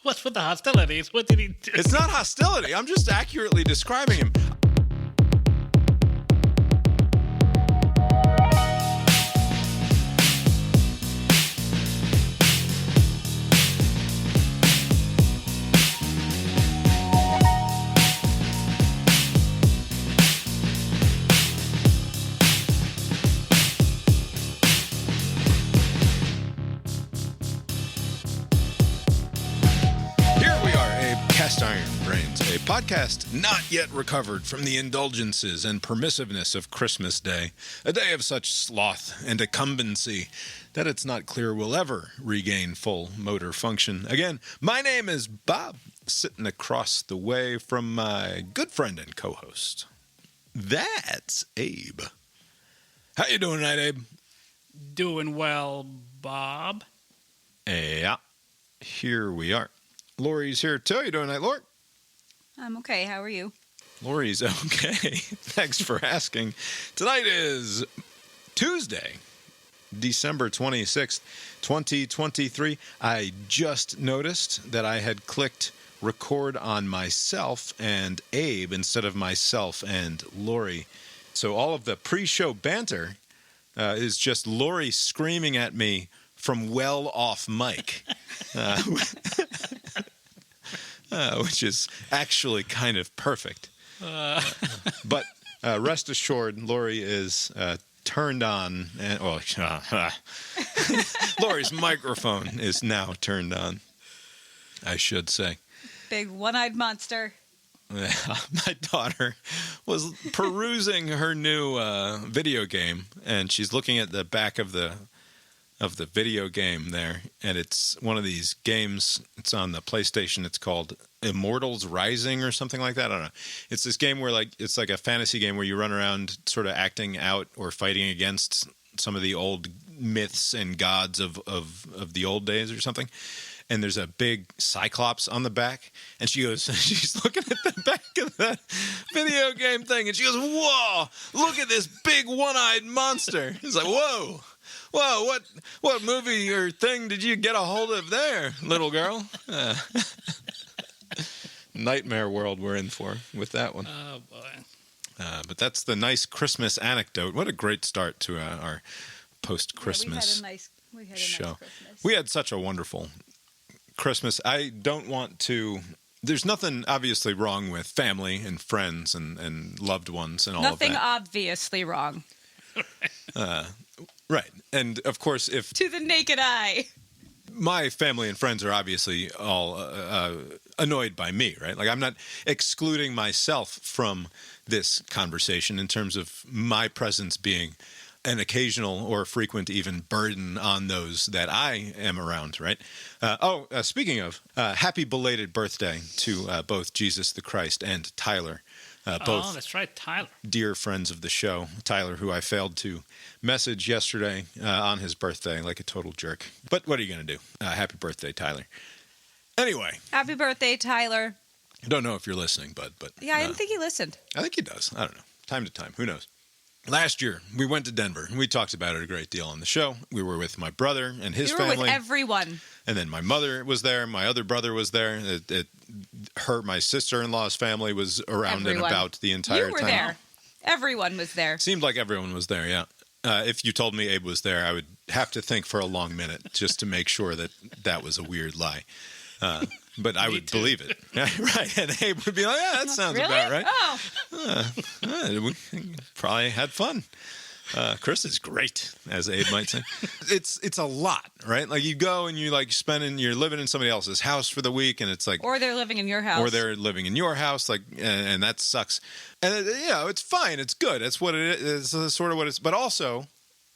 What's with the hostilities? What did he do? It's not hostility. I'm just accurately describing him. Iron Brains, a podcast not yet recovered from the indulgences and permissiveness of Christmas Day, a day of such sloth and accumbency that it's not clear we'll ever regain full motor function. Again, my name is Bob, sitting across the way from my good friend and co-host. That's Abe. How you doing tonight, Abe? Doing well, Bob. Yeah, here we are. Lori's here too. How you doing tonight, Lori? I'm okay. How are you? Lori's okay. Thanks for asking. Tonight is Tuesday, December 26th, 2023. I just noticed that I had clicked record on myself and Abe instead of myself and Lori. So all of the pre-show banter is just Lori screaming at me from well off mic. Which is actually kind of perfect. But rest assured, Lori is turned on. Lori's microphone is now turned on, I should say. Big one-eyed monster. My daughter was perusing her new video game, and she's looking at the back of the video game there, and it's one of these games. It's on the PlayStation. It's called Immortals Rising or something like that. I don't know. It's this game where it's like a fantasy game where you run around sort of acting out or fighting against some of the old myths and gods of the old days or something. And there's a big cyclops on the back, and she's looking at the back of the video game thing, and she goes, "Whoa, look at this big one-eyed monster." It's like, whoa, what movie or thing did you get a hold of there, little girl? Nightmare world we're in for with that one. Oh, boy. But that's the nice Christmas anecdote. What a great start to our post-Christmas we had a show. nice Christmas. We had such a wonderful Christmas. I don't want to... There's nothing obviously wrong with family and friends and loved ones and all of that. Nothing obviously wrong. Right. And, of course, if... To the naked eye. My family and friends are obviously all annoyed by me, right? Like, I'm not excluding myself from this conversation in terms of my presence being an occasional or frequent even burden on those that I am around, right? Speaking of, happy belated birthday to both Jesus the Christ and Tyler. Both that's right, Tyler. Dear friends of the show. Tyler, who I failed to message yesterday on his birthday like a total jerk. But what are you going to do? Happy birthday, Tyler. Anyway. Happy birthday, Tyler. I don't know if you're listening, bud. But yeah, I didn't think he listened. I think he does. I don't know. Time to time. Who knows? Last year, we went to Denver. We talked about it a great deal on the show. We were with my brother and his family. We were with everyone. And then my mother was there. My other brother was there. My sister-in-law's family was around and about the entire time. You were there. Everyone was there. Seemed like everyone was there, yeah. If you told me Abe was there, I would have to think for a long minute just to make sure that was a weird lie. But I would believe it. Right. And Abe would be like, yeah, that sounds really? about right. Oh. We probably had fun. Chris is great, as Abe might say. It's a lot, right? Like you go and you're living in somebody else's house for the week, and it's like, or they're living in your house, or they're living in your house, like, and that sucks. And it's fine, it's good. It's what it is. It's sort of what it's. But also,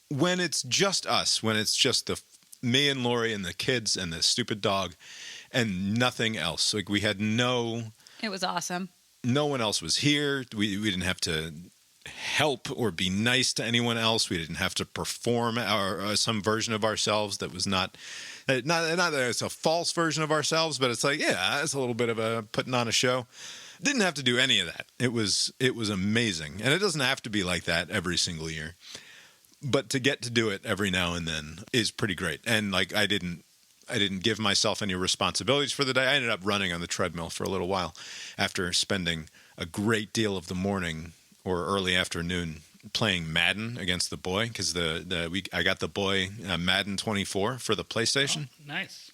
when it's just us, when it's just me and Lori and the kids and the stupid dog, and nothing else. Like we had It was awesome. No one else was here. We didn't have to help or be nice to anyone else. We didn't have to perform some version of ourselves that was not that it's a false version of ourselves, but it's like, yeah, it's a little bit of a putting on a show. Didn't have to do any of that. It was amazing. And it doesn't have to be like that every single year. But to get to do it every now and then is pretty great. And like I I didn't give myself any responsibilities for the day. I ended up running on the treadmill for a little while after spending a great deal of the morning or early afternoon playing Madden against the boy, because I got the boy Madden 24 for the PlayStation. Oh, nice.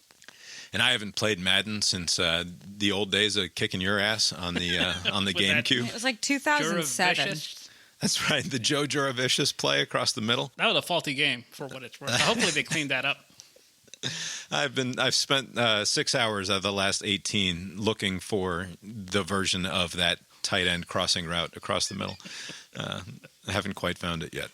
And I haven't played Madden since the old days of kicking your ass on the GameCube. It was like 2007. Juravicious. That's right, the Joe Juravicious play across the middle. That was a faulty game for what it's worth. Hopefully they cleaned that up. I've spent 6 hours out of the last 18 looking for the version of that tight end crossing route across the middle. I haven't quite found it yet.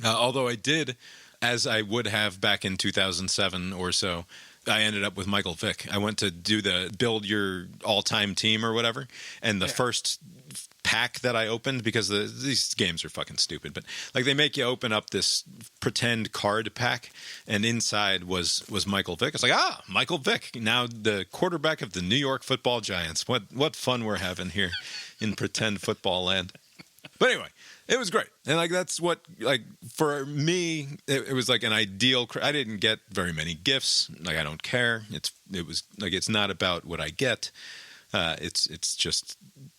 Although I did, as I would have back in 2007 or so, I ended up with Michael Vick. I went to do the build your all-time team or whatever, and the first pack that I opened, because these games are fucking stupid, but like they make you open up this pretend card pack, and inside was Michael Vick. It's like, Michael Vick, now the quarterback of the New York Football Giants. What fun we're having here in pretend football land. But anyway, it was great. And like that's what, like, for me, it was like an ideal. I didn't get very many gifts. Like, I don't care. It was like, it's not about what I get. It's just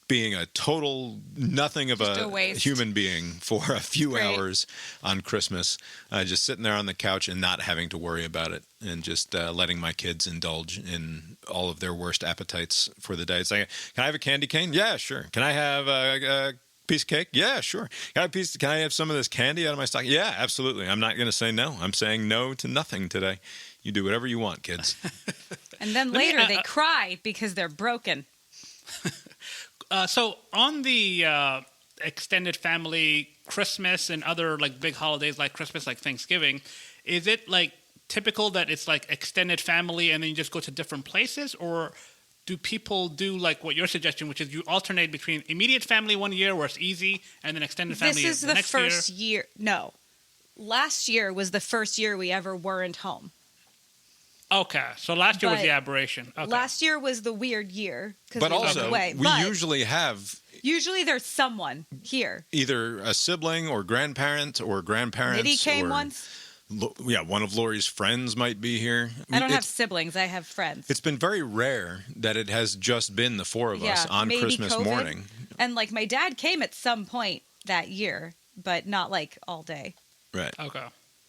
being a total nothing of a human being for a few hours on Christmas, just sitting there on the couch and not having to worry about it, and just letting my kids indulge in all of their worst appetites for the day. It's like, can I have a candy cane? Yeah, sure. Can I have a piece of cake? Yeah, sure. Can I have some of this candy out of my stocking? Yeah, absolutely. I'm not going to say no. I'm saying no to nothing today. You do whatever you want, kids. And then later they cry because they're broken. So on the extended family Christmas and other like big holidays like Christmas, like Thanksgiving, is it like typical that it's like extended family and then you just go to different places, or do people do like what you're suggesting, which is you alternate between immediate family one year where it's easy and then extended family This is the the next first year. No. Last year was the first year we ever weren't home. Okay, so last year was But the aberration. Okay. Last year was the weird year because But we also, went away. we But usually have usually there's someone here. either a sibling or grandparent or grandparents. Mitty came or, once. Yeah, one of Lori's friends might be here. I don't have siblings. I have friends. It's been very rare that it has just been the four of us on maybe Christmas COVID. morning. And like my dad came at some point that year, but not like all day. Right. Okay.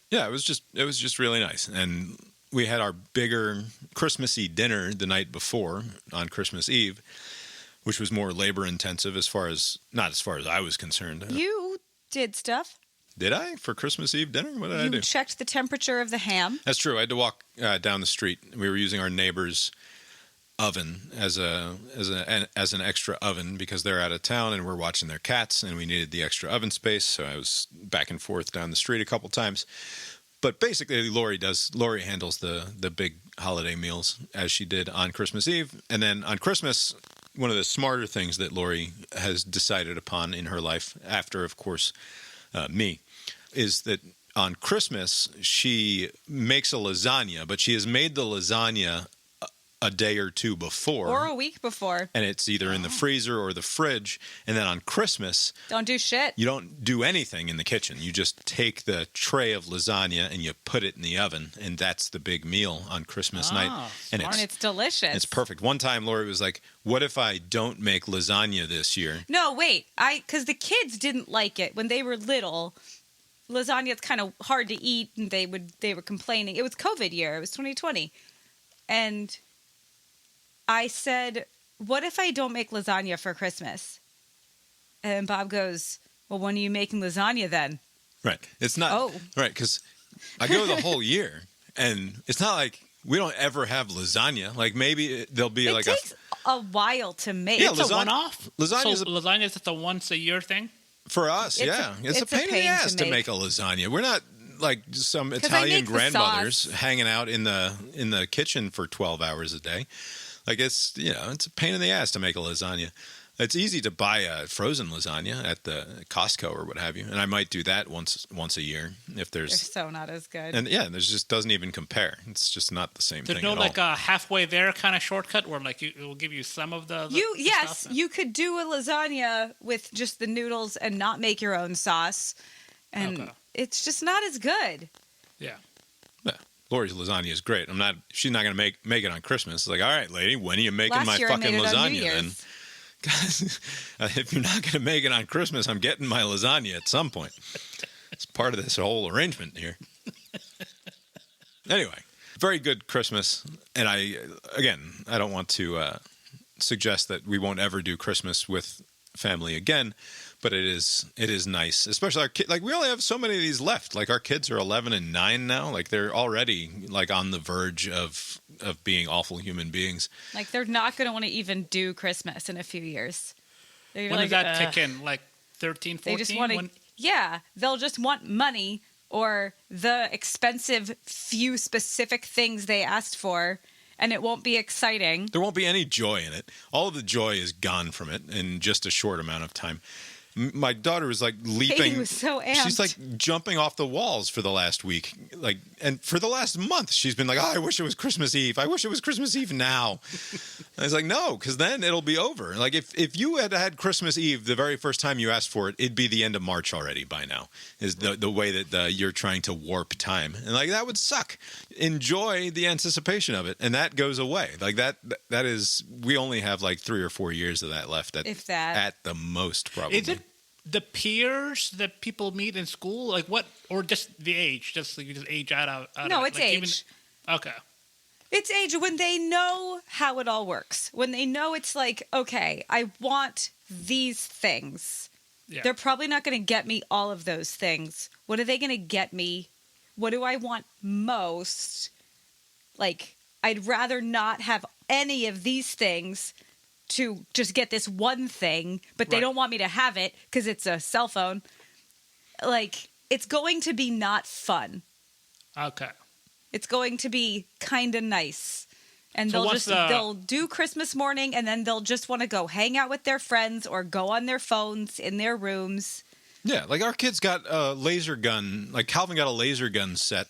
Yeah, it was just really nice. And we had our bigger Christmassy dinner the night before on Christmas Eve, which was more labor intensive not as far as I was concerned. You did stuff. Did I for Christmas Eve dinner? What did I do? You checked the temperature of the ham. That's true. I had to walk down the street. We were using our neighbor's oven as an extra oven because they're out of town and we're watching their cats and we needed the extra oven space. So I was back and forth down the street a couple times. But basically, Lori handles the big holiday meals as she did on Christmas Eve. And then on Christmas, one of the smarter things that Lori has decided upon in her life, after, of course, me, is that on Christmas, she makes a lasagna, but she has made the lasagna a day or two before. Or a week before. And it's either in the freezer or the fridge. And then on Christmas, Don't do shit. you don't do anything in the kitchen. You just take the tray of lasagna and you put it in the oven. And that's the big meal on Christmas night. And And it's delicious. it's perfect. One time, Lori was like, what if I don't make lasagna this year? No, wait. Because the kids didn't like it when they were little. Lasagna's kind of hard to eat, and they were complaining. It was COVID year. It was 2020, and I said, "What if I don't make lasagna for Christmas?" And Bob goes, "Well, when are you making lasagna then?" Right. It's not right because I go the whole year, and it's not like we don't ever have lasagna. Like maybe there'll be It takes a while to make. Yeah, It's a one-off. Lasagna is lasagna is just a once-a-year thing. for us. It's a pain in the ass to make. make a lasagna. We're not like some 'Cause I Italian make the grandmothers sauce. hanging out in the kitchen for 12 hours a day. Like it's a pain in the ass to make a lasagna. It's easy to buy a frozen lasagna at the Costco or what have you, and I might do that once a year if They're there's. so not as good. And yeah, there's just doesn't even compare. It's just not the same There's thing no at like all. a halfway there kind of shortcut where like it will give you some of the Yes, stuff. you could do a lasagna with just the noodles and not make your own sauce, and Okay. it's just not as good. Yeah. Yeah. Lori's lasagna is great. She's not going to make it on Christmas. It's like, all right, lady, when are you making my fucking lasagna then? Because if you're not going to make it on Christmas, I'm getting my lasagna at some point. It's part of this whole arrangement here. Anyway, very good Christmas. And I don't want to suggest that we won't ever do Christmas with family again, but it is nice, especially our kids. Like, we only have so many of these left. Like, our kids are 11 and 9 now. Like, they're already like on the verge of being awful human beings. Like, they're not going to want to even do Christmas in a few years. When does that kick in? Like 13, 14? They just want to, yeah, they'll just want money or the expensive few specific things they asked for, and it won't be exciting. There won't be any joy in it. All of the joy is gone from it in just a short amount of time. My daughter was like leaping. Katie was so amped. She's like jumping off the walls for the last week. Like, and for the last month, she's been like, oh, I wish it was Christmas Eve. I wish it was Christmas Eve now. I was like, no, because then it'll be over. Like, if you had Christmas Eve the very first time you asked for it, it'd be the end of March already by now, is the way that you're trying to warp time. And like, that would suck. Enjoy the anticipation of it. And that goes away. Like, that is, we only have like 3 or 4 years of that left. If that. At the most, probably. Is it the peers that people meet in school? Like, what, or just the age? Just like you just age out No, of it? it's like age. Okay. It's age when they know how it all works. When they know it's like, okay, I want these things. Yeah. They're probably not going to get me all of those things. What are they going to get me? What do I want most? Like, I'd rather not have any of these things to just get this one thing, but they don't want me to have it because it's a cell phone. Like, it's going to be not fun. Okay. It's going to be kind of nice. And they'll do Christmas morning, and then they'll just want to go hang out with their friends or go on their phones in their rooms. Yeah, like our kids got a laser gun. Like, Calvin got a laser gun set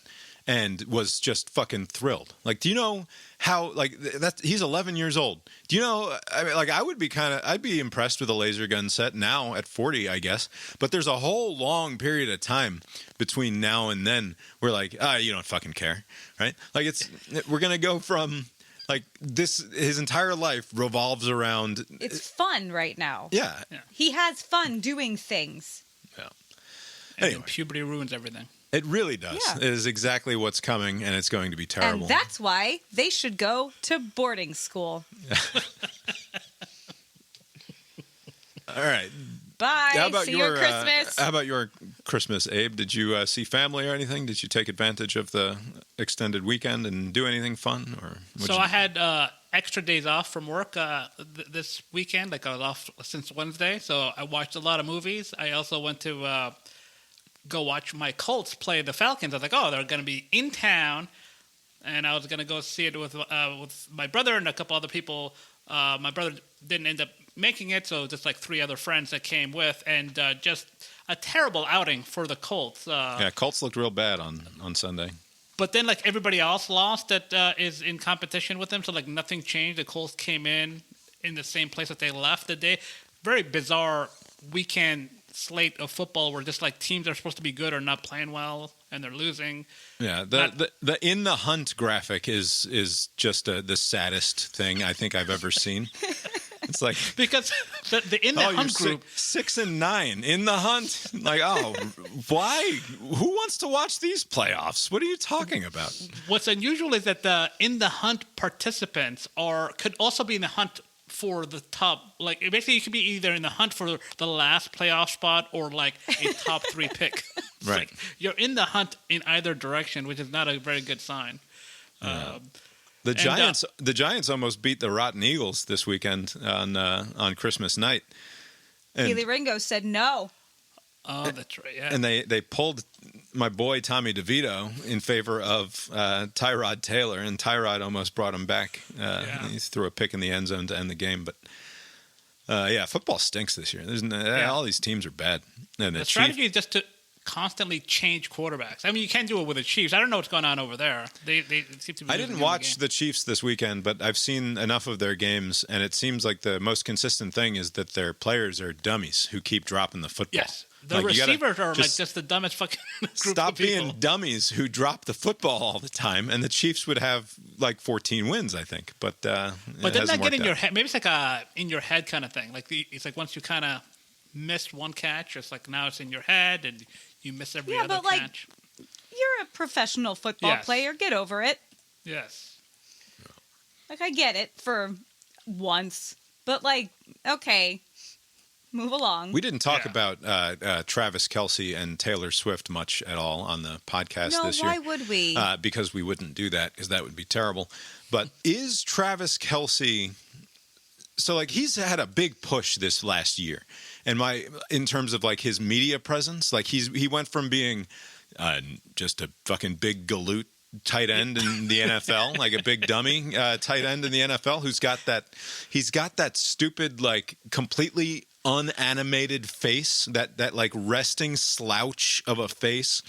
and was just fucking thrilled. Like, do you know how, like, he's 11 years old. Do you know, I mean, like, I'd be impressed with a laser gun set now at 40, I guess. But there's a whole long period of time between now and then where, like, you don't fucking care, right? Like, we're going to go from, like, his entire life revolves around. It's fun right now. Yeah. He has fun doing things. Yeah. Anyway. Puberty ruins everything. It really does. Yeah. It is exactly what's coming, and it's going to be terrible. And that's why they should go to boarding school. All right. Bye. See you Christmas. How about your Christmas, Abe? Did you see family or anything? Did you take advantage of the extended weekend and do anything fun? I had extra days off from work this weekend. Like, I was off since Wednesday, so I watched a lot of movies. I also went to go watch my Colts play the Falcons. I was like, oh, they're going to be in town, and I was going to go see it with my brother and a couple other people. My brother didn't end up making it, so just like 3 other friends that came with, and just a terrible outing for the Colts. Colts looked real bad on Sunday. But then, like, everybody else lost that is in competition with them, so like nothing changed. The Colts came in the same place that they left the day. Very bizarre weekend slate of football where just like teams are supposed to be good are not playing well and they're losing. Yeah, the in the hunt graphic is just the saddest thing I think I've ever seen. It's like, because the in the hunt group 6 and 9 in the hunt. Like, oh, why? Who wants to watch these playoffs? What are you talking about? What's unusual is that the in the hunt participants could also be in the hunt for the top, like, basically you could be either in the hunt for the last playoff spot or like a top 3 pick. Right. Like, you're in the hunt in either direction, which is not a very good sign. The Giants almost beat the Rotten Eagles this weekend on Christmas night. Keely Ringo said no. Oh, that's right. Yeah. And they pulled my boy Tommy DeVito in favor of Tyrod Taylor, and Tyrod almost brought him back. He threw a pick in the end zone to end the game. But football stinks this year. All these teams are bad. And the strategy is just to constantly change quarterbacks. I mean, you can't do it with the Chiefs. I don't know what's going on over there. They seem to be. I didn't watch the Chiefs this weekend, but I've seen enough of their games, and it seems like the most consistent thing is that their players are dummies who keep dropping the football. Yes. The Like, you gotta receivers are like just just the dumbest fucking group stop of people. being dummies who drop the football all the time, and the Chiefs would have like 14 wins, I think. But But didn't that get in your head? Maybe it's like a in your head kind of thing. Like it's like once you kind of missed one catch, it's like now it's in your head and you miss every other but like, catch. you're a professional football Yes. player. Get over it. Yes. Like, I get it for once, but like, okay, move along. We didn't talk Yeah. about Travis Kelce and Taylor Swift much at all on the podcast No, this year. why would we? Because we wouldn't do that, because that would be terrible. But is Travis Kelce... So, like, he's had a big push this last year. And in terms of, like, his media presence, like, he went from being just a fucking big galoot tight end in the NFL, like a big dummy tight end in the NFL he's got that stupid, like, completely unanimated face, that like resting slouch of a face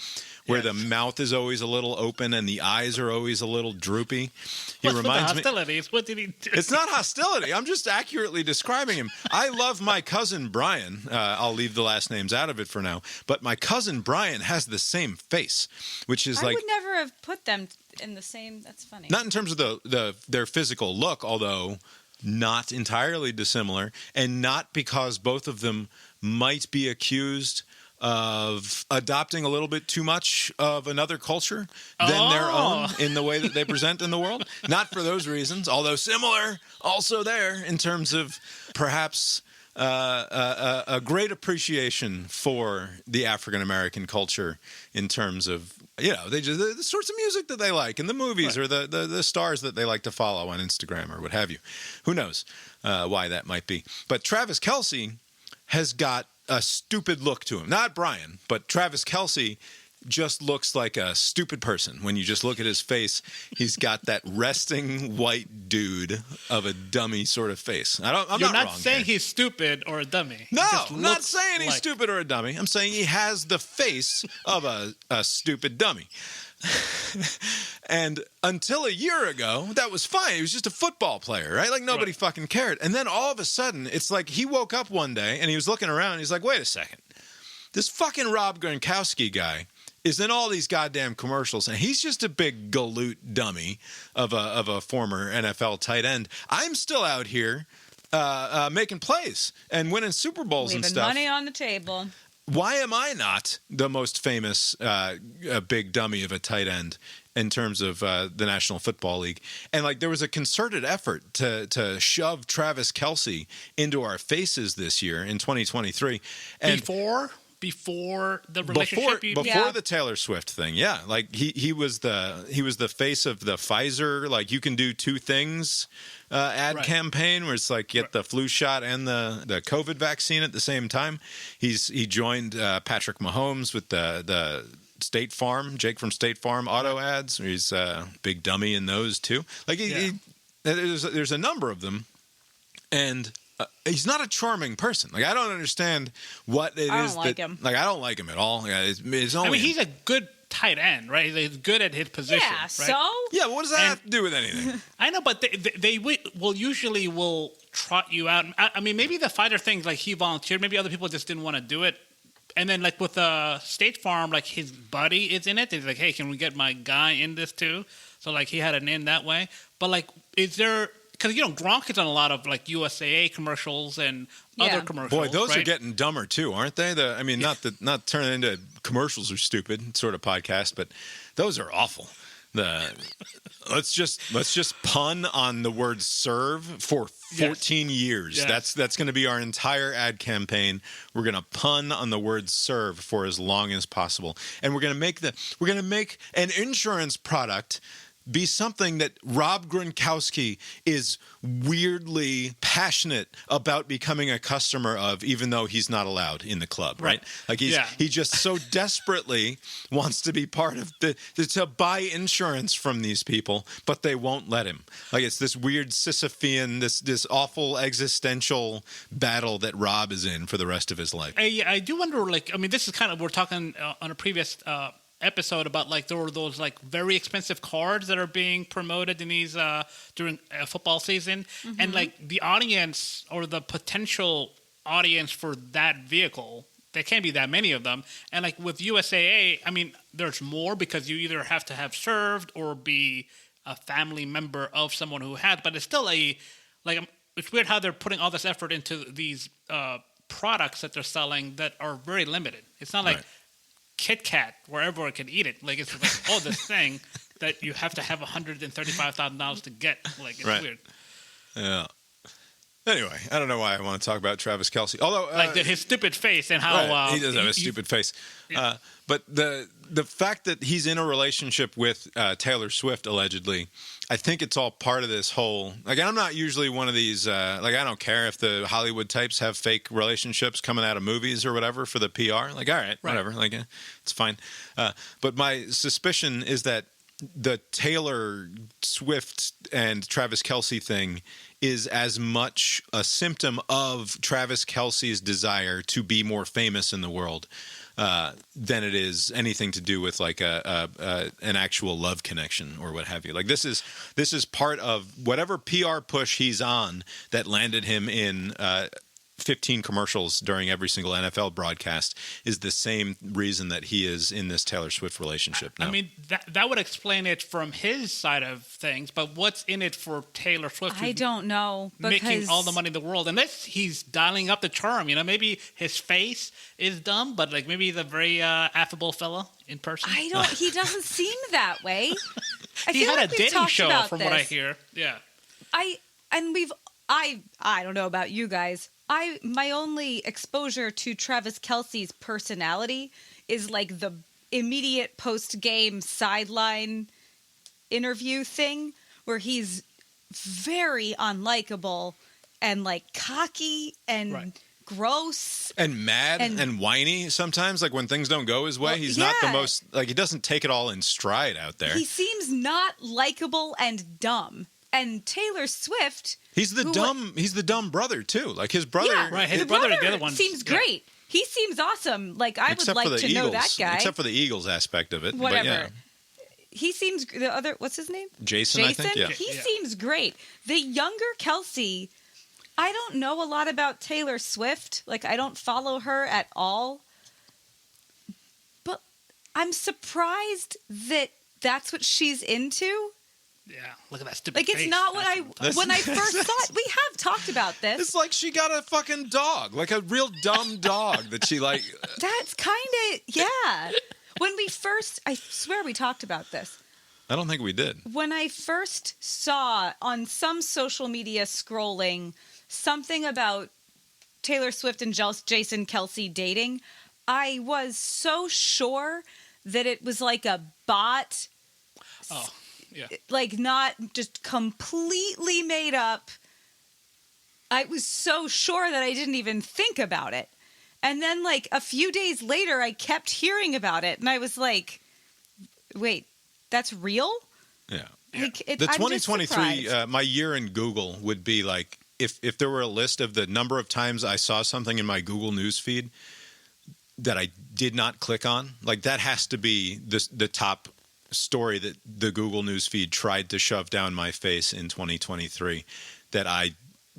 where Yes. the mouth is always a little open and the eyes are always a little droopy. He What's with the reminds me. hostilities? What did he do? It's not hostility. I'm just accurately describing him. I love my cousin Brian. I'll leave the last names out of it for now. But my cousin Brian has the same face, which is I like would never have put them in the same. That's funny. not in terms of their physical look, although not entirely dissimilar, and not because both of them might be accused of adopting a little bit too much of another culture than their own in the way that they present in the world. Not for those reasons, although similar also there in terms of perhaps a great appreciation for the African American culture in terms of, you know, the sorts of music that they like and the movies or the stars that they like to follow on Instagram or what have you. Who knows why that might be. But Travis Kelce has got a stupid look to him. Not Brian, but Travis Kelce just looks like a stupid person. When you just look at his face, he's got that resting white dude of a dummy sort of face. I'm You're not wrong saying here. he's stupid or a dummy. No, He just I'm not looks saying he's like- stupid or a dummy. I'm saying he has the face of a stupid dummy. And until a year ago, that was fine. He was just a football player, right? Like nobody fucking cared. And then all of a sudden, it's like he woke up one day and he was looking around and he's like, wait a second. This fucking Rob Gronkowski guy is in all these goddamn commercials, and he's just a big galoot dummy of a former NFL tight end. I'm still out here making plays and winning Super Bowls and Leaving stuff. money on the table. Why am I not the most famous big dummy of a tight end in terms of the National Football League? And like there was a concerted effort to shove Travis Kelce into our faces this year in 2023. And before the relationship. before the Taylor Swift thing, yeah, like he was the face of the Pfizer, like you can do two things ad campaign where it's like get the flu shot and the COVID vaccine at the same time. He joined Patrick Mahomes with the State Farm, Jake from State Farm auto ads. He's a big dummy in those too. Like there's a number of them, and he's not a charming person. Like I don't understand what it is. I don't like him. Like I don't like him at all. Yeah, it's only. I mean, he's a good tight end, right? He's good at his position. Yeah, right? so? Yeah, but what does that have to do with anything? I know, but they will usually trot you out. I mean, maybe the fighter thing, like he volunteered. Maybe other people just didn't want to do it. And then, like with State Farm, like his buddy is in it. He's like, "Hey, can we get my guy in this too?" So like he had an in that way. But like, is there? Because Gronk has done a lot of like USAA commercials and other commercials. Boy, those are right? getting dumber too, aren't they? Not turning into commercials are stupid sort of podcast, but those are awful. Let's just pun on the word serve for 14 years. Yes. That's going to be our entire ad campaign. We're going to pun on the word serve for as long as possible, and we're going to make an insurance product be something that Rob Gronkowski is weirdly passionate about becoming a customer of, even though he's not allowed in the club, right? Like he just so desperately wants to be part of to buy insurance from these people, but they won't let him. Like it's this weird Sisyphean, this awful existential battle that Rob is in for the rest of his life. I do wonder, like, I mean, this is kind of, we're talking on a previous episode about like there were those like very expensive cards that are being promoted in these during football season, and like the audience or the potential audience for that vehicle there can't be that many of them. And like with USAA, I mean, there's more because you either have to have served or be a family member of someone who has. But it's still it's weird how they're putting all this effort into these products that they're selling that are very limited. It's not like Kit Kat where everyone can eat it. Like it's like this thing that you have to have $135,000 to get. Like it's weird. Yeah. Anyway, I don't know why I want to talk about Travis Kelce. Although, his stupid face and how he does have a stupid face. Yeah. But the fact that he's in a relationship with Taylor Swift allegedly, I think it's all part of this whole. Like, I'm not usually one of these. I don't care if the Hollywood types have fake relationships coming out of movies or whatever for the PR. Like, all right, whatever. Like, it's fine. But my suspicion is that the Taylor Swift and Travis Kelce thing is as much a symptom of Travis Kelce's desire to be more famous in the world than it is anything to do with like an actual love connection or what have you. Like this is part of whatever PR push he's on that landed him in 15 commercials during every single NFL broadcast is the same reason that he is in this Taylor Swift relationship now. I mean, that would explain it from his side of things, but what's in it for Taylor Swift? I don't know. Making all the money in the world. Unless he's dialing up the charm. Maybe his face is dumb, but like maybe he's a very affable fella in person. He doesn't seem that way. He had a dating show from what I hear. Yeah. I don't know about you guys. My only exposure to Travis Kelce's personality is like the immediate post-game sideline interview thing where he's very unlikable and like cocky and gross and mad and whiny sometimes. Like when things don't go his way, he's not the most like he doesn't take it all in stride out there. He seems not likable and dumb. And Taylor Swift, he's the dumb brother too. Like his brother, his brother is the other one. Seems great. He seems awesome. Like I would like to know that guy. Except for the Eagles aspect of it. Whatever. But yeah. He seems the other. What's his name? Jason. I think. Yeah. He seems great. The younger Kelce. I don't know a lot about Taylor Swift. Like I don't follow her at all. But I'm surprised that that's what she's into. Yeah, look at that stupid face. Like, it's not what when I first saw it. We have talked about this. It's like she got a fucking dog, like a real dumb dog that she like. That's kind of, yeah. When we first, I swear we talked about this. I don't think we did. When I first saw on some social media scrolling something about Taylor Swift and Jason Kelce dating, I was so sure that it was like a bot. Oh. Yeah. Like not just completely made up. I was so sure that I didn't even think about it. And then like a few days later, I kept hearing about it. And I was like, wait, that's real? Yeah. Like, the 2023, my year in Google would be like, if there were a list of the number of times I saw something in my Google News feed that I did not click on, like that has to be the top story that the Google News feed tried to shove down my face in 2023 that I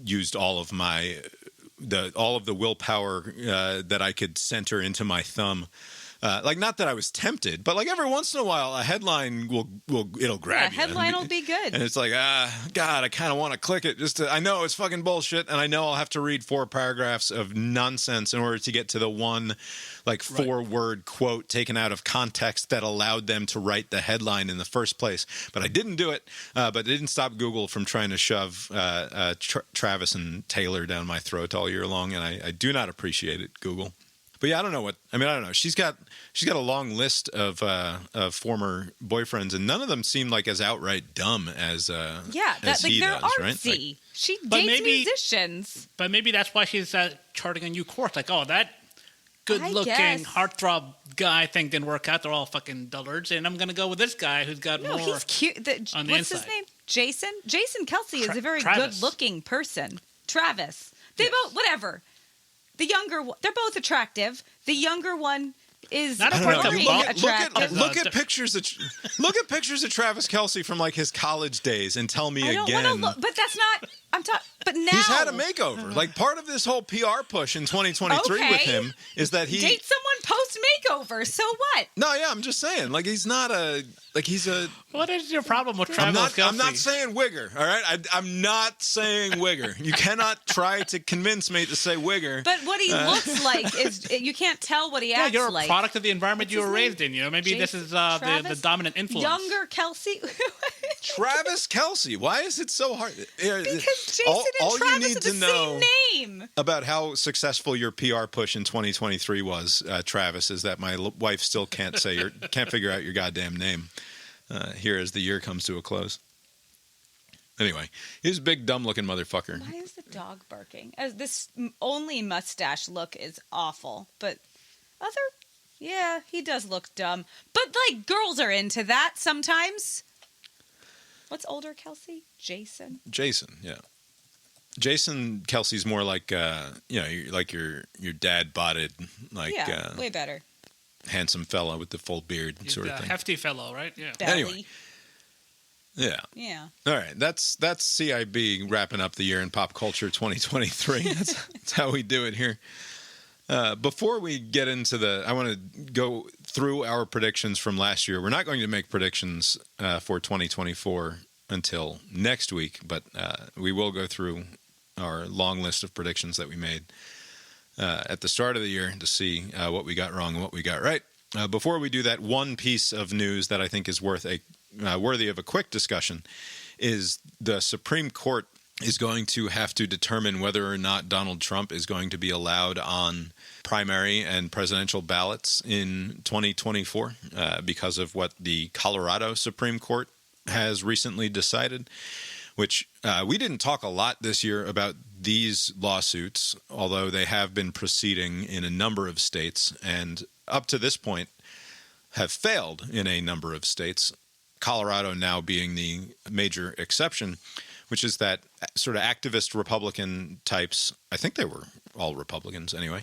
used all of the willpower that I could center into my thumb. Like not that I was tempted, but like every once in a while a headline it'll grab you. Headline will be good. And it's like, God, I kind of want to click it I know it's fucking bullshit and I know I'll have to read 4 paragraphs of nonsense in order to get to the one like 4-word quote taken out of context that allowed them to write the headline in the first place. But I didn't do it, but it didn't stop Google from trying to shove Travis and Taylor down my throat all year long. And I do not appreciate it, Google. But yeah, I don't know. She's got a long list of former boyfriends, and none of them seem like as outright dumb as as he they're does, artsy. right? Like, she dates musicians. But maybe that's why she's charting a new course. Like, that good-looking heartthrob guy thing didn't work out. They're all fucking dullards, and I'm gonna go with this guy who's got more. He's cute. On the what's inside. his name? Jason. Jason Kelce is a very Travis. good-looking person. Travis. They both whatever. The younger one, they're both attractive. The younger one is very attractive. Look at pictures of Travis Kelce from like his college days and tell me again. But that's not. But now he's had a makeover. Like part of this whole PR push in 2023 with him is that he date someone post makeover. So what? No, yeah, I'm just saying. Like he's not a like he's a. What is your problem with Travis Kelce? I'm not saying wigger. All right, I'm not saying wigger. You cannot try to convince me to say wigger. But what he looks like is you can't tell what he acts you're a like. product of the environment you were raised in. You know, maybe this is the dominant influence. Younger Kelce. Travis Kelce. Why is it so hard? Because Jason and Travis are the same name. About how successful your PR push in 2023 was, Travis, is that my wife still can't figure out your goddamn name here as the year comes to a close. Anyway, he's a big, dumb-looking motherfucker. Why is the dog barking? This only mustache look is awful, but yeah, he does look dumb. But, like, girls are into that sometimes. What's older, Kelce? Jason, yeah. Jason Kelce's more like, like your dad-botted, like... Yeah, way better. Handsome fella with the full beard sort of thing. Hefty fellow, right? Yeah. Belly. Anyway. Yeah. Yeah. All right. That's CIB wrapping up the year in pop culture 2023. That's how we do it here. Before we get into I want to go through our predictions from last year. We're not going to make predictions for 2024 until next week, but we will go through our long list of predictions that we made at the start of the year to see what we got wrong and what we got right. Before we do that, one piece of news that I think is worthy of a quick discussion is the Supreme Court is going to have to determine whether or not Donald Trump is going to be allowed on primary and presidential ballots in 2024 because of what the Colorado Supreme Court has recently decided, which we didn't talk a lot this year about these lawsuits, although they have been proceeding in a number of states and up to this point have failed in a number of states, Colorado now being the major exception, which is that sort of activist Republican types, I think they were all Republicans anyway,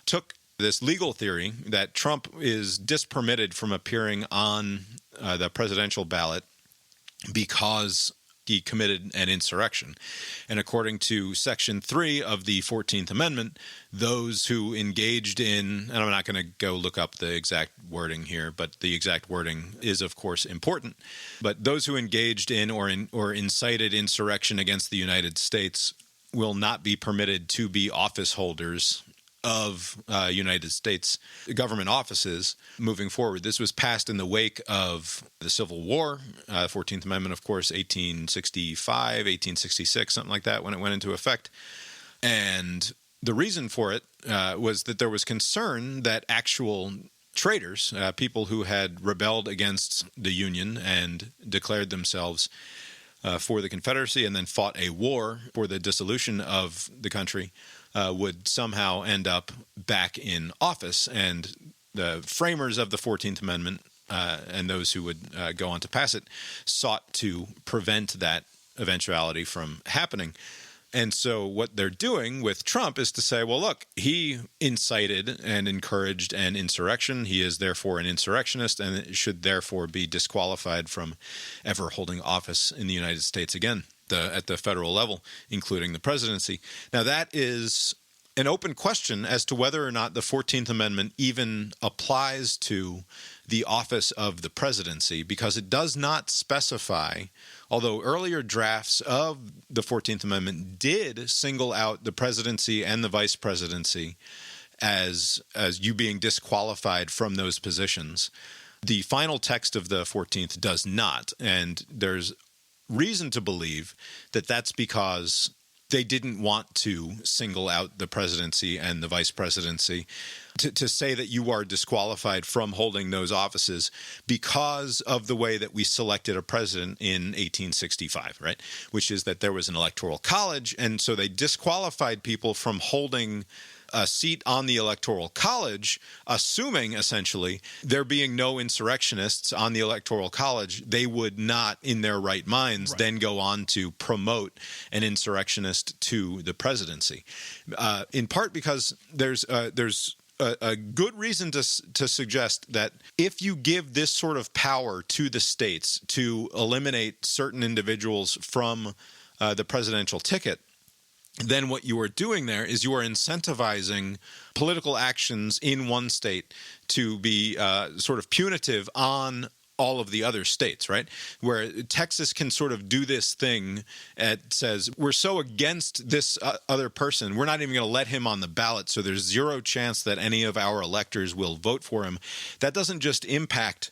took this legal theory that Trump is dispermitted from appearing on the presidential ballot because he committed an insurrection. And according to Section 3 of the 14th Amendment, those who engaged in, and I'm not going to go look up the exact wording here, but the exact wording is, of course, important. But those who engaged in or incited insurrection against the United States will not be permitted to be office holders of United States government offices moving forward. This was passed in the wake of the Civil War, 14th Amendment, of course, 1865, 1866, something like that, when it went into effect. And the reason for it was that there was concern that actual traitors, people who had rebelled against the Union and declared themselves for the Confederacy and then fought a war for the dissolution of the country, would somehow end up back in office. And the framers of the 14th Amendment and those who would go on to pass it sought to prevent that eventuality from happening. And so what they're doing with Trump is to say, well, look, he incited and encouraged an insurrection. He is therefore an insurrectionist and should therefore be disqualified from ever holding office in the United States again at the federal level, including the presidency. Now, that is an open question as to whether or not the 14th Amendment even applies to the office of the presidency, because it does not specify, although earlier drafts of the 14th Amendment did single out the presidency and the vice presidency as you being disqualified from those positions. The final text of the 14th does not, and there's reason to believe that that's because they didn't want to single out the presidency and the vice presidency to say that you are disqualified from holding those offices because of the way that we selected a president in 1865, right? Which is that there was an electoral college, and so they disqualified people from holding a seat on the Electoral College, assuming essentially there being no insurrectionists on the Electoral College, they would not, in their right minds, then go on to promote an insurrectionist to the presidency. In part because there's a good reason to suggest that if you give this sort of power to the states to eliminate certain individuals from the presidential ticket, then what you are doing there is you are incentivizing political actions in one state to be sort of punitive on all of the other states, right? Where Texas can sort of do this thing that says, we're so against this other person, we're not even going to let him on the ballot, so there's zero chance that any of our electors will vote for him. That doesn't just impact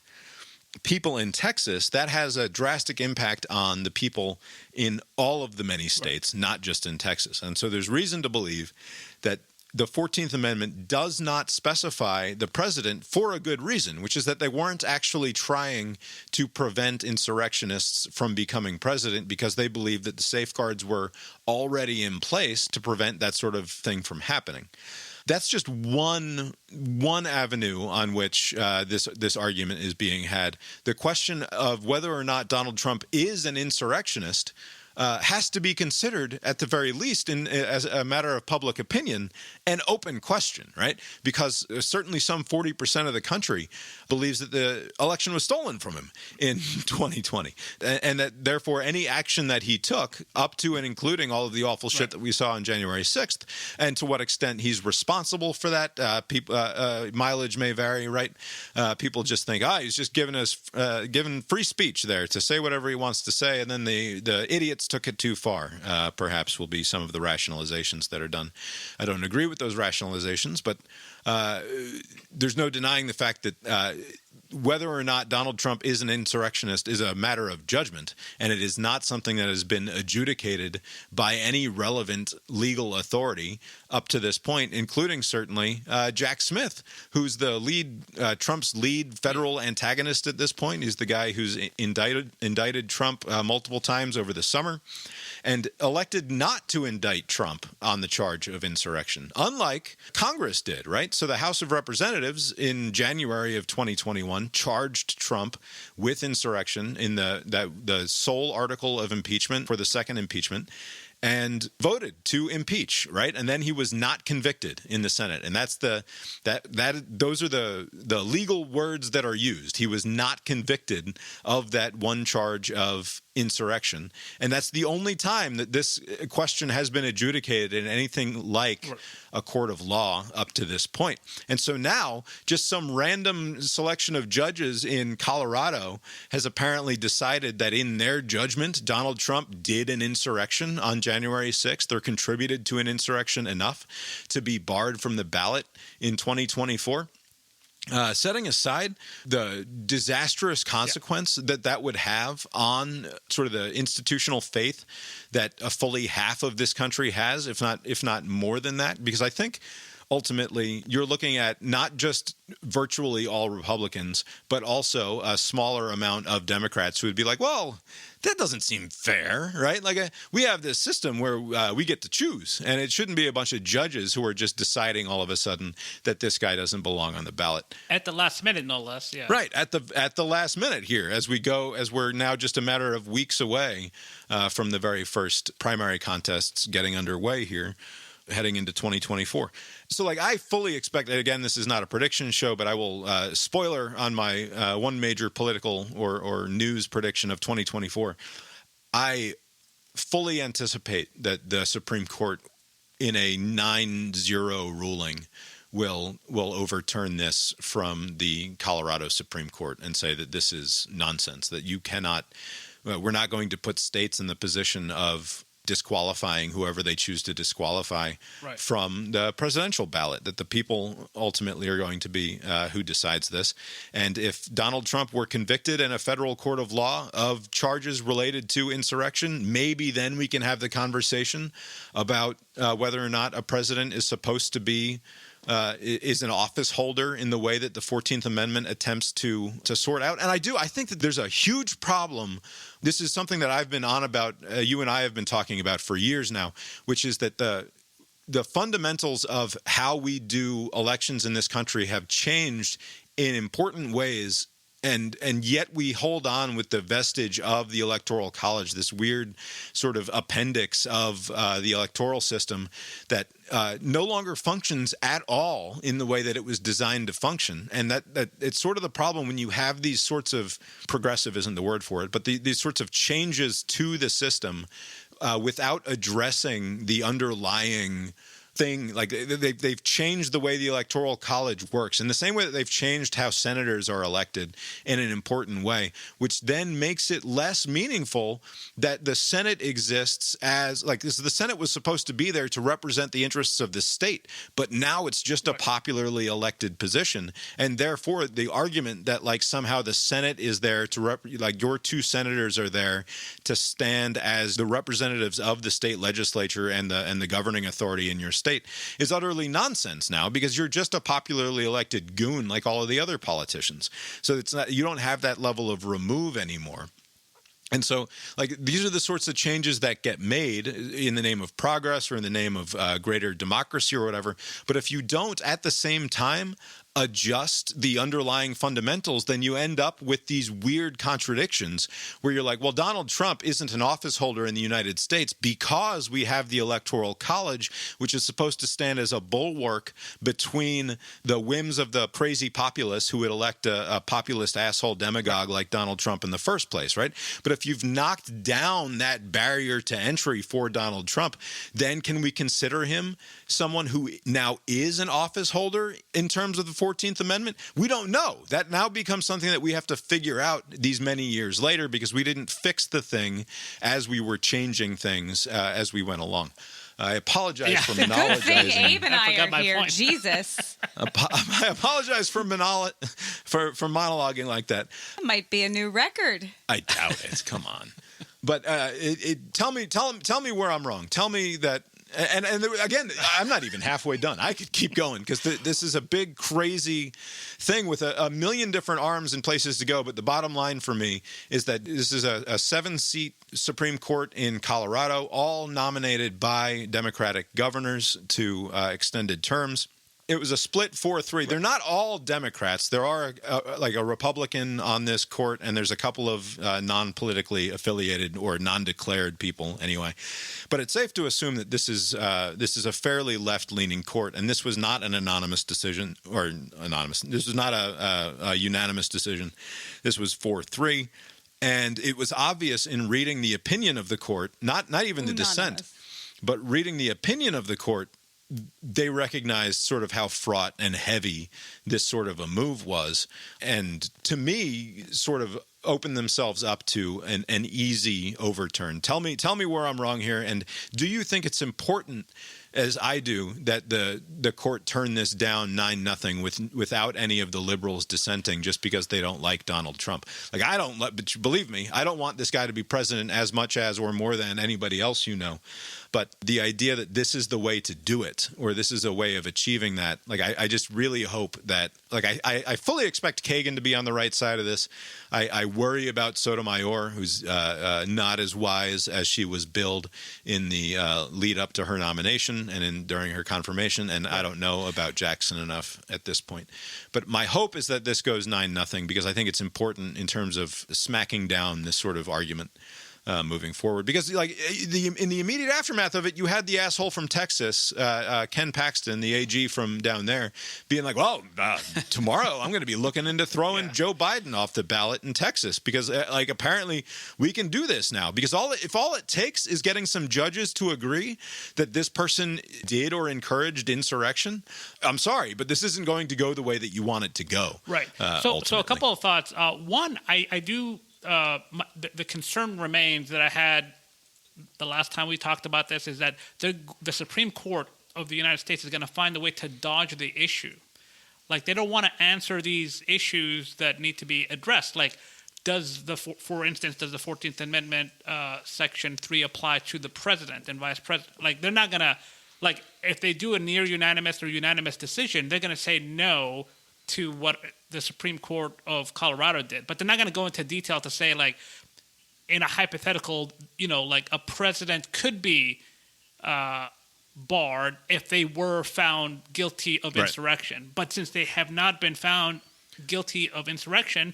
people in Texas, that has a drastic impact on the people in all of the many states, not just in Texas. And so there's reason to believe that the 14th Amendment does not specify the president for a good reason, which is that they weren't actually trying to prevent insurrectionists from becoming president because they believed that the safeguards were already in place to prevent that sort of thing from happening. That's just one avenue on which this argument is being had. The question of whether or not Donald Trump is an insurrectionist has to be considered, at the very least, as a matter of public opinion, an open question, right? Because certainly some 40% of the country believes that the election was stolen from him in 2020, and that therefore any action that he took, up to and including all of the awful shit that we saw on January 6th, and to what extent he's responsible for that, mileage may vary, right? People just think, he's just given free speech there to say whatever he wants to say, and then the idiots took it too far, perhaps will be some of the rationalizations that are done. I don't agree with those rationalizations, but there's no denying the fact that whether or not Donald Trump is an insurrectionist is a matter of judgment, and it is not something that has been adjudicated by any relevant legal authority up to this point, including certainly Jack Smith, who's the Trump's lead federal antagonist at this point. He's the guy who's indicted Trump multiple times over the summer and elected not to indict Trump on the charge of insurrection, unlike Congress did, right? So the House of Representatives in January of 2021 charged Trump with insurrection in the sole article of impeachment for the second impeachment, and voted to impeach, right? And then he was not convicted in the Senate. And those are the legal words that are used. He was not convicted of that one charge of insurrection. And that's the only time that this question has been adjudicated in anything like a court of law up to this point. And so now just some random selection of judges in Colorado has apparently decided that in their judgment, Donald Trump did an insurrection on January 6th or contributed to an insurrection enough to be barred from the ballot in 2024. Setting aside the disastrous consequence that would have on sort of the institutional faith that fully half of this country has, if not more than that, because I think ultimately you're looking at not just virtually all Republicans, but also a smaller amount of Democrats who would be like, well, that doesn't seem fair, right? Like we have this system where we get to choose, and it shouldn't be a bunch of judges who are just deciding all of a sudden that this guy doesn't belong on the ballot at the last minute, no less. Yeah, right at the last minute here, as we're now just a matter of weeks away from the very first primary contests getting underway here, heading into 2024. So I fully expect that, again, this is not a prediction show, but I will spoiler on my one major political or news prediction of 2024. I fully anticipate that the Supreme Court in a 9-0 ruling will overturn this from the Colorado Supreme Court and say that this is nonsense, that you cannot, we're not going to put states in the position of disqualifying whoever they choose to disqualify from the presidential ballot, that the people ultimately are going to be who decides this. And if Donald Trump were convicted in a federal court of law of charges related to insurrection, maybe then we can have the conversation about whether or not a president is supposed to be is an office holder in the way that the 14th Amendment attempts to sort out. And I think that there's a huge problem. This is something that I've been on about, you and I have been talking about for years now, which is that the fundamentals of how we do elections in this country have changed in important ways. And yet we hold on with the vestige of the Electoral College, this weird sort of appendix of the electoral system that no longer functions at all in the way that it was designed to function. And that it's sort of the problem when you have these sorts of, progressive isn't the word for it, but these sorts of changes to the system without addressing the underlying thing. Like they've changed the way the Electoral College works in the same way that they've changed how senators are elected in an important way, which then makes it less meaningful that the Senate exists as like this. The Senate was supposed to be there to represent the interests of the state, but now it's just a popularly elected position, and therefore the argument that like somehow the Senate is there to like your two senators are there to stand as the representatives of the state legislature and the governing authority in your state is utterly nonsense now, because you're just a popularly elected goon like all of the other politicians. So it's not, you don't have that level of remove anymore. And so, like, these are the sorts of changes that get made in the name of progress or in the name of greater democracy or whatever. But if you don't at the same time adjust the underlying fundamentals, then you end up with these weird contradictions where you're like, well, Donald Trump isn't an office holder in the United States because we have the Electoral College, which is supposed to stand as a bulwark between the whims of the crazy populace who would elect a populist asshole demagogue like Donald Trump in the first place, right? But if you've knocked down that barrier to entry for Donald Trump, then can we consider him someone who now is an office holder in terms of the 14th Amendment? We don't know. That now becomes something that we have to figure out these many years later, because we didn't fix the thing as we were changing things as we went along. I apologize for monologizing. Good thing Abe and I are here. Point. Jesus. I apologize for monologuing like that. That might be a new record. I doubt it. Come on. But tell me where I'm wrong. Tell me that. And again, I'm not even halfway done. I could keep going because this is a big, crazy thing with a million different arms and places to go. But the bottom line for me is that this is a 7-seat Supreme Court in Colorado, all nominated by Democratic governors to extended terms. It was a split 4-3. They're not all Democrats. There are like a Republican on this court, and there's a couple of non-politically affiliated or non-declared people anyway. But it's safe to assume that this is a fairly left-leaning court, and this was not an anonymous decision This was not a unanimous decision. This was 4-3, and it was obvious in reading the opinion of the court, not even the dissent, but reading the opinion of the court. They recognized sort of how fraught and heavy this sort of a move was, and to me sort of opened themselves up to an easy overturn. Tell me where I'm wrong here, and do you think it's important, as I do, that the court turn this down 9-0 without any of the liberals dissenting just because they don't like Donald Trump? Like, but believe me, I don't want this guy to be president as much as or more than anybody else you know. But the idea that this is the way to do it, or this is a way of achieving that, like I just really hope that, like I fully expect Kagan to be on the right side of this. I worry about Sotomayor, who's not as wise as she was billed in the lead up to her nomination and during her confirmation, and I don't know about Jackson enough at this point. But my hope is that this goes 9-0, because I think it's important in terms of smacking down this sort of argument. Moving forward, because like in the immediate aftermath of it, you had the asshole from Texas, Ken Paxton, the AG from down there, being like, "Well, tomorrow I'm going to be looking into throwing Joe Biden off the ballot in Texas because, like, apparently we can do this now because if all it takes is getting some judges to agree that this person did or encouraged insurrection. I'm sorry, but this isn't going to go the way that you want it to go." Right. So a couple of thoughts. One, I do. The concern remains that I had the last time we talked about this is that the Supreme Court of the United States is going to find a way to dodge the issue. Like, they don't want to answer these issues that need to be addressed. Like, for instance, does the 14th Amendment Section 3 apply to the president and vice president? Like, they're not going to, like, if they do a near unanimous or unanimous decision, they're going to say no to what the Supreme Court of Colorado did. But they're not going to go into detail to say, like, in a hypothetical, like a president could be barred if they were found guilty of insurrection. But since they have not been found guilty of insurrection,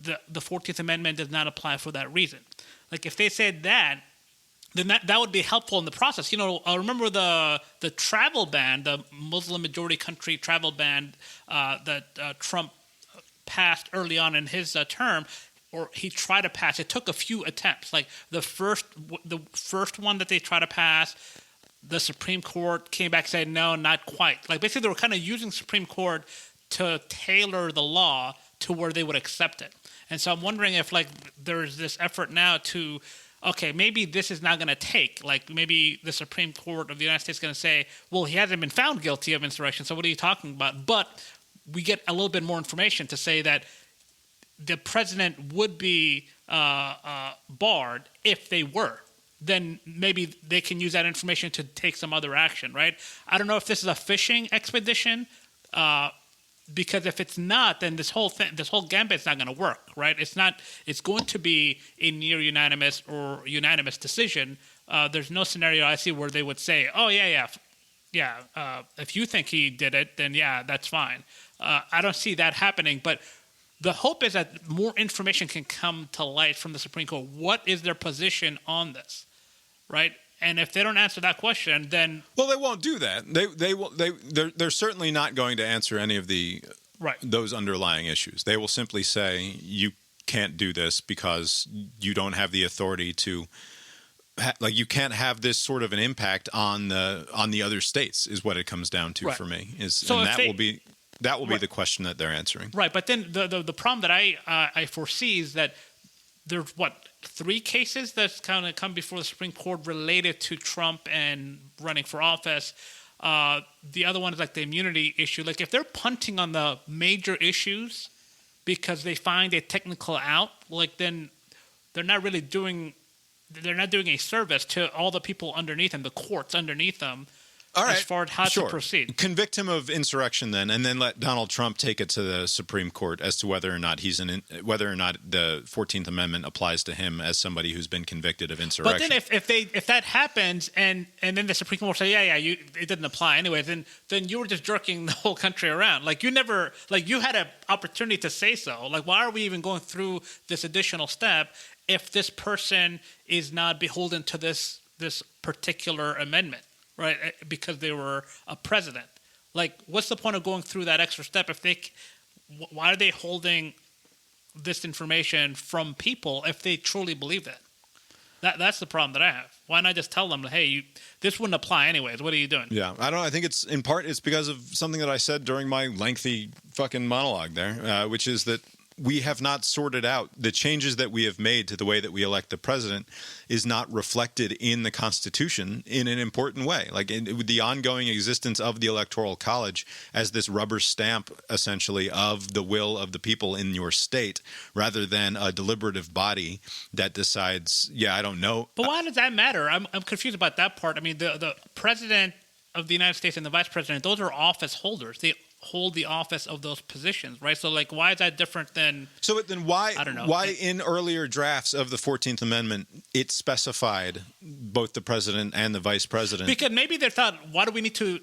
the 14th Amendment does not apply for that reason. Like, if they said that, then that would be helpful in the process. I remember the travel ban, the Muslim majority country travel ban that Trump passed early on in his term. or he tried to pass. It took a few attempts. Like the first one that they tried to pass, the Supreme Court came back and said, no, not quite. Like basically they were kind of using Supreme Court to tailor the law to where they would accept it. And so I'm wondering if like there's this effort now to, okay, maybe this is not going to take. Like maybe the Supreme Court of the United States is going to say, well, he hasn't been found guilty of insurrection, so what are you talking about? But we get a little bit more information to say that the president would be barred if they were. Then maybe they can use that information to take some other action, right? I don't know if this is a fishing expedition, because if it's not, then this whole gambit is not going to work, right? It's not. It's going to be a near unanimous or unanimous decision. There's no scenario I see where they would say, "Oh yeah. If you think he did it, then yeah, that's fine." I don't see that happening, but the hope is that more information can come to light from the Supreme Court. What is their position on this, right? And if they don't answer that question, then well, they won't do that. They're certainly not going to answer any of those underlying issues. They will simply say you can't do this because you don't have the authority to. You can't have this sort of an impact on the other states is what it comes down to for me. That will be the question that they're answering. Right, but then the problem that I foresee is that there's 3 cases that's kind of come before the Supreme Court related to Trump and running for office. The other one is like the immunity issue. Like if they're punting on the major issues because they find a technical out, like then they're not doing a service to all the people underneath them, the courts underneeth them. All right. As far as how to proceed. Convict him of insurrection then, and then let Donald Trump take it to the Supreme Court as to whether or not whether or not the 14th Amendment applies to him as somebody who's been convicted of insurrection. But then if that happens and then the Supreme Court say, it didn't apply anyway, then you were just jerking the whole country around. Like you never, like you had an opportunity to say so. Like why are we even going through this additional step if this person is not beholden to this particular amendment? Right, because they were a president. Like, what's the point of going through that extra step why are they holding this information from people if they truly believe that? That's the problem that I have. Why not just tell them, hey, this wouldn't apply anyways. What are you doing? Yeah, I don't know. I think it's because of something that I said during my lengthy fucking monologue there, which is that we have not sorted out the changes that we have made to the way that we elect the president is not reflected in the Constitution in an important way. Like the ongoing existence of the Electoral College as this rubber stamp, essentially, of the will of the people in your state, rather than a deliberative body that decides, I don't know. But why does that matter? I'm confused about that part. I mean, the president of the United States and the vice president, those are office holders. They hold the office of those positions, right? So, like, why is that different than? So then, why? I don't know. Why in earlier drafts of the 14th Amendment it specified both the president and the vice president? Because maybe they thought, why do we need to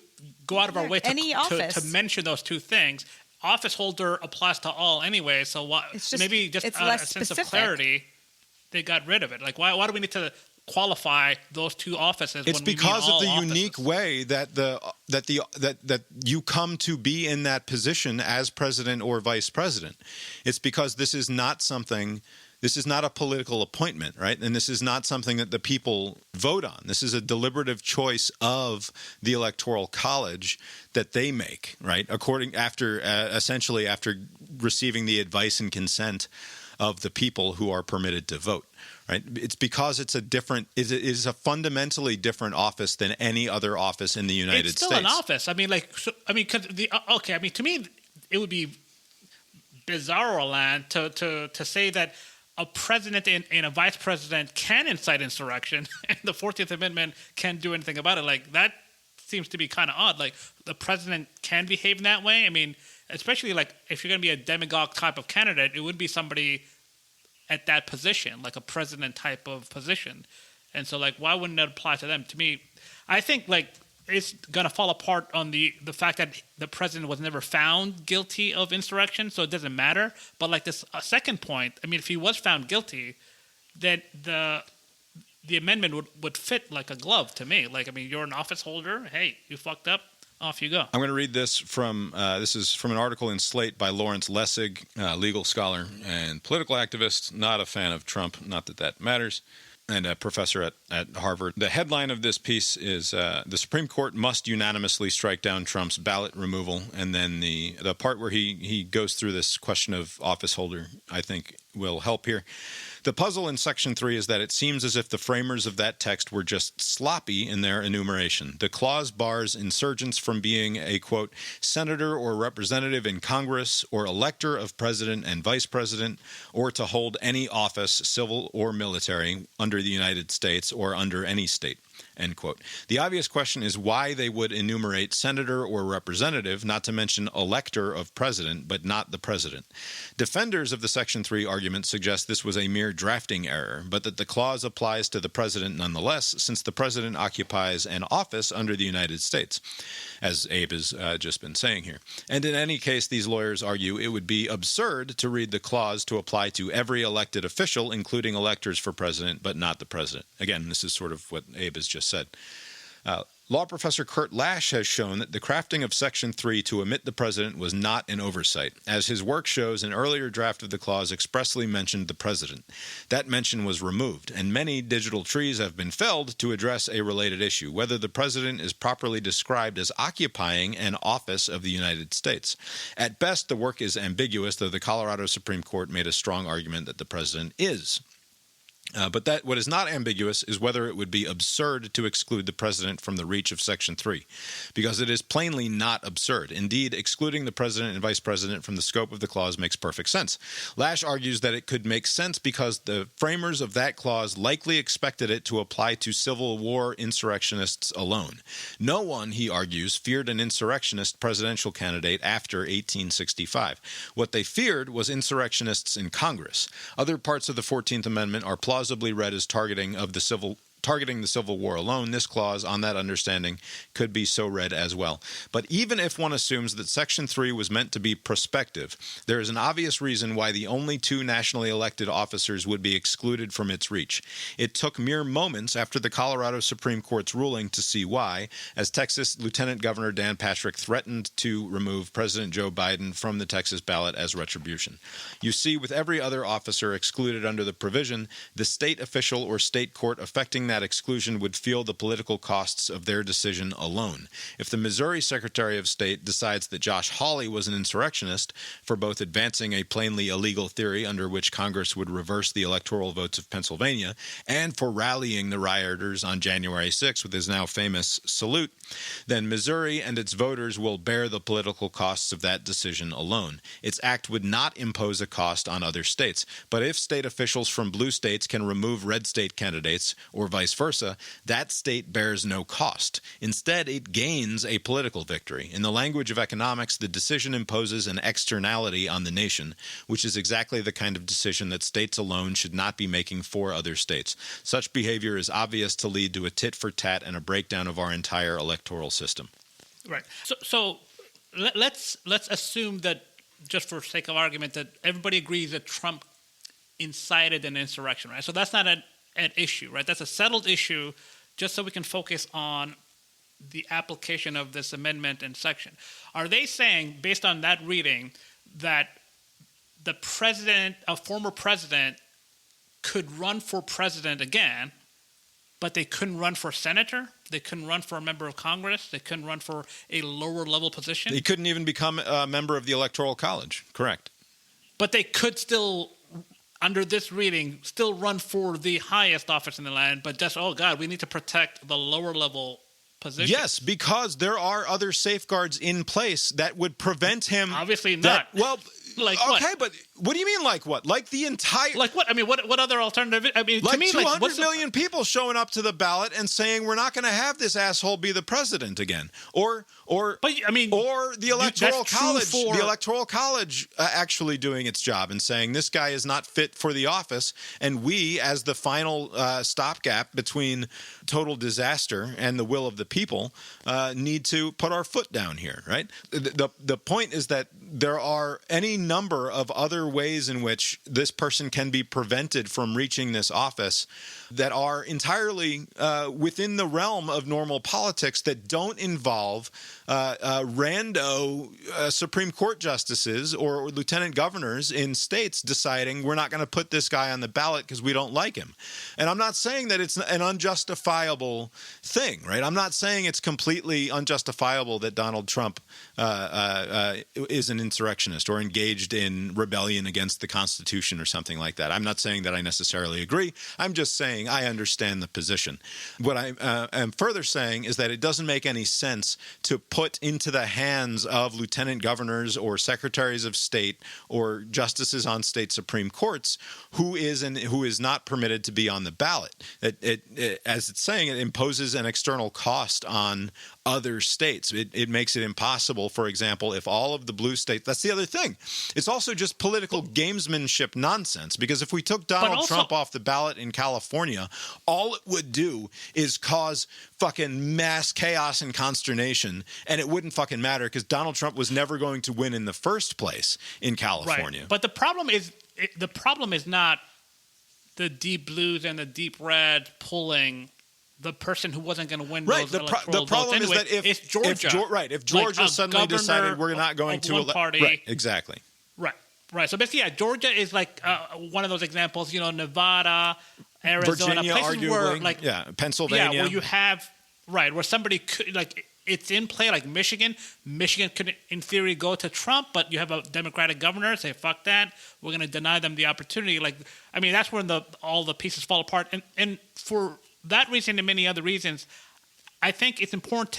go out of our way to mention those two things? Office holder applies to all anyway, so why? Maybe just a sense of clarity, they got rid of it. Like, why do we need to qualify those two offices? It's because of the unique way that you come to be in that position as president or vice president. It's because this is not a political appointment, right? And this is not something that the people vote on. This is a deliberative choice of the Electoral College that they make, right? Essentially after receiving the advice and consent of the people who are permitted to vote. Right, it's because it is a fundamentally different office than any other office in the United States. It's still an office. I mean, to me, it would be bizarro land to say that a president and a vice president can incite insurrection, and the 14th Amendment can't do anything about it. Like that seems to be kind of odd. Like the president can behave in that way. I mean, especially like if you're going to be a demagogue type of candidate, it would be somebody at that position, like a president type of position. And so, like, why wouldn't that apply to them? To me, I think, like, it's going to fall apart on the fact that the president was never found guilty of insurrection, so it doesn't matter. But, like, this second point, I mean, if he was found guilty, then the amendment would fit like a glove to me. Like, I mean, you're an office holder. Hey, you fucked up. Off you go. I'm going to read this from this is from an article in Slate by Lawrence Lessig, legal scholar and political activist, not a fan of Trump, not that that matters, and a professor at Harvard. The headline of this piece is the Supreme Court must unanimously strike down Trump's ballot removal. And then the part where he goes through this question of office holder, I think, will help here. The puzzle in Section 3 is that it seems as if the framers of that text were just sloppy in their enumeration. The clause bars insurgents from being a, quote, senator or representative in Congress or elector of president and vice president, or to hold any office, civil or military, under the United States or under any state. End quote. The obvious question is why they would enumerate senator or representative, not to mention elector of president, but not the president. Defenders of the Section 3 argument suggest this was a mere drafting error, but that the clause applies to the president nonetheless, since the president occupies an office under the United States, as Abe has just been saying here. And in any case, these lawyers argue it would be absurd to read the clause to apply to every elected official, including electors for president, but not the president. Again, this is sort of what Abe has just said. Law professor Kurt Lash has shown that the crafting of Section 3 to omit the president was not an oversight. As his work shows, an earlier draft of the clause expressly mentioned the president. That mention was removed, and many digital trees have been felled to address a related issue, whether the president is properly described as occupying an office of the United States. At best, the work is ambiguous, though the Colorado Supreme Court made a strong argument that the president is. But that what is not ambiguous is whether it would be absurd to exclude the president from the reach of Section 3, because it is plainly not absurd. Indeed, excluding the president and vice president from the scope of the clause makes perfect sense. Lash argues that it could make sense because the framers of that clause likely expected it to apply to Civil War insurrectionists alone. No one, he argues, feared an insurrectionist presidential candidate after 1865. What they feared was insurrectionists in Congress. Other parts of the 14th Amendment are plausibly read as targeting the Civil War alone. This clause, on that understanding, could be so read as well. But even if one assumes that Section 3 was meant to be prospective, there is an obvious reason why the only two nationally elected officers would be excluded from its reach. It took mere moments after the Colorado Supreme Court's ruling to see why, as Texas Lieutenant Governor Dan Patrick threatened to remove President Joe Biden from the Texas ballot as retribution. You see, with every other officer excluded under the provision, the state official or state court affecting that exclusion would feel the political costs of their decision alone. If the Missouri Secretary of State decides that Josh Hawley was an insurrectionist for both advancing a plainly illegal theory under which Congress would reverse the electoral votes of Pennsylvania and for rallying the rioters on January 6 with his now famous salute, then Missouri and its voters will bear the political costs of that decision alone. Its act would not impose a cost on other states. But if state officials from blue states can remove red state candidates, or vice versa, that state bears no cost. Instead, it gains a political victory. In the language of economics, the decision imposes an externality on the nation, which is exactly the kind of decision that states alone should not be making for other states. Such behavior is obvious to lead to a tit-for-tat and a breakdown of our entire electoral system. Right. So let's assume that, just for sake of argument, that everybody agrees that Trump incited an insurrection, right? So that's not an issue, right? That's a settled issue, just so we can focus on the application of this amendment and section. Are they saying, based on that reading, that the president, a former president, could run for president again, but they couldn't run for senator? They couldn't run for a member of Congress? They couldn't run for a lower level position? They couldn't even become a member of the Electoral College, correct. But they could still, under this reading, still run for the highest office in the land, but just, oh God, we need to protect the lower level position. Yes, because there are other safeguards in place that would prevent him. Obviously not. Like okay, what? But what do you mean like what? Like the entire... Like what? I mean, what other alternative? I mean, like to me, 200 million people showing up to the ballot and saying we're not going to have this asshole be the president again. Or the Electoral College, actually doing its job and saying this guy is not fit for the office, and we, as the final stopgap between total disaster and the will of the people, need to put our foot down here, right? The point is that there are any number of other other ways in which this person can be prevented from reaching this office that are entirely within the realm of normal politics, that don't involve rando Supreme Court justices or lieutenant governors in states deciding we're not going to put this guy on the ballot because we don't like him. And I'm not saying that it's an unjustifiable thing, right? I'm not saying it's completely unjustifiable that Donald Trump is an insurrectionist or engaged in rebellion against the Constitution or something like that. I'm not saying that I necessarily agree. I'm just saying I understand the position. What I am further saying is that it doesn't make any sense to put into the hands of lieutenant governors or secretaries of state or justices on state Supreme Courts who is not permitted to be on the ballot. As it's saying, it imposes an external cost on other states. It makes it impossible, for example, if all of the blue states – that's the other thing. It's also just political gamesmanship nonsense, because if we took Donald Trump off the ballot in California, all it would do is cause fucking mass chaos and consternation, and it wouldn't fucking matter because Donald Trump was never going to win in the first place in California. Right. But the problem is not the deep blues and the deep red pulling the person who wasn't going to win those electoral the problem votes anyway. Is that if Georgia, if Georgia suddenly decided we're not going to elect party, right, exactly. Right. So basically, Georgia is like one of those examples. Nevada, Arizona, Virginia, places arguably, where Pennsylvania, where you have where somebody could it's in play, like Michigan. Michigan could, in theory, go to Trump, but you have a Democratic governor say, "Fuck that, we're going to deny them the opportunity." That's when all the pieces fall apart, and for that reason and many other reasons, I think it's important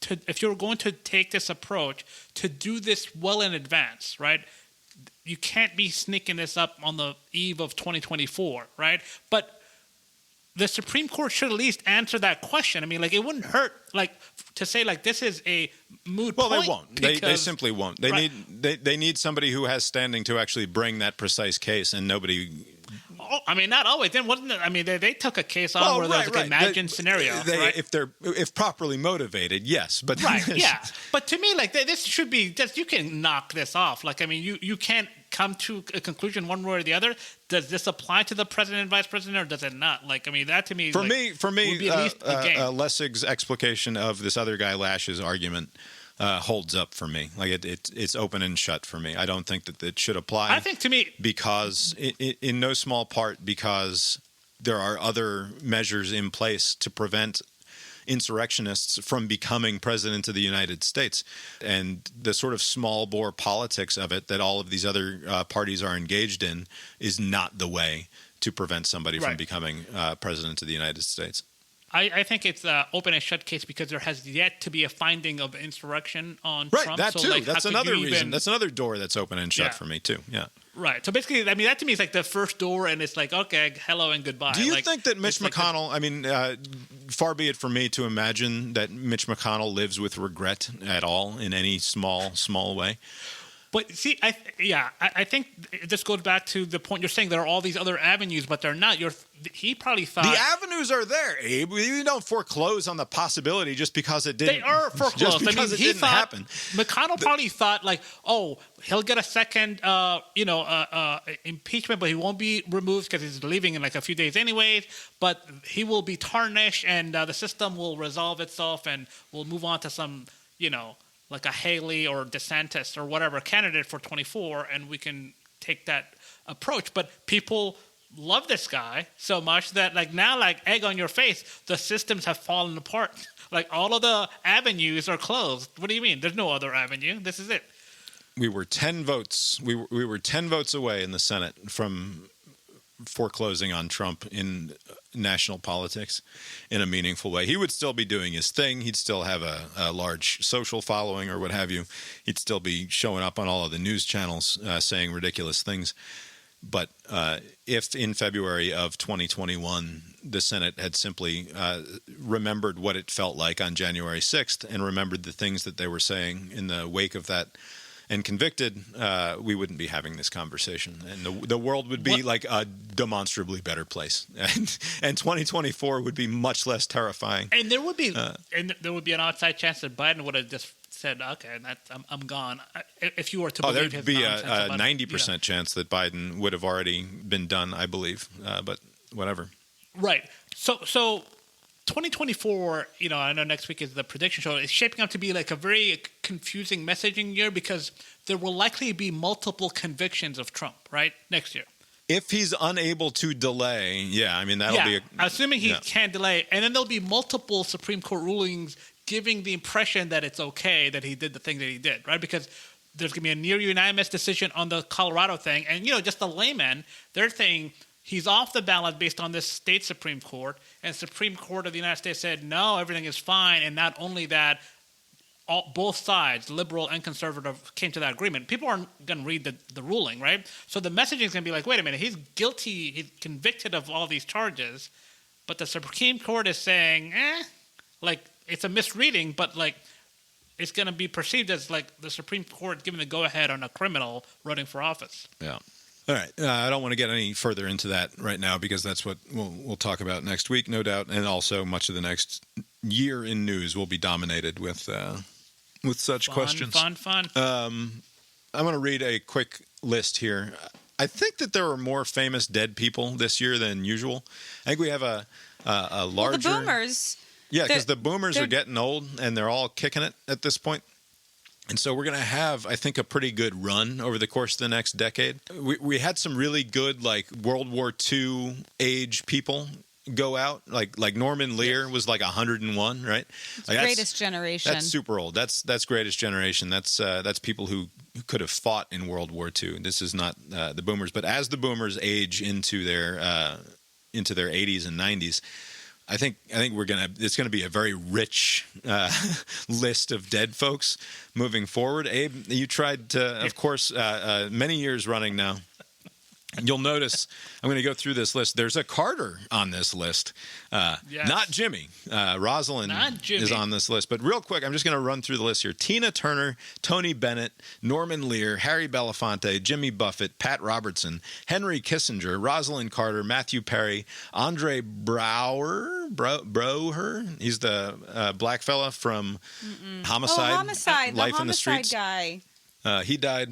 to if you're going to take this approach, to do this well in advance, right? You can't be sneaking this up on the eve of 2024, right? But the Supreme Court should at least answer that question. I mean, it wouldn't hurt, to say this is a moot point. Well, they won't. They simply won't. They need somebody who has standing to actually bring that precise case, and nobody. Oh, I mean, not always. Then wasn't it? I mean, they took a case on where there's an imagined scenario. Right? If properly motivated, yes. But yeah. But to me, this should be just, you can knock this off. You can't come to a conclusion one way or the other. Does this apply to the president and vice president, or does it not? That to me, for me, would be at least a game. Lessig's explication of this other guy Lash's argument holds up for me. It's open and shut for me. I don't think that it should apply. I think to me, because in no small part because there are other measures in place to prevent insurrectionists from becoming president of the United States, and the sort of small bore politics of it that all of these other parties are engaged in is not the way to prevent somebody from becoming president of the United States. I think it's an open and shut case because there has yet to be a finding of insurrection on Trump. Right, that too. That's another reason. That's another door that's open and shut for me too. Yeah. Right. So basically, that to me is the first door, and it's okay, hello and goodbye. Do you think that Mitch McConnell, far be it from me to imagine that Mitch McConnell lives with regret at all in any small way? But see, I think this goes back to the point you're saying there are all these other avenues, but they're not. He probably thought the avenues are there, Abe. You don't foreclose on the possibility just because it didn't. They are foreclosed. Just because it didn't happen. McConnell probably thought he'll get a second, impeachment, but he won't be removed because he's leaving in a few days anyways. But he will be tarnished, and the system will resolve itself, and we'll move on to some, like a Haley or DeSantis or whatever candidate for 24, and we can take that approach. But people love this guy so much that now, egg on your face, the systems have fallen apart. All of the avenues are closed. What do you mean? There's no other avenue. This is it. We were 10 votes. We were 10 votes away in the Senate from foreclosing on Trump in national politics in a meaningful way. He would still be doing his thing. He'd still have a large social following or what have you. He'd still be showing up on all of the news channels saying ridiculous things. But if in February of 2021 the Senate had simply remembered what it felt like on January 6th and remembered the things that they were saying in the wake of that and convicted, we wouldn't be having this conversation, and the world would be a demonstrably better place, and 2024 would be much less terrifying. And there would be an outside chance that Biden would have just said, okay, I'm gone. If you were to Oh, believe there'd his be nonsense a about 90% chance that Biden would have already been done, I believe. But whatever. Right. So 2024, I know next week is the prediction show. It's shaping up to be like a very confusing messaging year because there will likely be multiple convictions of Trump, right, next year. If he's unable to delay, that'll be assuming he can't delay. And then there'll be multiple Supreme Court rulings giving the impression that it's okay that he did the thing that he did, right? Because there's going to be a near unanimous decision on the Colorado thing. And, just the layman, they're saying he's off the ballot based on this state Supreme Court. And Supreme Court of the United States said, no, everything is fine. And not only that, both sides, liberal and conservative, came to that agreement. People aren't going to read the ruling, right? So the messaging is going to be like, wait a minute, he's guilty, he's convicted of all these charges, but the Supreme Court is saying, it's a misreading, but it's going to be perceived as like the Supreme Court giving the go-ahead on a criminal running for office. Yeah. All right. I don't want to get any further into that right now because that's what we'll talk about next week, no doubt, and also much of the next year in news will be dominated with such questions. Fun. I'm going to read a quick list here. I think that there are more famous dead people this year than usual. I think we have a larger... the boomers. Yeah, because the boomers are getting old, and they're all kicking it at this point. And so we're going to have, I think, a pretty good run over the course of the next decade. We had some really good, World War II age people go out. Like Norman Lear was 101, right? Greatest Generation. That's super old. That's Greatest Generation. That's people who could have fought in World War II. This is not the boomers. But as the boomers age into their 80s and 90s, I think it's gonna be a very rich list of dead folks moving forward. Abe, you tried to, of course, many years running now. You'll notice I'm going to go through this list. There's a Carter on this list, Yes. not Jimmy. Rosalind is on this list. But real quick, I'm just going to run through the list here. Tina Turner, Tony Bennett, Norman Lear, Harry Belafonte, Jimmy Buffett, Pat Robertson, Henry Kissinger, Rosalind Carter, Matthew Perry, Andre Brower. He's the black fella from Homicide. Homicide. Life the in the Homicide Streets. guy. He died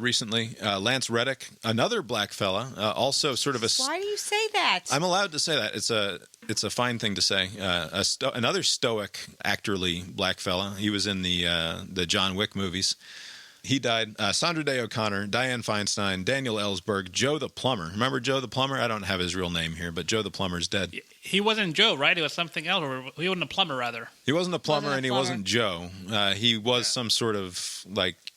recently. Lance Reddick, another black fella, also sort of a... Why do you say that? I'm allowed to say that. It's a fine thing to say. Another stoic, actorly black fella. He was in the John Wick movies. He died. Sandra Day O'Connor, Dianne Feinstein, Daniel Ellsberg, Joe the Plumber. Remember Joe the Plumber? I don't have his real name here, but Joe the Plumber's dead. He wasn't Joe, right? It was something else, or he wasn't a plumber, rather. He wasn't a plumber, and he plumber. wasn't Joe. He was some sort of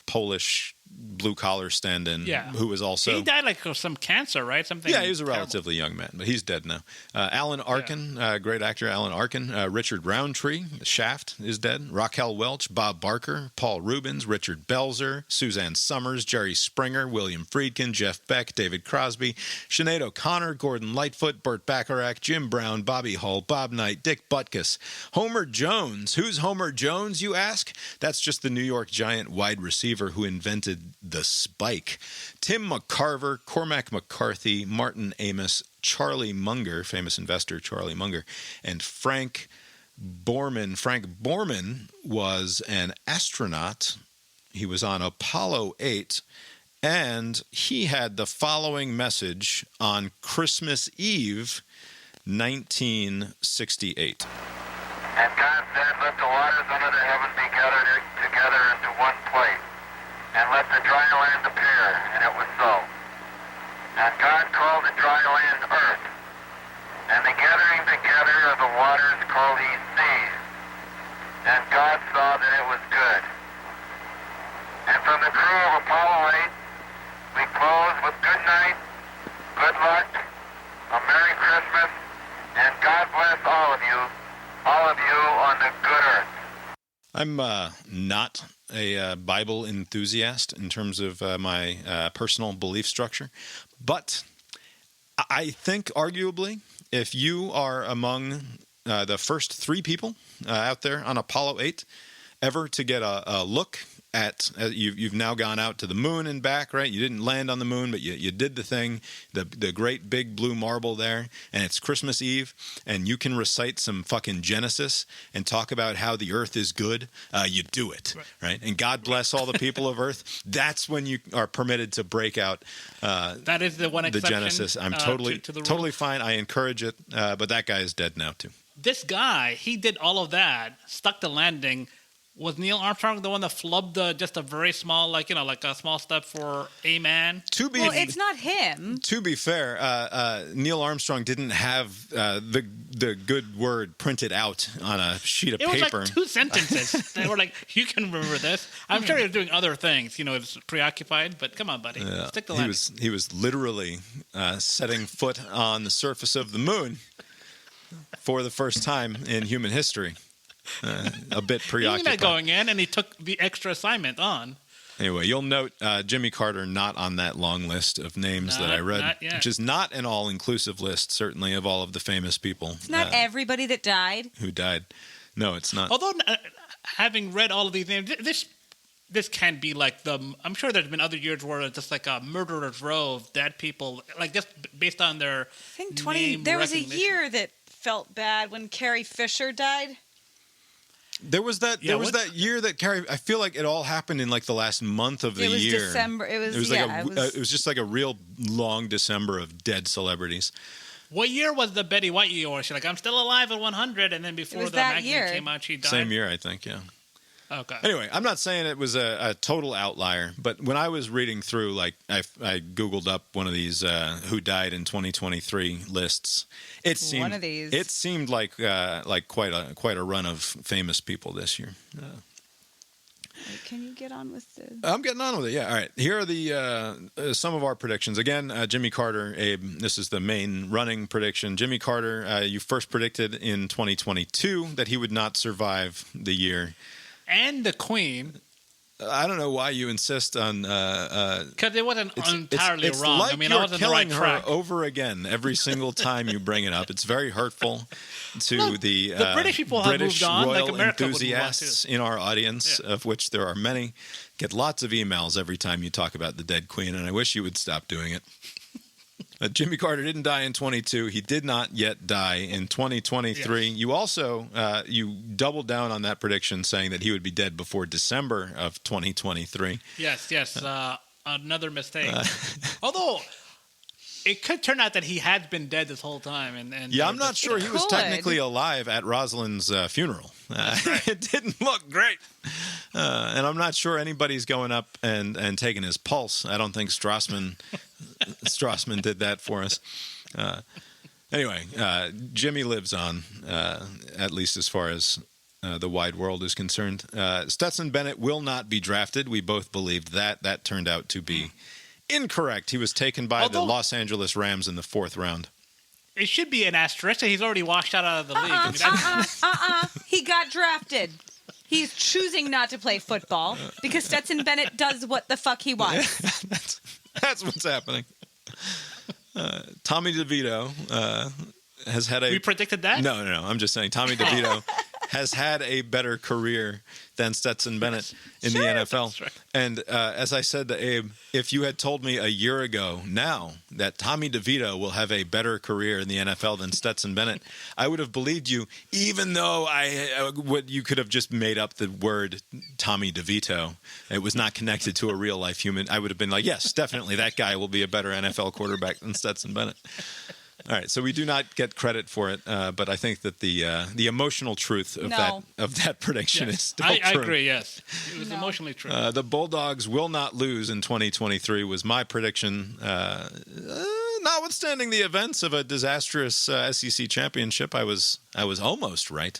Polish blue-collar stand-in who was also... He died of some cancer, right? Something. Yeah, he was a terrible. relatively young man, but he's dead now. Alan Arkin, great actor Alan Arkin. Richard Roundtree, Shaft, is dead. Raquel Welch, Bob Barker, Paul Rubens, Richard Belzer, Suzanne Summers, Jerry Springer, William Friedkin, Jeff Beck, David Crosby, Sinead O'Connor, Gordon Lightfoot, Burt Bacharach, Jim Brown, Bobby Hull, Bob Knight, Dick Butkus, Homer Jones. Who's Homer Jones, you ask? That's just the New York Giant wide receiver who invented the spike. Tim McCarver, Cormac McCarthy, Martin Amos, Charlie Munger, famous investor Charlie Munger, and Frank Borman. Frank Borman was an astronaut. He was on Apollo 8, and he had the following message on Christmas Eve, 1968. And God said, let the waters under the heaven be gathered together into one place, and let the dry land appear, and it was so. And God called the dry land earth, and the gathering together of the waters called he seas. And God saw that it was good. And from the crew of Apollo 8, we close with good night, good luck, a Merry Christmas, and God bless all of you on the good earth. I'm not a Bible enthusiast in terms of my personal belief structure, but I think arguably if you are among the first three people out there on Apollo 8 ever to get a look you've now gone out to the moon and back, right? You didn't land on the moon, but you did the thing, the great big blue marble there, and it's Christmas Eve, and you can recite some fucking Genesis and talk about how the earth is good, you do it, right? And God bless all the people of earth. That's when you are permitted to break out that is the one the exception. Genesis. I'm totally to the rule. totally fine. I encourage it, but that guy is dead now too. This guy, he did all of that, stuck the landing. Was Neil Armstrong the one that flubbed just a very small, like a small step for a man? Well, it's not him. To be fair, Neil Armstrong didn't have the good word printed out on a sheet of paper. It was like 2 sentences. They were like, you can remember this. I'm sure he was doing other things. It's preoccupied, but come on, buddy. Stick the landing. He was literally setting foot on the surface of the moon for the first time in human history. A bit preoccupied. He's not going in, and he took the extra assignment on. Anyway, you'll note Jimmy Carter not on that long list of names that I read, which is not an all-inclusive list, certainly, of all of the famous people. It's not everybody that died. Who died. No, it's not. Although, having read all of these names, this can't be like I'm sure there's been other years where it's just like a murderer's row of dead people, like just based on their I think there was a year that felt bad when Carrie Fisher died. There was that year that Carrie. I feel like it all happened in like the last month of the year. It was December. It was just like a real long December of dead celebrities. What year was the Betty White year? She's like, I'm still alive at 100, and then before the magazine came out, she died. Same year, I think. Yeah. Okay. Anyway, I'm not saying it was a total outlier, but when I was reading through, like I Googled up one of these who died in 2023 lists. It seemed like quite a run of famous people this year. Can you get on with the? I'm getting on with it. Yeah. All right. Here are the some of our predictions. Again, Jimmy Carter. Abe, this is the main running prediction. Jimmy Carter. You first predicted in 2022 that he would not survive the year. And the Queen. I don't know why you insist on because it wasn't entirely it's wrong. Like I mean, you're I was on the killing right her track. over again every single time you bring it up. It's very hurtful to the British people have British moved on, royal like America enthusiasts in our audience, of which there are many. Get lots of emails every time you talk about the dead Queen, and I wish you would stop doing it. Jimmy Carter didn't die in 22. He did not yet die in 2023. Yes. You also you doubled down on that prediction, saying that he would be dead before December of 2023. Yes. Another mistake. Although it could turn out that he had been dead this whole time. And I'm not sure he was technically alive at Rosalind's funeral. It didn't look great. And I'm not sure anybody's going up and taking his pulse. I don't think Strassmann did that for us. Anyway, Jimmy lives on, at least as far as the wide world is concerned. Stetson Bennett will not be drafted. We both believed that. That turned out to be incorrect. He was taken by the Los Angeles Rams in the 4th round. It should be an asterisk. He's already washed out of the league. He got drafted. He's choosing not to play football because Stetson Bennett does what the fuck he wants. That's what's happening. Tommy DeVito has had a... We predicted that? No. I'm just saying Tommy DeVito has had a better career than Stetson Bennett in the NFL. Right. And as I said to Abe, if you had told me a year ago now that Tommy DeVito will have a better career in the NFL than Stetson Bennett, I would have believed you, even though you could have just made up the word Tommy DeVito. It was not connected to a real life human. I would have been like, yes, definitely that guy will be a better NFL quarterback than Stetson Bennett. All right, so we do not get credit for it, but I think that the emotional truth of that prediction is still true. I agree. Yes, it was emotionally true. The Bulldogs will not lose in 2023 was my prediction. Notwithstanding the events of a disastrous SEC championship, I was almost right,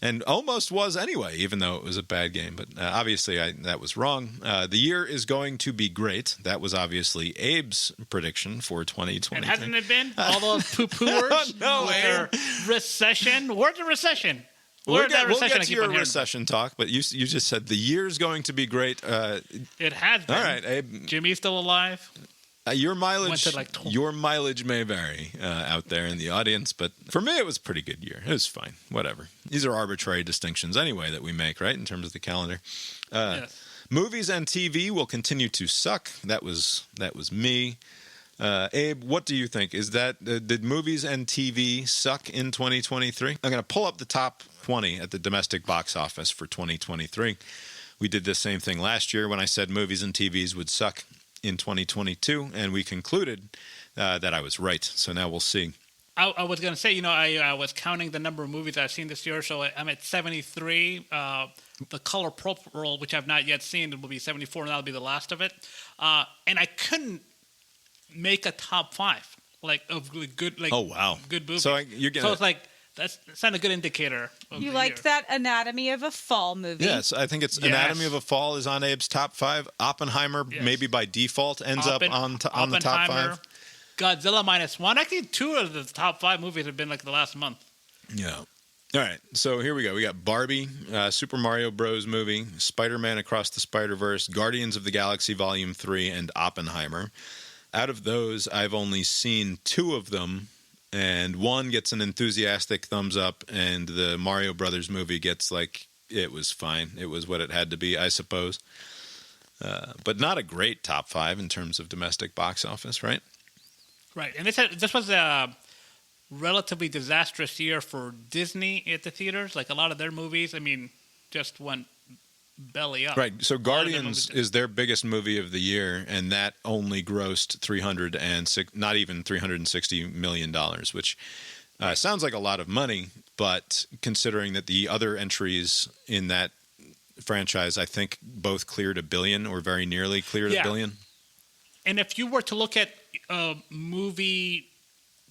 and almost was anyway, even though it was a bad game. But obviously, that was wrong. The year is going to be great. That was obviously Abe's prediction for 2020. And hasn't it been? All those poo-pooers? No, with their recession. Where's the recession? We'll get to your recession talk, but you just said the year's going to be great. It has been. All right, Abe. Jimmy's still alive. Your went mileage, to like 12. your mileage may vary out there in the audience, but for me, it was a pretty good year. It was fine. Whatever. These are arbitrary distinctions anyway that we make, right, in terms of the calendar. Yes. Movies and TV will continue to suck. That was me. Abe, what do you think? Did movies and TV suck in 2023? I'm going to pull up the top 20 at the domestic box office for 2023. We did the same thing last year when I said movies and TVs would suck in 2022, and we concluded that I was right. So now we'll see. I was going to say, I was counting the number of movies I've seen this year, so I'm at 73. The Color Purple, which I've not yet seen, will be 74, and that'll be the last of it. And I couldn't make a top 5, of good, oh wow, good movies. So it's like that's not a good indicator. You liked that Anatomy of a Fall movie? Yes, I think it's Anatomy of a Fall is on Abe's top 5. Oppenheimer, maybe by default, ends up on the top 5. Godzilla -1. Actually, 2 of the top 5 movies have been the last month. Yeah. All right, so here we go. We got Barbie, Super Mario Bros. Movie, Spider-Man Across the Spider-Verse, Guardians of the Galaxy Volume 3, and Oppenheimer. Out of those, I've only seen 2 of them, and one gets an enthusiastic thumbs up, and the Mario Brothers movie gets it was fine. It was what it had to be, I suppose. But not a great top 5 in terms of domestic box office, right? Right, and this was a relatively disastrous year for Disney at the theaters. A lot of their movies, just went belly up. Right, so Guardians is their biggest movie of the year, and that only grossed not even $360 million, which sounds like a lot of money, but considering that the other entries in that franchise, I think both cleared $1 billion or very nearly cleared $1 billion. And if you were to look at movie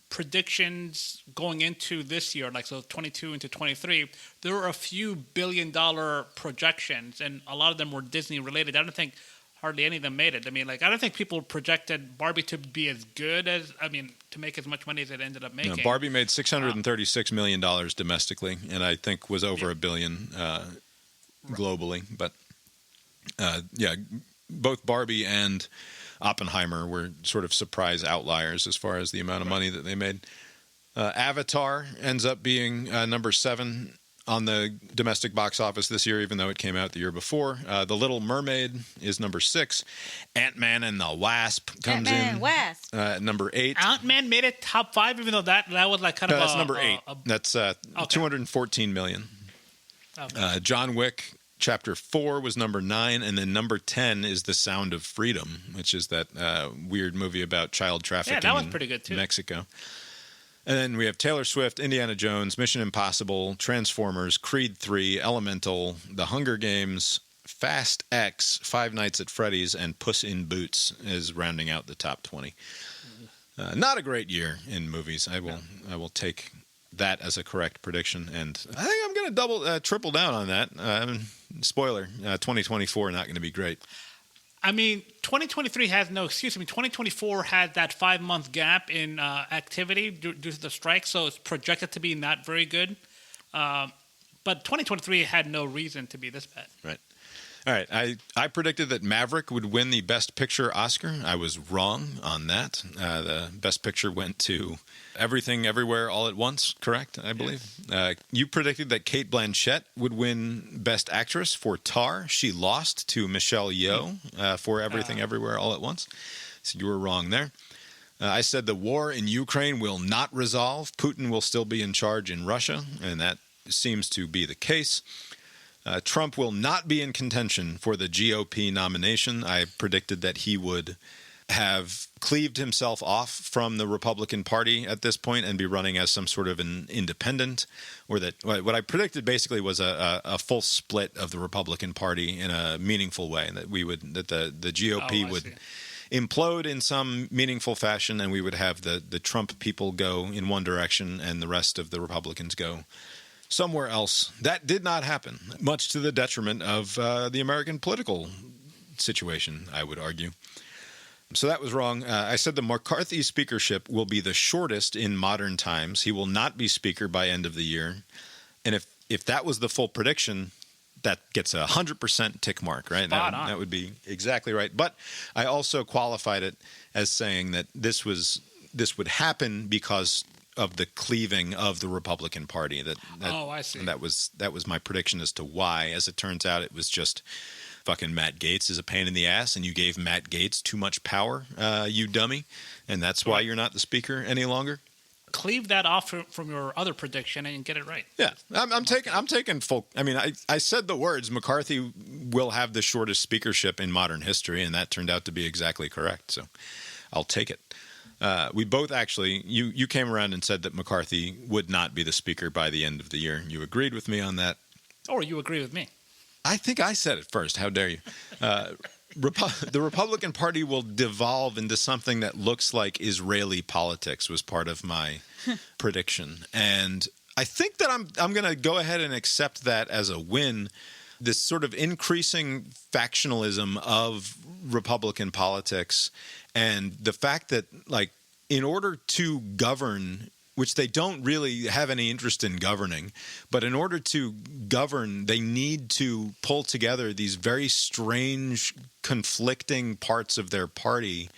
predictions going into this year, 22 into 23, there were a few $billion projections, and a lot of them were Disney related. I don't think hardly any of them made it. I don't think people projected Barbie to be as good as, to make as much money as it ended up making. No, Barbie made $636 million domestically, and I think was over $1 billion globally. But both Barbie and Oppenheimer were sort of surprise outliers as far as the amount of money that they made. Avatar ends up being number 7 on the domestic box office this year, even though it came out the year before. The Little Mermaid is number 6. Ant-Man and the Wasp comes in at number 8. Ant-Man made it top 5, even though that was that's number 8. That's $214 million. Okay. John Wick Chapter 4 was number 9, and then number 10 is The Sound of Freedom, which is that weird movie about child trafficking that was pretty good too. In Mexico. And then we have Taylor Swift, Indiana Jones, Mission Impossible, Transformers, Creed 3, Elemental, The Hunger Games, Fast X, Five Nights at Freddy's, and Puss in Boots is rounding out the top 20. Not a great year in movies. I will take that as a correct prediction, and I think I'm going to triple down on that. Spoiler, 2024 not going to be great. 2023 has no excuse. 2024 had that 5-month gap in activity due to the strike, so it's projected to be not very good. But 2023 had no reason to be this bad. Right. All right. I predicted that Maverick would win the Best Picture Oscar. I was wrong on that. The Best Picture went to Everything Everywhere All at Once, correct, I believe? Yes. You predicted that Cate Blanchett would win Best Actress for Tar. She lost to Michelle Yeoh for Everything Everywhere All at Once. So you were wrong there. I said the war in Ukraine will not resolve. Putin will still be in charge in Russia, and that seems to be the case. Trump will not be in contention for the GOP nomination. I predicted that he would have cleaved himself off from the Republican Party at this point and be running as some sort of an independent, or that what I predicted basically was a full split of the Republican Party in a meaningful way, that the GOP would implode in some meaningful fashion, and we would have the Trump people go in one direction and the rest of the Republicans go somewhere else. That did not happen, much to the detriment of the American political situation, I would argue. So that was wrong. I said the McCarthy speakership will be the shortest in modern times. He will not be speaker by end of the year. And if that was the full prediction, that gets 100% tick mark, right? Spot on. That would be exactly right. But I also qualified it as saying that this would happen because of the cleaving of the Republican Party. Oh, I see. That was my prediction as to why. As it turns out, it was just fucking Matt Gaetz is a pain in the ass, and you gave Matt Gaetz too much power, you dummy, and that's why you're not the speaker any longer. Cleave that off from your other prediction and get it right. Yeah, I'm taking full. I mean, I said the words. McCarthy will have the shortest speakership in modern history, and that turned out to be exactly correct. So, I'll take it. We both actually. You came around and said that McCarthy would not be the speaker by the end of the year. You agreed with me on that. Or you agree with me. I think I said it first. How dare you? The Republican Party will devolve into something that looks like Israeli politics was part of my prediction. And I think that I'm going to go ahead and accept that as a win. This sort of increasing factionalism of Republican politics and the fact that, like, in order to govern, which they don't really have any interest in governing, but in order to govern, they need to pull together these very strange, conflicting parts of their party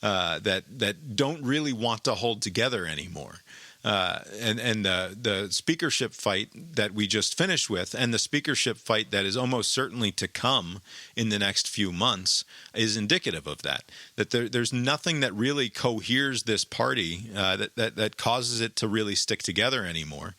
that don't really want to hold together anymore. And the speakership fight that we just finished with, and the speakership fight that is almost certainly to come in the next few months, is indicative of that. That there's nothing that really coheres this party that causes it to really stick together anymore,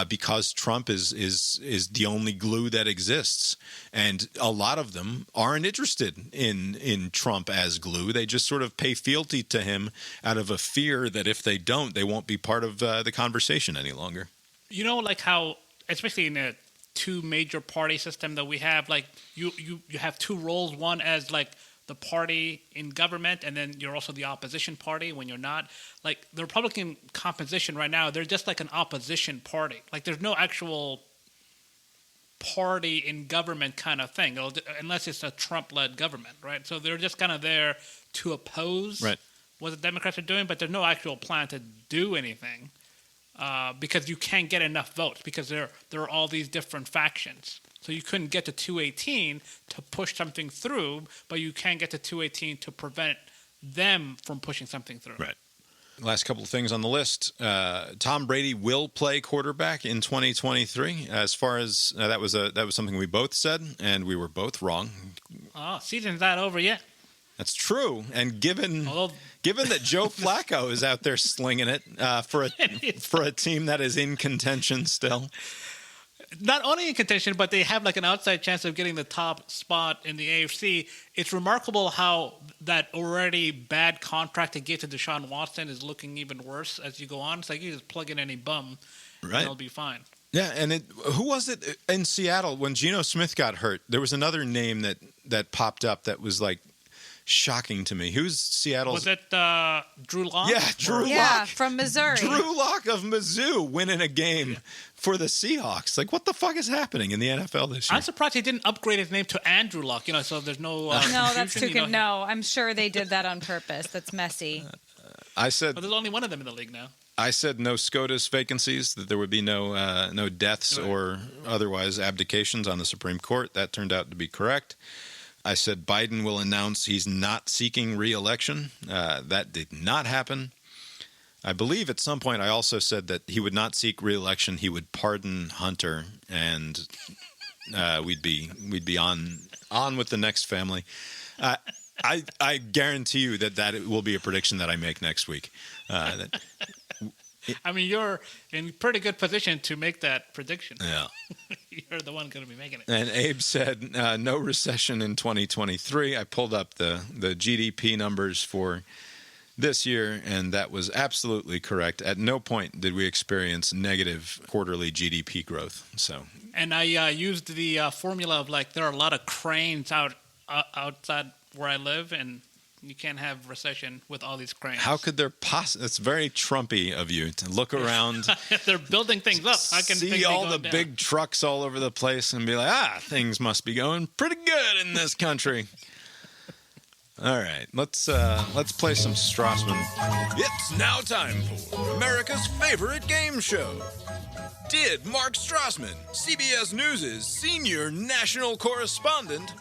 because Trump is the only glue that exists, and a lot of them aren't interested in Trump as glue. They just sort of pay fealty to him out of a fear that if they don't, they won't be part of the conversation any longer. You know, like how, especially in a two major party system that we have, like you have two roles. One as like the party in government, and then you're also the opposition party when you're not. Like the Republican composition right now, they're just like an opposition party. Like there's no actual party in government kind of thing, unless it's a Trump-led government, right? So they're just kind of there to oppose what the Democrats are doing, but there's no actual plan to do anything because you can't get enough votes because there are all these different factions. So you couldn't get to 218 to push something through, but you can get to 218 to prevent them from pushing something through. Right. Last couple of things on the list. Tom Brady will play quarterback in 2023. As far as that was something we both said, and we were both wrong. Oh, season's not over yet. That's true. And given that Joe Flacco is out there slinging it for a team that is in contention still. Not only in contention, but they have like an outside chance of getting the top spot in the AFC. It's remarkable how that already bad contract they gave to Deshaun Watson is looking even worse as you go on. It's like you just plug in any bum, and it'll be fine. Yeah, and who was it in Seattle when Geno Smith got hurt? There was another name that popped up that was like shocking to me. Who's Seattle's? Was it Drew Lock? Yeah, Drew Lock. Yeah, from Missouri. Drew Lock of Mizzou winning a game for the Seahawks. Like, what the fuck is happening in the NFL this year? I'm surprised he didn't upgrade his name to Andrew Lock. So there's no. No, that's too confusion, good. No, I'm sure they did that on purpose. That's messy. I said. But there's only one of them in the league now. I said no SCOTUS vacancies, that there would be no deaths or otherwise abdications on the Supreme Court. That turned out to be correct. I said Biden will announce he's not seeking re-election. That did not happen. I believe at some point I also said that he would not seek re-election. He would pardon Hunter, and we'd be on with the next family. I guarantee you that will be a prediction that I make next week. I mean, you're in pretty good position to make that prediction. Yeah. You're the one going to be making it. And Abe said no recession in 2023. I pulled up the GDP numbers for this year, and that was absolutely correct. At no point did we experience negative quarterly GDP growth. So. And I used the formula of like there are a lot of cranes outside where I live, and you can't have recession with all these cranes. How could there possibly? It's very Trumpy of you to look around. They're building things up. How can see all the big trucks all over the place and be like, things must be going pretty good in this country. All right, let's play some Strassmann. It's now time for America's favorite game show. did Mark Strassmann, CBS News' senior national correspondent,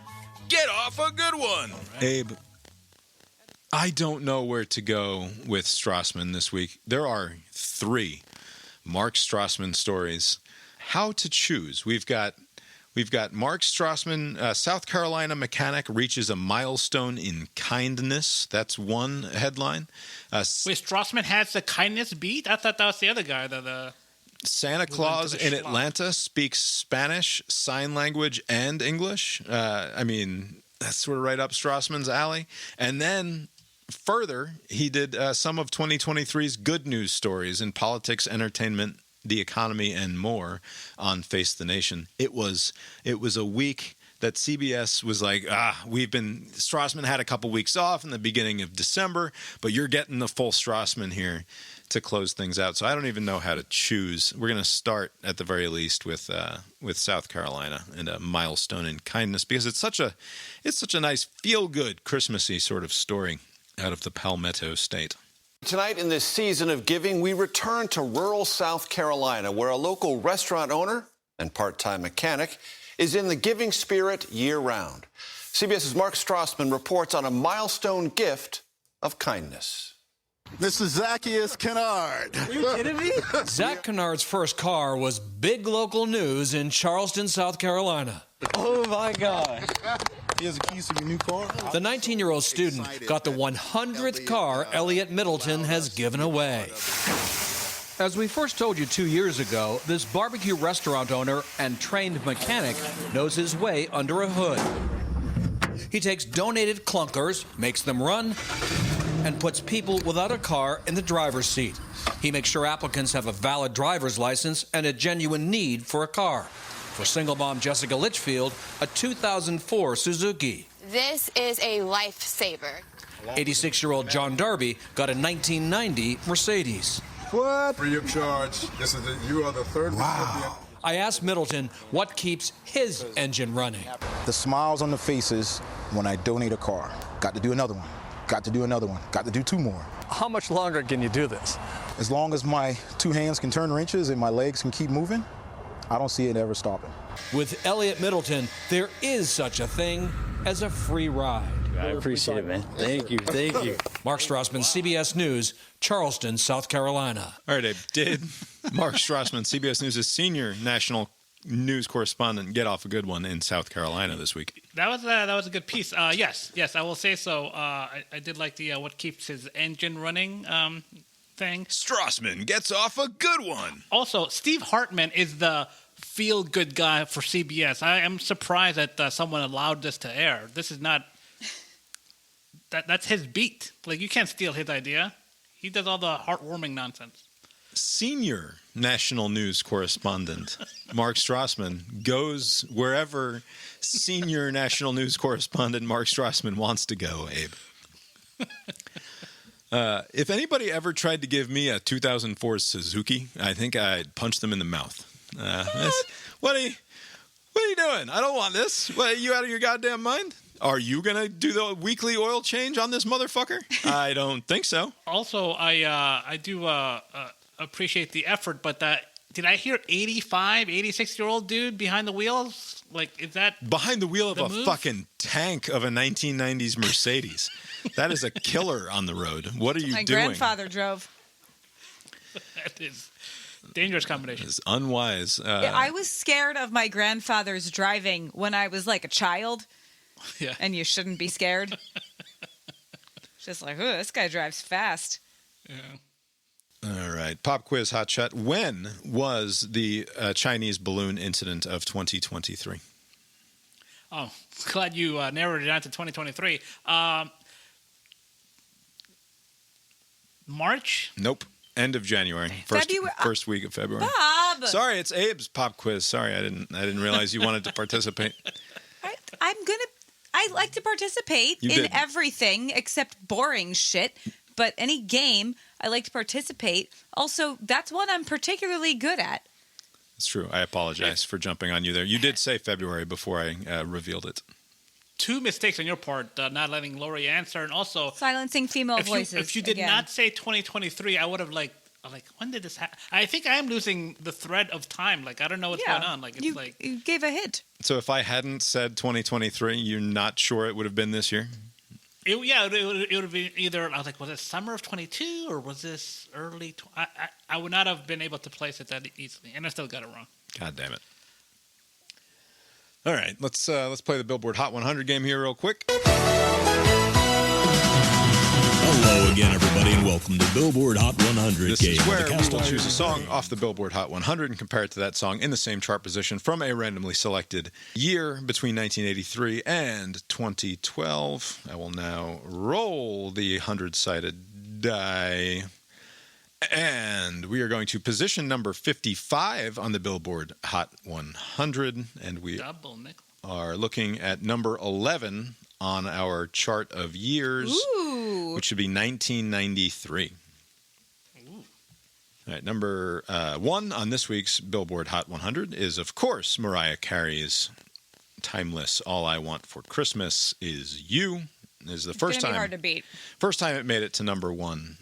get off a good one? Right. Abe, I don't know where to go with Strassmann this week. There are 3 Mark Strassmann stories. How to choose? We've got Mark Strassmann, South Carolina mechanic reaches a milestone in kindness. That's one headline. Wait, Strassmann has the kindness beat? I thought that was the other guy. The Santa Claus in Atlanta speaks Spanish, sign language, and English. I mean, that's sort of right up Strassmann's alley. And then further, he did some of 2023's good news stories in politics, entertainment, the economy, and more on Face the Nation. It was a week that CBS was like, Strassmann had a couple weeks off in the beginning of December, but you're getting the full Strassmann here to close things out. So I don't even know how to choose. We're going to start at the very least with South Carolina and a milestone in kindness, because it's such a nice feel-good Christmassy sort of story out of the Palmetto State. Tonight in this season of giving, we return to rural South Carolina, where a local restaurant owner and part-time mechanic is in the giving spirit year-round. CBS's Mark Strassmann reports on a milestone gift of kindness. This is Zacchaeus Kennard. Are you kidding me? Zach Kennard's first car was big local news in Charleston, South Carolina. Oh, my God. Here's the keys to your new car. The 19-year-old student got the 100th car Elliot Middleton has given away. As we first told you 2 years ago, this barbecue restaurant owner and trained mechanic knows his way under a hood. He takes donated clunkers, makes them run, and puts people without a car in the driver's seat. He makes sure applicants have a valid driver's license and a genuine need for a car. For single mom Jessica Litchfield, a 2004 Suzuki. This is a lifesaver. 86-year-old John Darby got a 1990 Mercedes. What? Free of charge. You are the third recipient. I asked Middleton what keeps his engine running. The smiles on the faces when I donate a car. Got to do another one. Got to do another one. Got to do 2 more. How much longer can you do this? As long as my 2 hands can turn wrenches and my legs can keep moving, I don't see it ever stopping. With Elliot Middleton, there is such a thing as a free ride. I appreciate it, man. Thank you. Thank you. Mark Strassmann, CBS News, Charleston, South Carolina. All right, Abe, did Mark Strassmann, CBS News' senior national news correspondent, get off a good one in South Carolina this week? That was a good piece. Yes, I will say so. I did like the what keeps his engine running thing. Strassmann gets off a good one. Also, Steve Hartman is the feel-good guy for CBS. I am surprised that someone allowed this to air. This is not... That's his beat. Like, you can't steal his idea. He does all the heartwarming nonsense. Senior national news correspondent Mark Strassmann goes wherever senior national news correspondent Mark Strassmann wants to go, Abe. If anybody ever tried to give me a 2004 Suzuki, I think I'd punch them in the mouth. What are you doing? I don't want this. What, are you out of your goddamn mind? Are you going to do the weekly oil change on this motherfucker? I don't think so. Also, I do appreciate the effort, but did I hear 86-year-old dude behind the wheels? Like, is that behind the wheel of a move? Fucking tank of a 1990s Mercedes? That is a killer on the road. What are you My doing? My grandfather drove. That is dangerous combination. It's unwise. I was scared of my grandfather's driving when I was like a child. Yeah. And you shouldn't be scared. Just like, oh, this guy drives fast. Yeah. All right. Pop quiz hot shot. When was the Chinese balloon incident of 2023? Oh, glad you narrowed it down to 2023. March? Nope. End of January. First week of February. Bob! Sorry, it's Abe's pop quiz. Sorry, I didn't realize you wanted to participate. I like to participate in everything except boring shit. But any game, I like to participate. Also, that's one I'm particularly good at. It's true. I apologize for jumping on you there. You did say February before I revealed it. 2 mistakes on your part, not letting Lori answer, and also silencing female voices. If you did not say 2023, I would have I'm like, when did this happen? I think I am losing the thread of time. Like, I don't know what's going on. Like, it's you gave a hint. So if I hadn't said 2023, you're not sure it would have been this year? It would have been either, I was like, was it summer of 22 or was this early? I would not have been able to place it that easily, and I still got it wrong. God damn it. All right, let's play the Billboard Hot 100 game here real quick. Hello again, everybody, and welcome to Billboard Hot 100 This game. is where we will choose a song off the Billboard Hot 100 and compare it to that song in the same chart position from a randomly selected year between 1983 and 2012. I will now roll the 100-sided die. And we are going to position number 55 on the Billboard Hot 100. And we are looking at number 11 on our chart of years, which should be 1993. All right, number 1 on this week's Billboard Hot 100 is, of course, Mariah Carey's timeless "All I Want for Christmas Is You." This is the first time. Hard to beat. First time it made it to number 1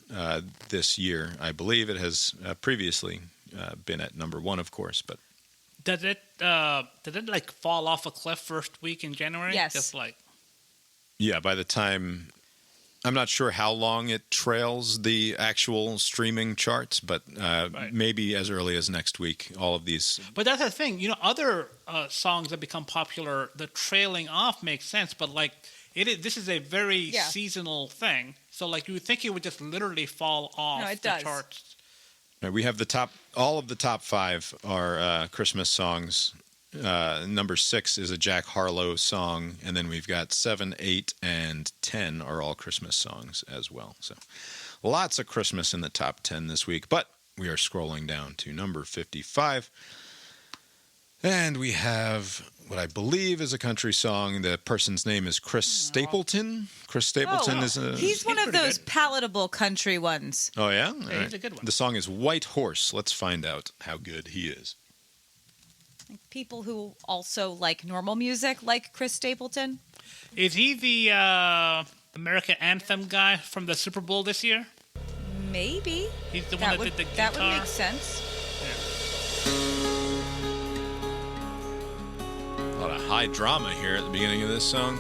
this year. I believe it has previously been at number 1, of course, but. Did it like fall off a cliff first week in January? Yes. Just like. Yeah, by the time, I'm not sure how long it trails the actual streaming charts, but maybe as early as next week, all of these. But that's the thing, other songs that become popular, the trailing off makes sense, but like this is a very seasonal thing. So like you would think it would just literally fall off the charts. Right, we have all of the top 5 are Christmas songs. Number 6 is a Jack Harlow song, and then we've got 7, 8, and 10 are all Christmas songs as well. So lots of Christmas in the top 10 this week, but we are scrolling down to number 55. And we have what I believe is a country song. The person's name is Chris Stapleton. Chris Stapleton is He's one of those palatable country ones. Oh, yeah? Yeah, he's a good one. The song is White Horse. Let's find out how good he is. People who also like normal music, like Chris Stapleton. Is he the American Anthem guy from the Super Bowl this year? Maybe. He's the one that did the guitar. That would make sense. A lot of high drama here at the beginning of this song.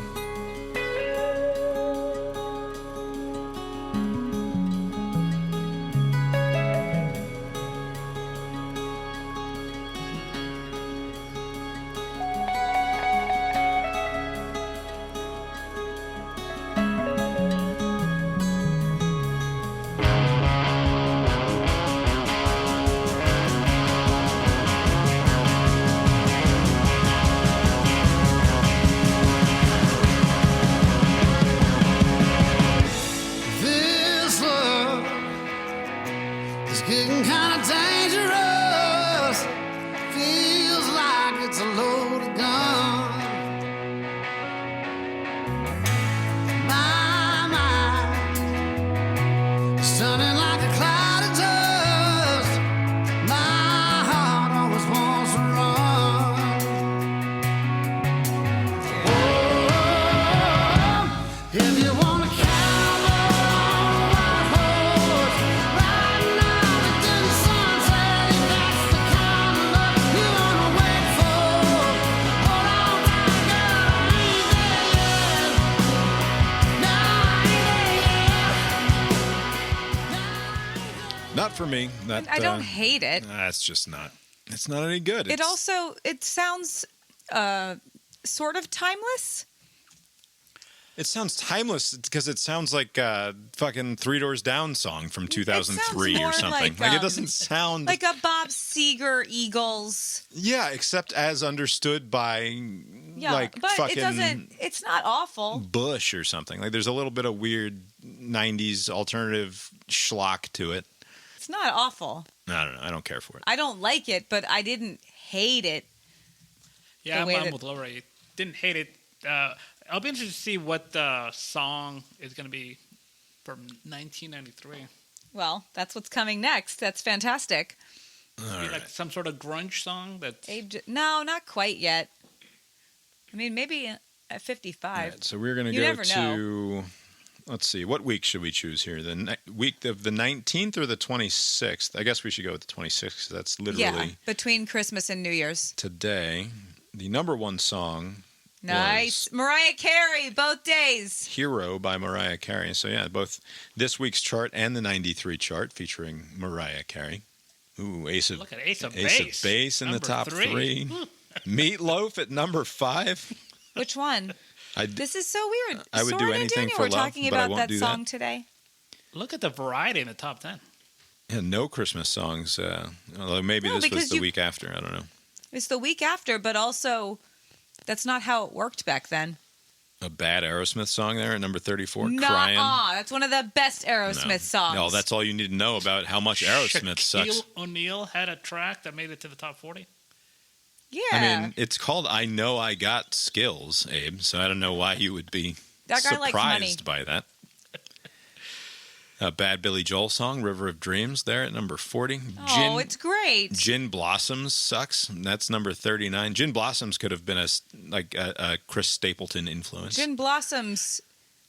For me, I don't hate it. It's just not. It's not any good. It sounds sort of timeless. It sounds timeless because it sounds like a fucking Three Doors Down song from 2003 or something. Like it doesn't sound like a Bob Seger Eagles. Yeah, except as understood by like but fucking it's not awful. Bush or something. Like there's a little bit of weird 90s alternative schlock to it. It's not awful. I don't know. I don't care for it. I don't like it, but I didn't hate it. Yeah, I'm with Laura. Didn't hate it. I'll be interested to see what the song is going to be from 1993. Well, that's what's coming next. That's fantastic. Right. Like some sort of grunge song? No, not quite yet. I mean, maybe at 55. Right, so we're going to go to let's see. What week should we choose here? The week of the 19th or the 26th? I guess we should go with the 26th. 'Cause that's literally between Christmas and New Year's. Today. The number one song. Nice. Mariah Carey, both days. Hero by Mariah Carey. So, yeah, both this week's chart and the 93 chart featuring Mariah Carey. Ooh, Ace of Base in the top 3. Meatloaf at number 5. Which one? This is so weird. I would do anything for we're love, talking but I about won't that do song that. today. Look at the variety in the top 10. Yeah, no Christmas songs. Although maybe this was the week after. I don't know. It's the week after, but also that's not how it worked back then. A bad Aerosmith song there at number 34, Nuh-uh. Crying. That's one of the best Aerosmith songs. No, that's all you need to know about how much Aerosmith sucks. Shaquille O'Neal had a track that made it to the top 40. Yeah. I mean, it's called I Know I Got Skills, Abe, so I don't know why you would be that guy likes money. surprised by that. A bad Billy Joel song, River of Dreams, there at number 40. Oh, it's great. Gin Blossoms sucks. That's number 39. Gin Blossoms could have been a Chris Stapleton influence. Gin Blossoms.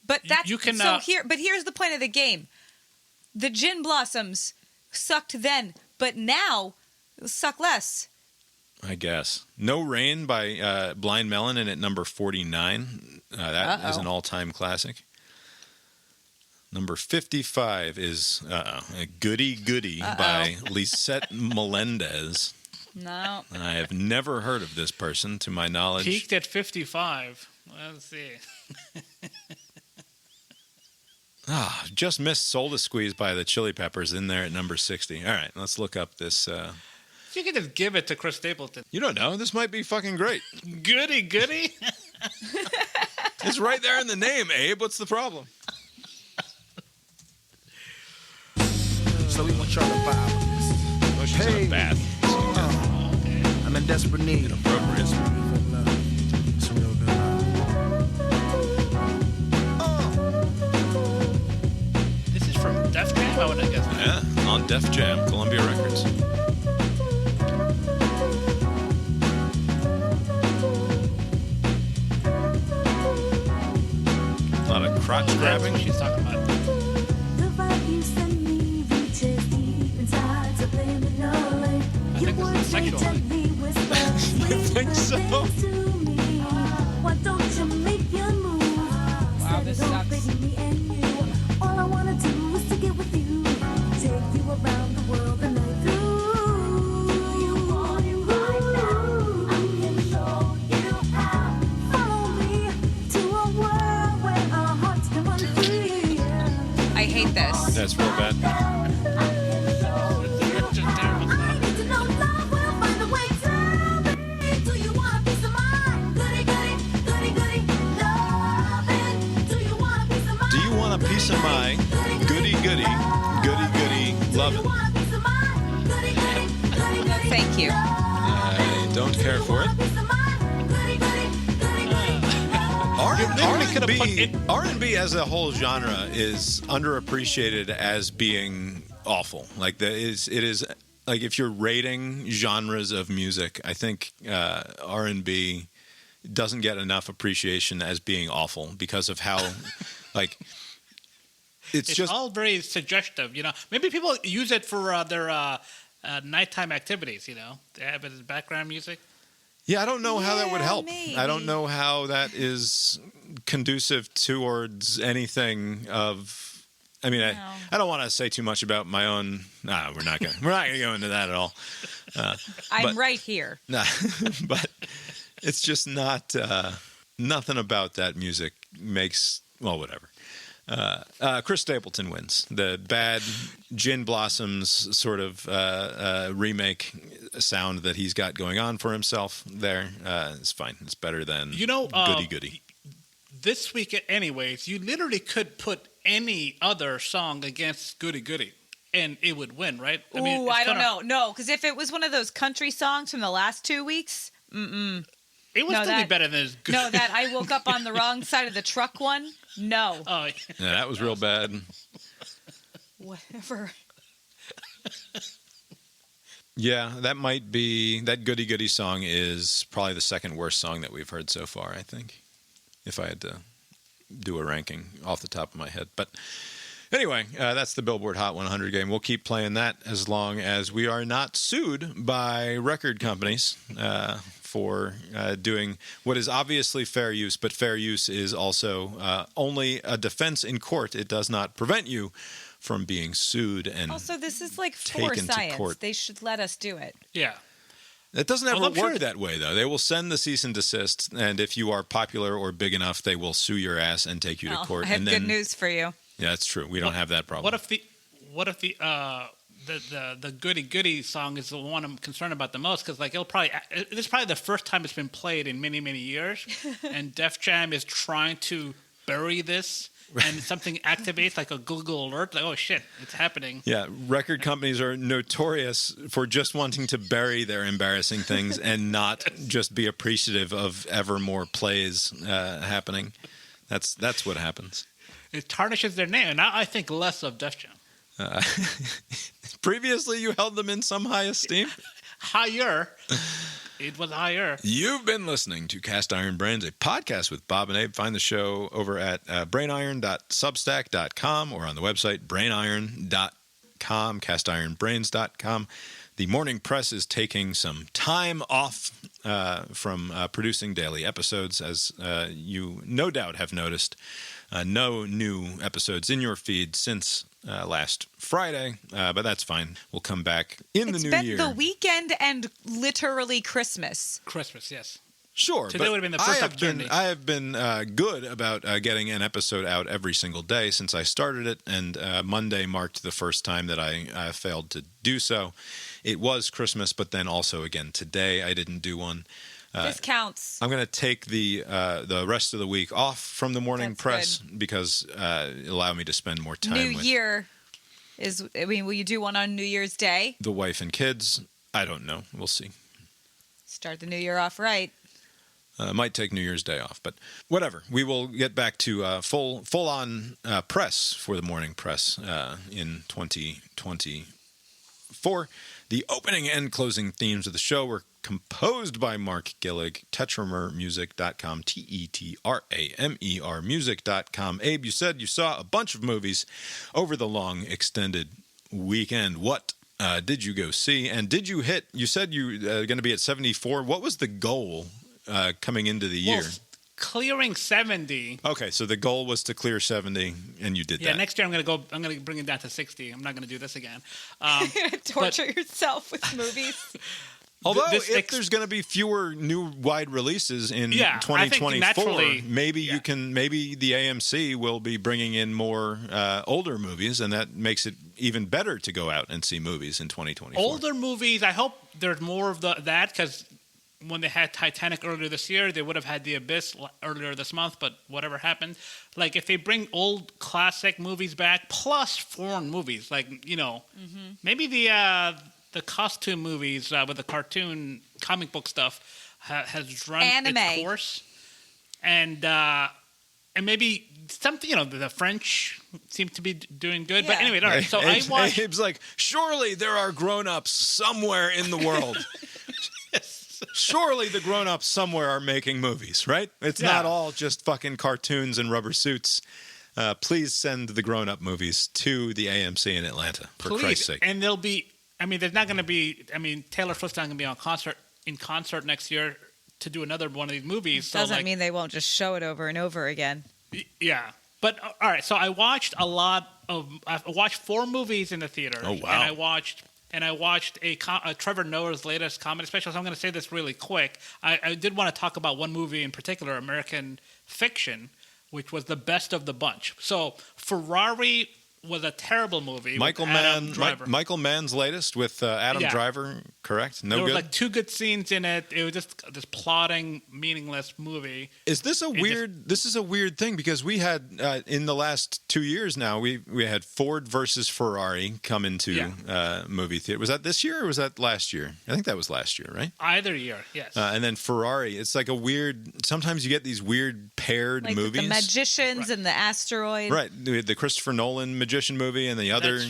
But that's but here's the point of the game. The Gin Blossoms sucked then, but now suck less. I guess. No Rain by Blind Melon and at number 49. That is an all-time classic. Number 55 is Goody Goody by Lisette Melendez. No. I have never heard of this person, to my knowledge. Peaked at 55. Let's see. Just missed Soul to Squeeze by the Chili Peppers in there at number 60. All right, let's look up this. You can just give it to Chris Stapleton. You don't know. This might be fucking great. Goody Goody? It's right there in the name, Abe. What's the problem? So we want y'all to vibe with this. Oh, she's in a bath. I'm in desperate need. Inappropriate. It's real good. This is from Def Jam, I would guess. Yeah, on Def Jam, Columbia Records. A lot of crotch grabbing. She's talking about. I think this is sexual. You think so? Wow, this sucks. All I wanna do is to get with you, take you around the world the night through. You want it right now, I can show you how. Follow me to a world where our hearts can run free. I hate this. That's real bad. Piece of my goody goody lovin'. Thank you. I don't care for it. R&B as a whole genre is underappreciated as being awful. Like it is like if you're rating genres of music, I think R&B doesn't get enough appreciation as being awful because of how like. It's just all very suggestive, you know. Maybe people use it for their nighttime activities, you know. They have it as background music. Yeah, I don't know how that would help. Maybe. I don't know how that is conducive towards anything of. I mean, I don't want to say too much about my own. Nah, we're not gonna go into that at all. I'm right here. Nah, but it's just not nothing about that music makes whatever. Chris Stapleton wins. The bad Gin Blossoms sort of remake sound that he's got going on for himself there is fine. It's better than Goody Goody. This week, anyways, you literally could put any other song against Goody Goody, and it would win, right? I mean, I don't know. No, because if it was one of those country songs from the last 2 weeks, it would still be better than Goody. No, that I woke up on the wrong side of the truck one. No. Oh, yeah, that was real bad. Whatever. Yeah, that might be that Goody Goody song is probably the second worst song that we've heard so far. I think, if I had to do a ranking off the top of my head. But anyway, that's the Billboard Hot 100 game. We'll keep playing that as long as we are not sued by record companies for doing what is obviously fair use, but fair use is also only a defense in court. It does not prevent you from being sued and Also, this is like for taken to science. court. They should let us do it. Yeah. It doesn't ever Well, I'm work sure- that way, though. They will send the cease and desist, and if you are popular or big enough, they will sue your ass and take you to Well, court. I have and good then, news for you. Yeah, that's true. We don't have that problem. What if the goody goody song is the one I'm concerned about the most, because like this is probably the first time it's been played in many years, and Def Jam is trying to bury this, and something activates like a Google alert, like, oh shit, it's happening. Yeah, record companies are notorious for just wanting to bury their embarrassing things and not just be appreciative of ever more plays happening. That's what happens. It tarnishes their name, and now I think less of Def Jam. Previously, you held them in some high esteem. Higher. It was higher. You've been listening to Cast Iron Brains, a podcast with Bob and Abe. Find the show over at brainiron.substack.com or on the website brainiron.com, castironbrains.com. The Morning Press is taking some time off from producing daily episodes, as you no doubt have noticed. No new episodes in your feed since last Friday, but that's fine. We'll come back in the new year. It's been the weekend and literally Christmas. Christmas, yes. Sure, Today but would have been the first opportunity. I have been good about getting an episode out every single day since I started it, and Monday marked the first time that I failed to do so. It was Christmas, but then also again today I didn't do one. This counts. I'm going to take the rest of the week off from the Morning That's Press because it'll allow me to spend more time New with Year is. I mean, will you do one on New Year's Day? the wife and kids. I don't know. We'll see. Start the new year off right. Might take New Year's Day off, but whatever. We will get back to full on press for the Morning Press in 2024. The opening and closing themes of the show were composed by Mark Gillig, tetramermusic.com, Tetramer music.com. Abe, you said you saw a bunch of movies over the long extended weekend. What did you go see? And did you hit, you said you were going to be at 74. What was the goal coming into the year? Well, clearing 70. Okay, so the goal was to clear 70, and you did Yeah, that. next year I'm going to bring it down to 60. I'm not going to do this again. Torture yourself with movies. Although, if there's going to be fewer new wide releases in 2024, maybe you can. Maybe the AMC will be bringing in more older movies, and that makes it even better to go out and see movies in 2024. Older movies, I hope there's more of that, because when they had Titanic earlier this year, they would have had The Abyss earlier this month, but whatever happened. Like, if they bring old classic movies back, plus foreign movies, like, maybe the costume movies with the cartoon comic book stuff has run its course. And maybe something, the French seem to be doing good. Yeah. But anyway, all right. So I watched... Abe's like, surely there are grown-ups somewhere in the world. Surely the grown-ups somewhere are making movies, right? It's not all just fucking cartoons and rubber suits. Please send the grown-up movies to the AMC in Atlanta, for Christ's sake. And there'll be... there's not going to be... Taylor Swift's not going to be in concert next year to do another one of these movies. Doesn't mean they won't just show it over and over again. Yeah. But, all right, so I watched I watched 4 movies in the theater. Oh, wow. And I watched a Trevor Noah's latest comedy special, so I'm going to say this really quick. I did want to talk about one movie in particular, American Fiction, which was the best of the bunch. So Ferrari was a terrible movie. Michael Mann's latest with Adam Driver, correct? There was like 2 good scenes in it. It was just this plodding, meaningless movie. Is this this is a weird thing, because we had in the last 2 years now we had Ford versus Ferrari come into movie theater. Was that this year or was that last year? I think that was last year, right? Either year, yes. And then Ferrari. It's like a weird. Sometimes you get these weird paired like movies. The Magicians and the Asteroid. Right. The Christopher Nolan magician movie and the other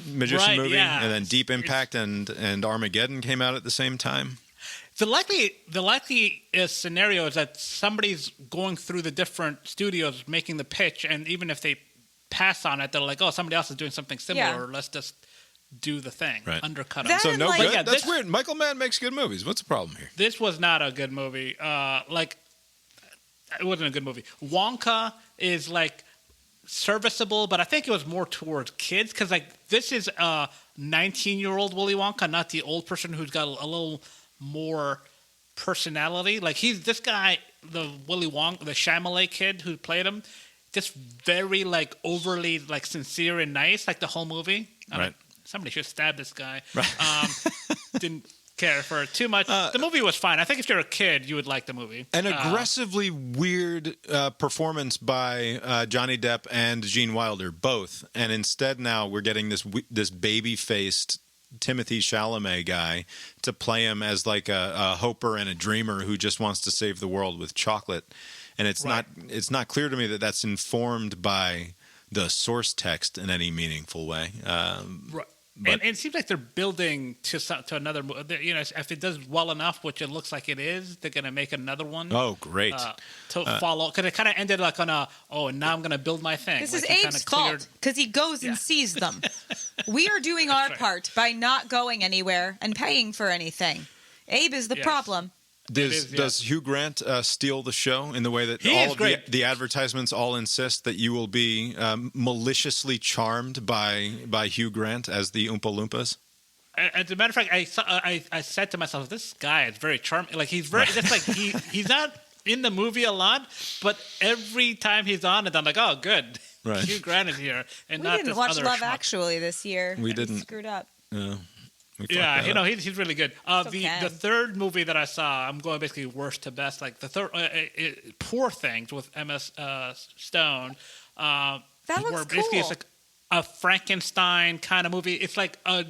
magician movie, and then Deep Impact and Armageddon came out at the same time. The likeliest scenario is that somebody's going through the different studios making the pitch, and even if they pass on it, they're like, "Oh, somebody else is doing something similar. Let's just do the thing, undercut them." So no like- good. Yeah, That's weird. Michael Mann makes good movies. What's the problem here? This was not a good movie. It wasn't a good movie. Wonka is like serviceable, but I think it was more towards kids because like this is a 19-year-old Willy Wonka, not the old person who's got a little more personality. Like this guy, the Willy Wonka, the Chalamet kid who played him, just very like overly like sincere and nice, like the whole movie. Somebody should stab this guy. Didn't care for it too much. The movie was fine. I think if you're a kid, you would like the movie. An aggressively weird performance by Johnny Depp and Gene Wilder, both. And instead now we're getting this baby-faced Timothy Chalamet guy to play him as like a hoper and a dreamer who just wants to save the world with chocolate. And it's not clear to me that that's informed by the source text in any meaningful way. And it seems like they're building to another. You know, if it does well enough, which it looks like it is, they're going to make another one. Oh, great! To follow, because it kind of ended like on a. Oh, and now I'm going to build my thing. This like is Abe's fault because he goes and sees them. We are doing our part by not going anywhere and paying for anything. Abe is the problem. Does Hugh Grant steal the show in the way that He all is of the advertisements all insist that you will be maliciously charmed by Hugh Grant as the Oompa Loompas? As a matter of fact, I said to myself, this guy is very charming. Like he's very just like he's not in the movie a lot, but every time he's on it, I'm like, oh, good, Hugh Grant is here, and we not didn't this watch other Love schmuck. Actually this year. We didn't. Screwed up. Yeah, you know, he's really good. The third movie that I saw, I'm going basically worst to best. Like the third, Poor Things with Emma Stone. That looks where basically cool. it's like a Frankenstein kind of movie. It's like a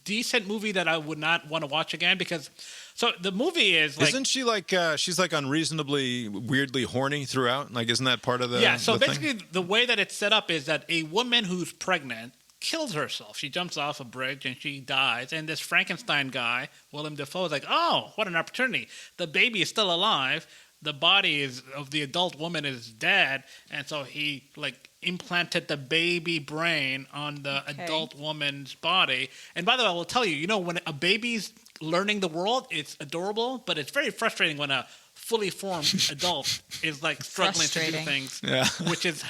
decent movie that I would not want to watch again because. So the movie is like. Isn't she like she's like unreasonably weirdly horny throughout? Like, isn't that part of the So the basically, thing? the way that it's set up is that a woman who's pregnant kills herself. She jumps off a bridge and she dies. And this Frankenstein guy, Willem Dafoe, is like, oh, what an opportunity. The baby is still alive. The body of the adult woman is dead. And so he like implanted the baby brain on the adult woman's body. And by the way, I will tell you, you know, when a baby's learning the world, it's adorable, but it's very frustrating when a fully formed adult is like struggling to do things. Yeah. Which is,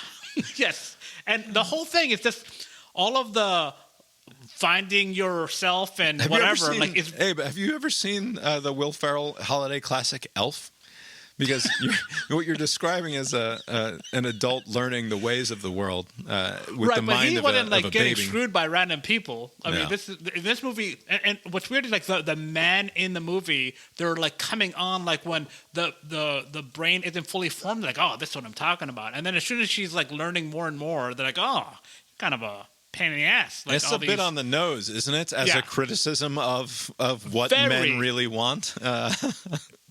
yes. And the whole thing is just all of the finding yourself and whatever. Abe, have you ever seen the Will Ferrell holiday classic Elf? Because what you're describing is an adult learning the ways of the world with the mind of a wasn't like of a getting baby. screwed by random people. I mean, this movie, and what's weird is like the man in the movie, they're like coming on like when the brain isn't fully formed. They're like, oh, this is what I'm talking about. And then as soon as she's like learning more and more, they're like, oh, kind of a pain in the ass. Like It's a bit on the nose, isn't it? As a criticism of what men really want.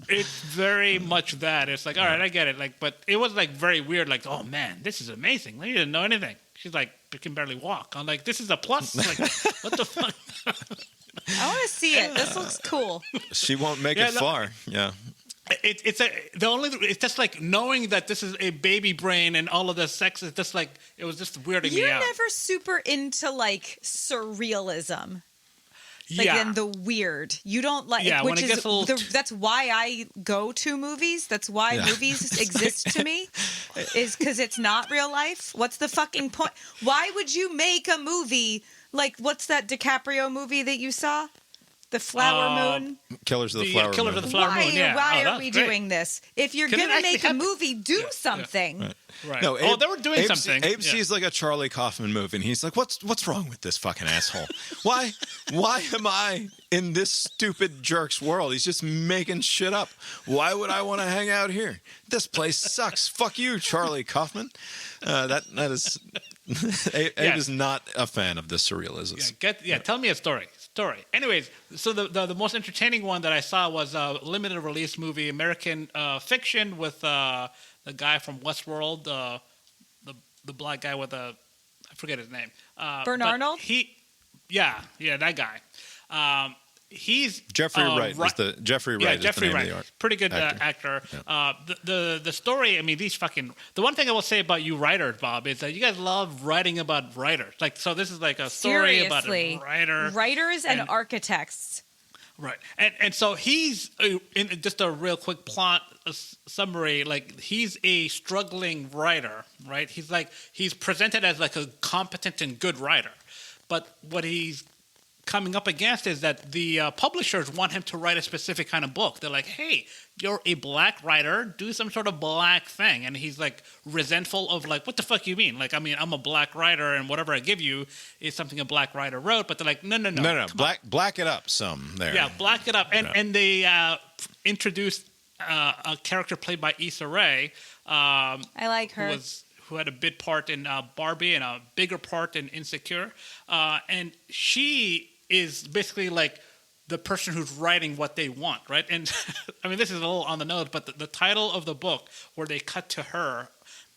It's very much that. It's like, all right, I get it. Like, but it was like very weird. Like, oh man, this is amazing. You didn't know anything. She's like, you can barely walk. I'm like, this is a plus. Like, what the fuck? I want to see it. This looks cool. She won't make it far. Yeah. It's just like knowing that this is a baby brain and all of the sex is just like it was just weirding me You're out. never super into like surrealism. Like in the weird. You don't like when it gets a little that's why I go to movies. That's why movies exist to me. Is because it's not real life. What's the fucking point? Why would you make a movie like what's that DiCaprio movie that you saw? The Flower Moon? Killers of the Flower Moon. Of the Flower Moon, yeah. Why are we doing this? If you're going to make a movie, do something. Right. No, Abe, they were doing something. Abe sees like a Charlie Kaufman movie, and he's like, "What's wrong with this fucking asshole? Why am I in this stupid jerk's world? He's just making shit up. Why would I want to hang out here? This place sucks. Fuck you, Charlie Kaufman." That is Abe is not a fan of the surrealism. Tell me a story. Anyways, so the most entertaining one that I saw was a limited release movie, American Fiction, with the guy from Westworld, the black guy with I forget his name. Bern Arnold? That guy. he's Jeffrey Wright is the Jeffrey Wright. Jeffrey is the name Wright, of the art. pretty good actor. actor. The story. I mean, the one thing I will say about you writers, Bob, is that you guys love writing about writers. Like, so this is like a story about a writer, writers and architects. Right, and so he's in just a real quick plot summary. Like, he's a struggling writer, right? He's presented as like a competent and good writer, but what he's coming up against is that the publishers want him to write a specific kind of book. They're like, hey, you're a black writer, do some sort of black thing. And he's like resentful of like, what the fuck you mean? Like, I mean, I'm a black writer and whatever I give you is something a black writer wrote. But they're like, no. Black it up some there. Yeah, black it up. And they introduced a character played by Issa Rae. I like her. Who had a big part in Barbie and a bigger part in Insecure. And she is basically like the person who's writing what they want, right? And I mean, this is a little on the nose, but the title of the book where they cut to her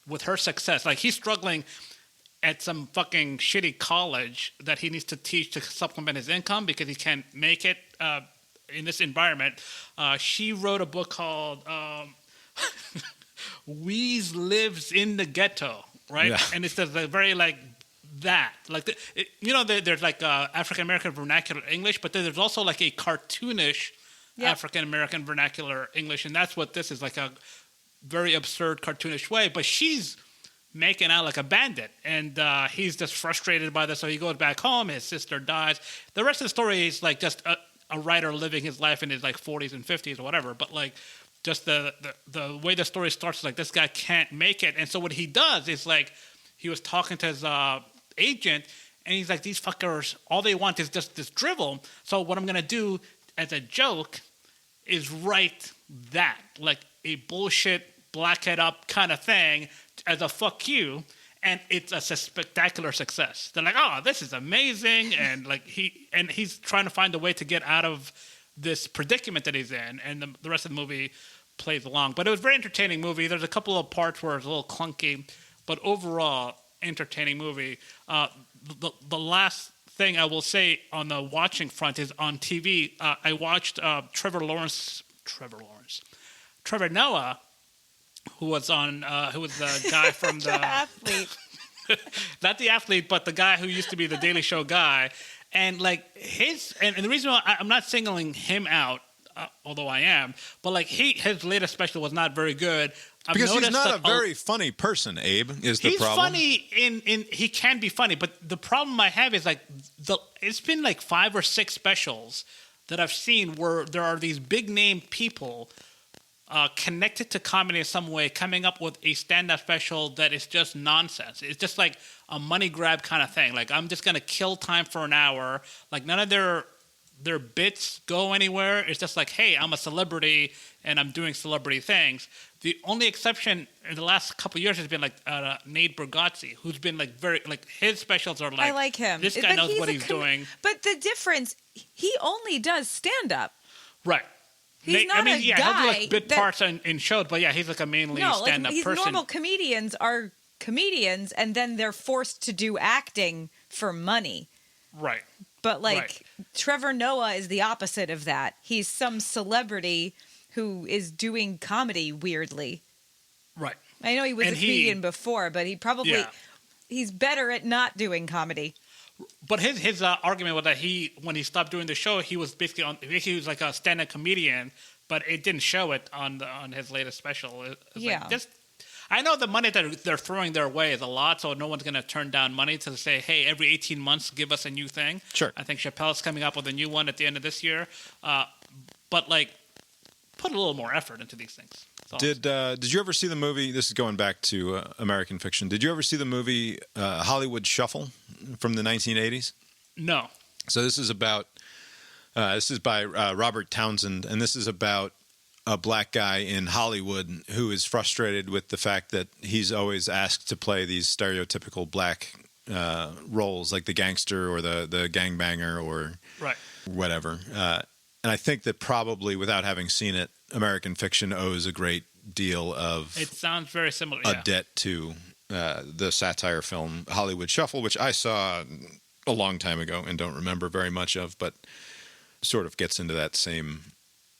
with her success, like he's struggling at some fucking shitty college that he needs to teach to supplement his income because he can't make it in this environment. She wrote a book called Weeze Lives in the Ghetto, right? Yeah. And it's just very like that. Like, there's like African American vernacular English, but then there's also like a cartoonish African American vernacular English, and that's what this is, like a very absurd cartoonish way. But she's making out like a bandit, and he's just frustrated by this, so he goes back home. His sister dies. The rest of the story is like just a writer living his life in his like 40s and 50s or whatever. But like, just the way the story starts is like this guy can't make it, and so what he does is like he was talking to his agent, and he's like, these fuckers, all they want is just this drivel. So what I'm gonna do as a joke is write that, like a bullshit black it up kind of thing as a fuck you, and it's a spectacular success. They're like, oh, this is amazing, and like he's trying to find a way to get out of this predicament that he's in, and the rest of the movie plays along. But it was a very entertaining movie. There's a couple of parts where it's a little clunky, but overall, entertaining movie. The last thing I will say on the watching front is on TV. I watched Trevor Noah, who was the guy from the athlete, not the athlete, but the guy who used to be the Daily Show guy. And like and the reason why I'm not singling him out, although I am, but like his latest special was not very good. Because he's not a very funny person, Abe, is the problem. He's funny he can be funny, but the problem I have is like it's been like 5 or 6 specials that I've seen where there are these big name people connected to comedy in some way coming up with a stand-up special that is just nonsense. It's just like a money grab kind of thing. Like, I'm just going to kill time for an hour. Like, none of their bits go anywhere. It's just like, hey, I'm a celebrity and I'm doing celebrity things. The only exception in the last couple of years has been like Nate Bargatze, who's been like very, like his specials are like, I like him. This guy knows what he's doing. But the difference, he only does stand-up. Right. He's not a guy. He'll do like bit parts in shows, but yeah, he's like a mainly stand-up person. Normal comedians are comedians, and then they're forced to do acting for money. Right. But Trevor Noah is the opposite of that. He's some celebrity who is doing comedy weirdly. Right. I know he was a comedian before, but he's better at not doing comedy. But his argument was that when he stopped doing the show, he was basically was like a stand-up comedian, but it didn't show it on his latest special. I know the money that they're throwing their way is a lot, so no one's going to turn down money to say, hey, every 18 months, give us a new thing. Sure. I think Chappelle's coming up with a new one at the end of this year. But like, put a little more effort into these things. Did you ever see the movie? This is going back to American fiction. Did you ever see the movie Hollywood Shuffle from the 1980s? No. So this is about. This is by Robert Townsend, and this is about a black guy in Hollywood who is frustrated with the fact that he's always asked to play these stereotypical black roles, like the gangster or the gangbanger or whatever. And I think that probably, without having seen it, American fiction owes a great deal of it sounds very similar. A debt to the satire film Hollywood Shuffle, which I saw a long time ago and don't remember very much of. But sort of gets into that same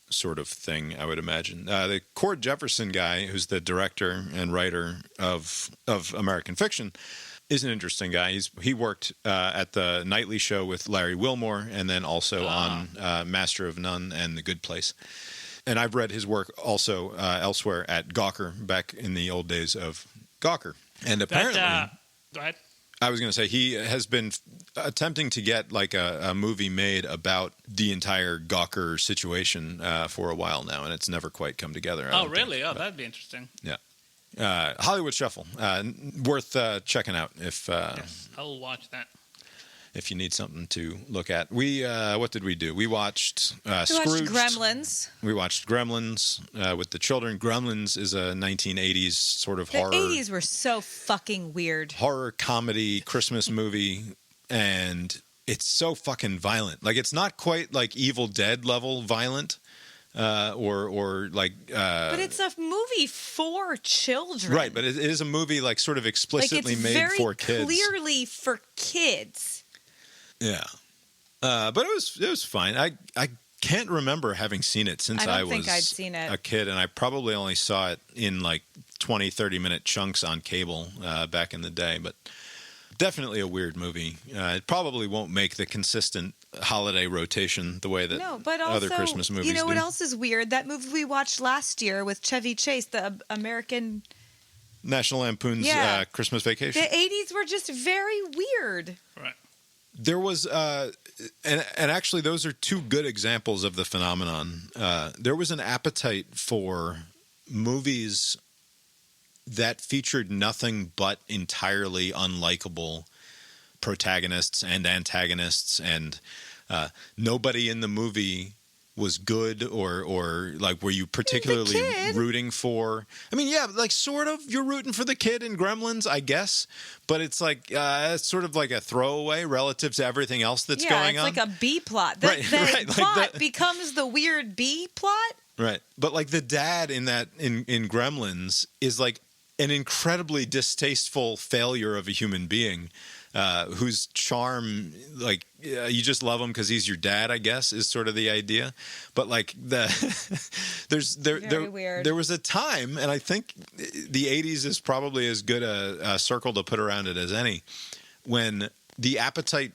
sort of thing, I would imagine. The Cord Jefferson guy, who's the director and writer of American Fiction, is an interesting guy. He worked at the Nightly Show with Larry Wilmore, and then also on Master of None and The Good Place. And I've read his work also elsewhere at Gawker, back in the old days of Gawker. And apparently, go ahead. I was going to say, he has been attempting to get like a movie made about the entire Gawker situation for a while now, and it's never quite come together. Oh, really? That'd be interesting. Yeah. Hollywood Shuffle, worth checking out yes, I'll watch that. If you need something to look at. We what did we do? We watched Scrooged. Gremlins. We watched Gremlins with the children. Gremlins is a 1980s sort of horror. The 80s were so fucking weird. Horror comedy Christmas movie, and it's so fucking violent. Like, it's not quite like Evil Dead level violent. Or like but it's a movie for children, right? But it is a movie like sort of explicitly like made for kids, clearly for kids. Yeah, but it was fine. I can't remember having seen it since I was think I'd seen it. a kid, and I probably only saw it in like 20-30 minute chunks on cable back in the day. But definitely a weird movie. It probably won't make the consistent holiday rotation the way that other Christmas movies do. You know what else is weird? That movie we watched last year with Chevy Chase, the American National Lampoon's Christmas Vacation. The 80s were just very weird. Right. There was, and actually those are two good examples of the phenomenon. There was an appetite for movies that featured nothing but entirely unlikable protagonists and antagonists, and nobody in the movie was good or like were you particularly rooting for. I mean, yeah, like sort of you're rooting for the kid in Gremlins, I guess, but it's like it's sort of like a throwaway relative to everything else that's going on. It's like a B plot. Right, the plot becomes the weird B plot. Right. But like the dad in Gremlins is like an incredibly distasteful failure of a human being. Whose charm, like, you just love him because he's your dad, I guess, is sort of the idea. But like there was a time, and I think the 80s is probably as good a circle to put around it as any, when the appetite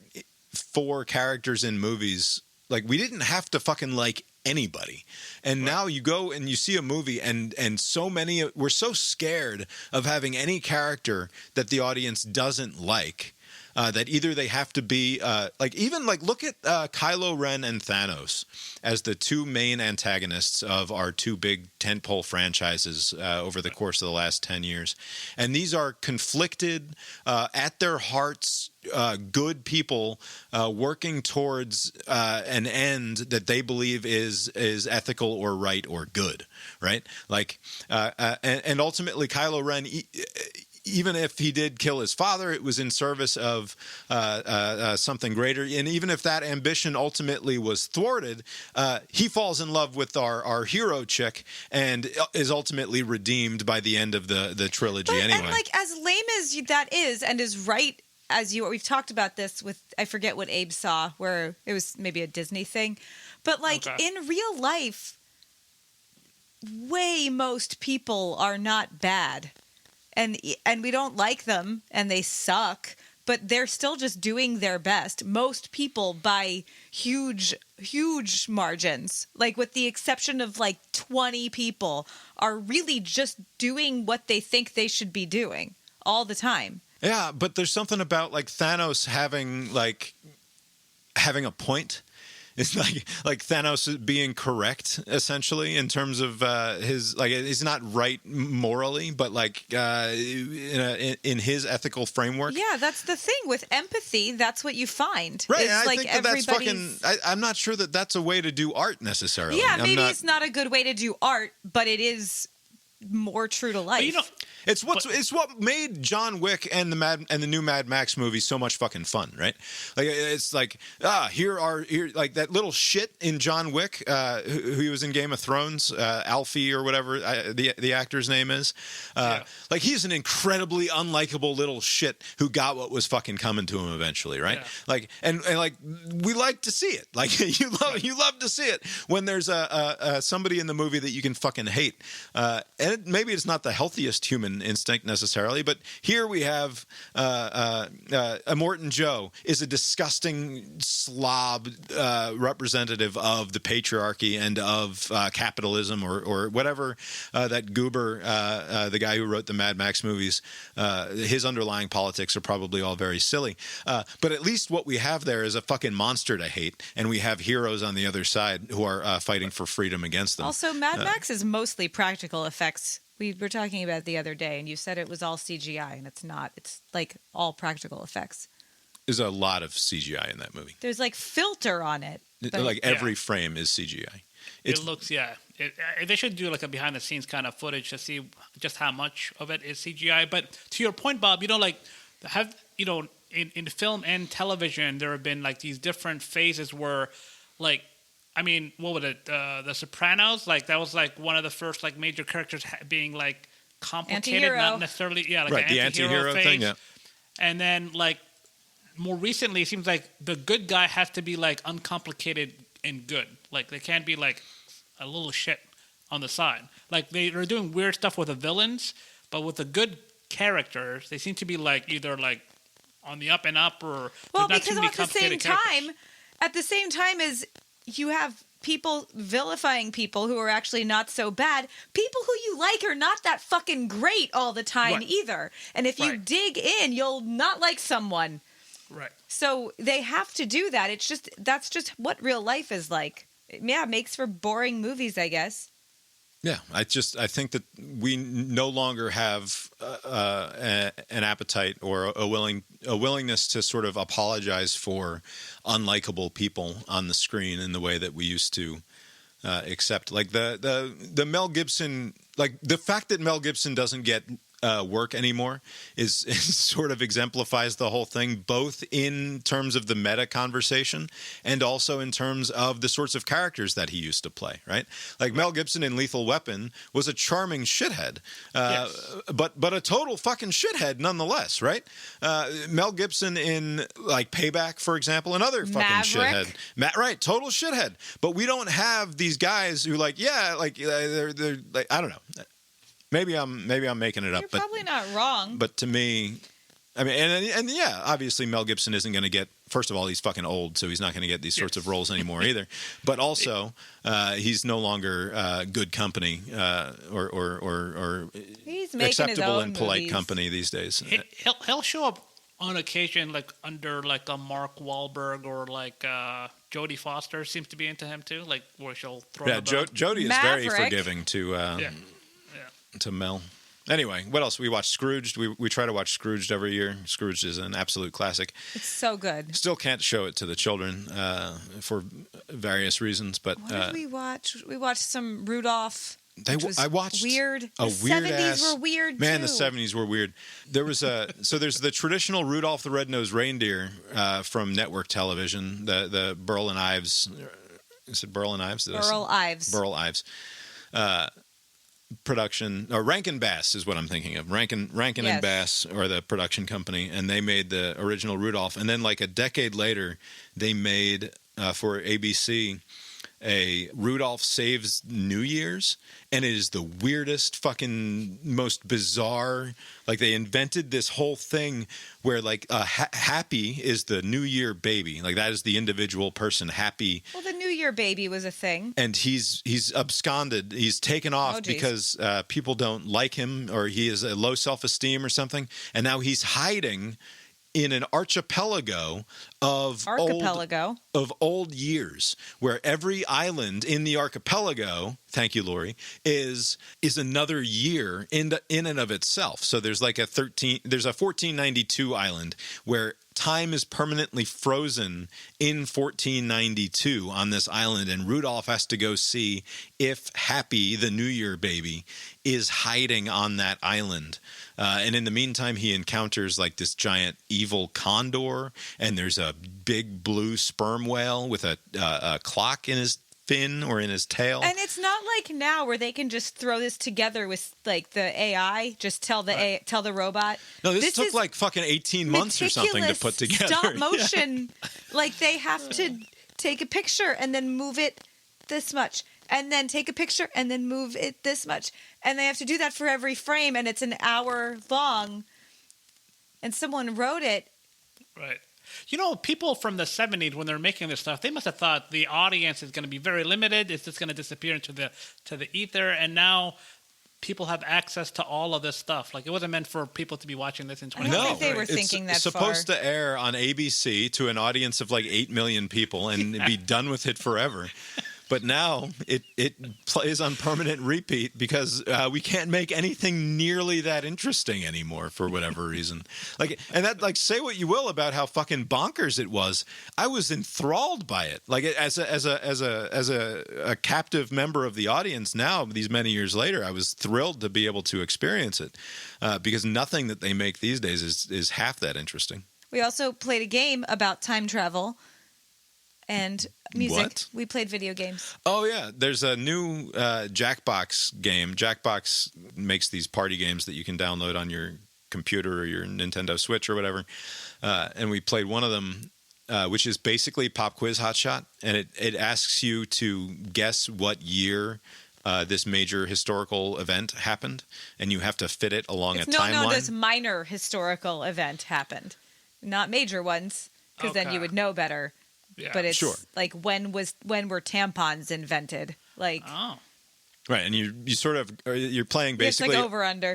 for characters in movies, like, we didn't have to fucking like anybody. And now you go and you see a movie and so many, we're so scared of having any character that the audience doesn't like. That either they have to be look at Kylo Ren and Thanos as the two main antagonists of our two big tentpole franchises over the course of the last 10 years. And these are conflicted, at their hearts, good people working towards an end that they believe is ethical or right or good, right? Like, and ultimately Kylo Ren, even if he did kill his father, it was in service of something greater. And even if that ambition ultimately was thwarted, he falls in love with our hero chick and is ultimately redeemed by the end of the trilogy anyway. And like, as lame as that is, and as right as we've talked about this with, I forget what Abe saw, where it was maybe a Disney thing. But like in real life, most people are not bad. And we don't like them, and they suck, but they're still just doing their best. Most people, by huge, huge margins, like with the exception of like 20 people, are really just doing what they think they should be doing all the time. Yeah, but there's something about like Thanos having a point. It's like Thanos being correct, essentially, in terms of his, like, he's not right morally, but like in his ethical framework. Yeah, that's the thing with empathy. That's what you find. Right, it's I like think that's fucking. I'm not sure that that's a way to do art necessarily. Yeah, maybe it's not a good way to do art, but it is more true to life. But It's what made John Wick and the new Mad Max movie so much fucking fun, right? Like it's like here like that little shit in John Wick who was in Game of Thrones, Alfie or whatever the actor's name is. Like he's an incredibly unlikable little shit who got what was fucking coming to him eventually, right? Yeah. Like and like we like to see it. Like you love to see it when there's somebody in the movie that you can fucking hate. And maybe it's not the healthiest human instinct necessarily, but here we have Immortan Joe is a disgusting slob representative of the patriarchy and of capitalism or whatever that goober, the guy who wrote the Mad Max movies, his underlying politics are probably all very silly. But at least what we have there is a fucking monster to hate, and we have heroes on the other side who are fighting for freedom against them. Also, Mad Max is mostly practical effects. We were talking about it the other day, and you said it was all CGI, and it's not. It's like all practical effects. There's a lot of CGI in that movie. There's like filter on it. Like every frame is CGI. It looks, they should do like a behind the scenes kind of footage to see just how much of it is CGI. But to your point, Bob, in film and television, there have been like these different phases where, like, I mean, what was it? The Sopranos, like that was like one of the first like major characters being like complicated, anti-hero. Not necessarily, like right, an the anti-hero phase. thing, yeah. And then like more recently, it seems like the good guy has to be like uncomplicated and good. Like they can't be like a little shit on the side. Like they're doing weird stuff with the villains, but with the good characters, they seem to be like either like on the up and up or well, not too many because at the same time as you have people vilifying people who are actually not so bad. People who you like are not that fucking great all the time either. And if you dig in, you'll not like someone. Right. So they have to do that. That's just what real life is like. Yeah, it makes for boring movies, I guess. Yeah, I think that we no longer have an appetite or a willingness to sort of apologize for unlikable people on the screen in the way that we used to accept. Like the Mel Gibson, like the fact that Mel Gibson doesn't get work anymore is sort of exemplifies the whole thing, both in terms of the meta conversation and also in terms of the sorts of characters that he used to play, right? Like Mel Gibson in Lethal Weapon was a charming shithead, but a total fucking shithead nonetheless, right? Mel Gibson in like Payback, for example, another fucking shithead. Right, total shithead. But we don't have these guys who like, they're like, I don't know. Maybe I'm making it up. You're probably not wrong. But to me, I mean, and yeah, obviously Mel Gibson isn't going to get. First of all, he's fucking old, so he's not going to get these sorts of roles anymore either. But also, he's no longer good company or he's acceptable and polite movies. Company these days. He'll show up on occasion, like under like a Mark Wahlberg or like Jodie Foster seems to be into him too. Like where she'll throw. Yeah, Jodie is very forgiving to Mel. Anyway, what else? We watched Scrooged. We try to watch Scrooged every year. Scrooged is an absolute classic. It's so good. Still can't show it to the children for various reasons. But what did we watch? We watched some Rudolph. I watched weird. The weird 70s were weird Man, too. the 70s were weird. There was there's the traditional Rudolph the Red-Nosed Reindeer from network television. The Burl and Ives. Is it Burl and Ives? Burl Ives. Burl Ives. Production, or Rankin Bass is what I'm thinking of. Rankin and Bass are the production company, and they made the original Rudolph. And then like a decade later, they made for ABC a Rudolph Saves New Year's, and it is the weirdest fucking most bizarre, like they invented this whole thing where like Happy is the New Year baby, like that is the individual person. Happy, well, the New Year baby was a thing, and he's absconded, he's taken off because people don't like him, or he has a low self-esteem or something, and now he's hiding in an archipelago of Archipelago. old years, where every island in the archipelago, thank you, Lori, is another year in and of itself. So there's like there's a 1492 island where time is permanently frozen in 1492 on this island, and Rudolph has to go see if Happy, the New Year baby, is hiding on that island. And in the meantime, he encounters like this giant evil condor, and there's a big blue sperm whale with a clock in his fin or in his tail. And it's not like now where they can just throw this together with like the AI, just tell the robot. No, this took like fucking 18 months or something to put together. Stop motion. Yeah. Like they have to take a picture and then move it this much, and then take a picture and then move it this much, and they have to do that for every frame, and it's an hour long. And someone wrote it. Right. You know, people from the 70s, when they're making this stuff, they must have thought the audience is going to be very limited. It's just going to disappear into the ether. And now people have access to all of this stuff. Like, it wasn't meant for people to be watching this in 20 I don't think they were thinking that far. It's supposed to air on ABC to an audience of like 8 million people and be done with it forever. But now it plays on permanent repeat because we can't make anything nearly that interesting anymore for whatever reason. Like, and that, like, say what you will about how fucking bonkers it was, I was enthralled by it. Like, as a captive member of the audience now, these many years later, I was thrilled to be able to experience it because nothing that they make these days is half that interesting. We also played a game about time travel and music. What? We played video games. Oh, yeah. There's a new Jackbox game. Jackbox makes these party games that you can download on your computer or your Nintendo Switch or whatever. And we played one of them, which is basically Pop Quiz Hot Shot. And it asks you to guess what year this major historical event happened. And you have to fit it along a timeline. No, this minor historical event happened. Not major ones, because then you would know better. Yeah. But it's like when were tampons invented? Like, right, and you sort of you're playing basically like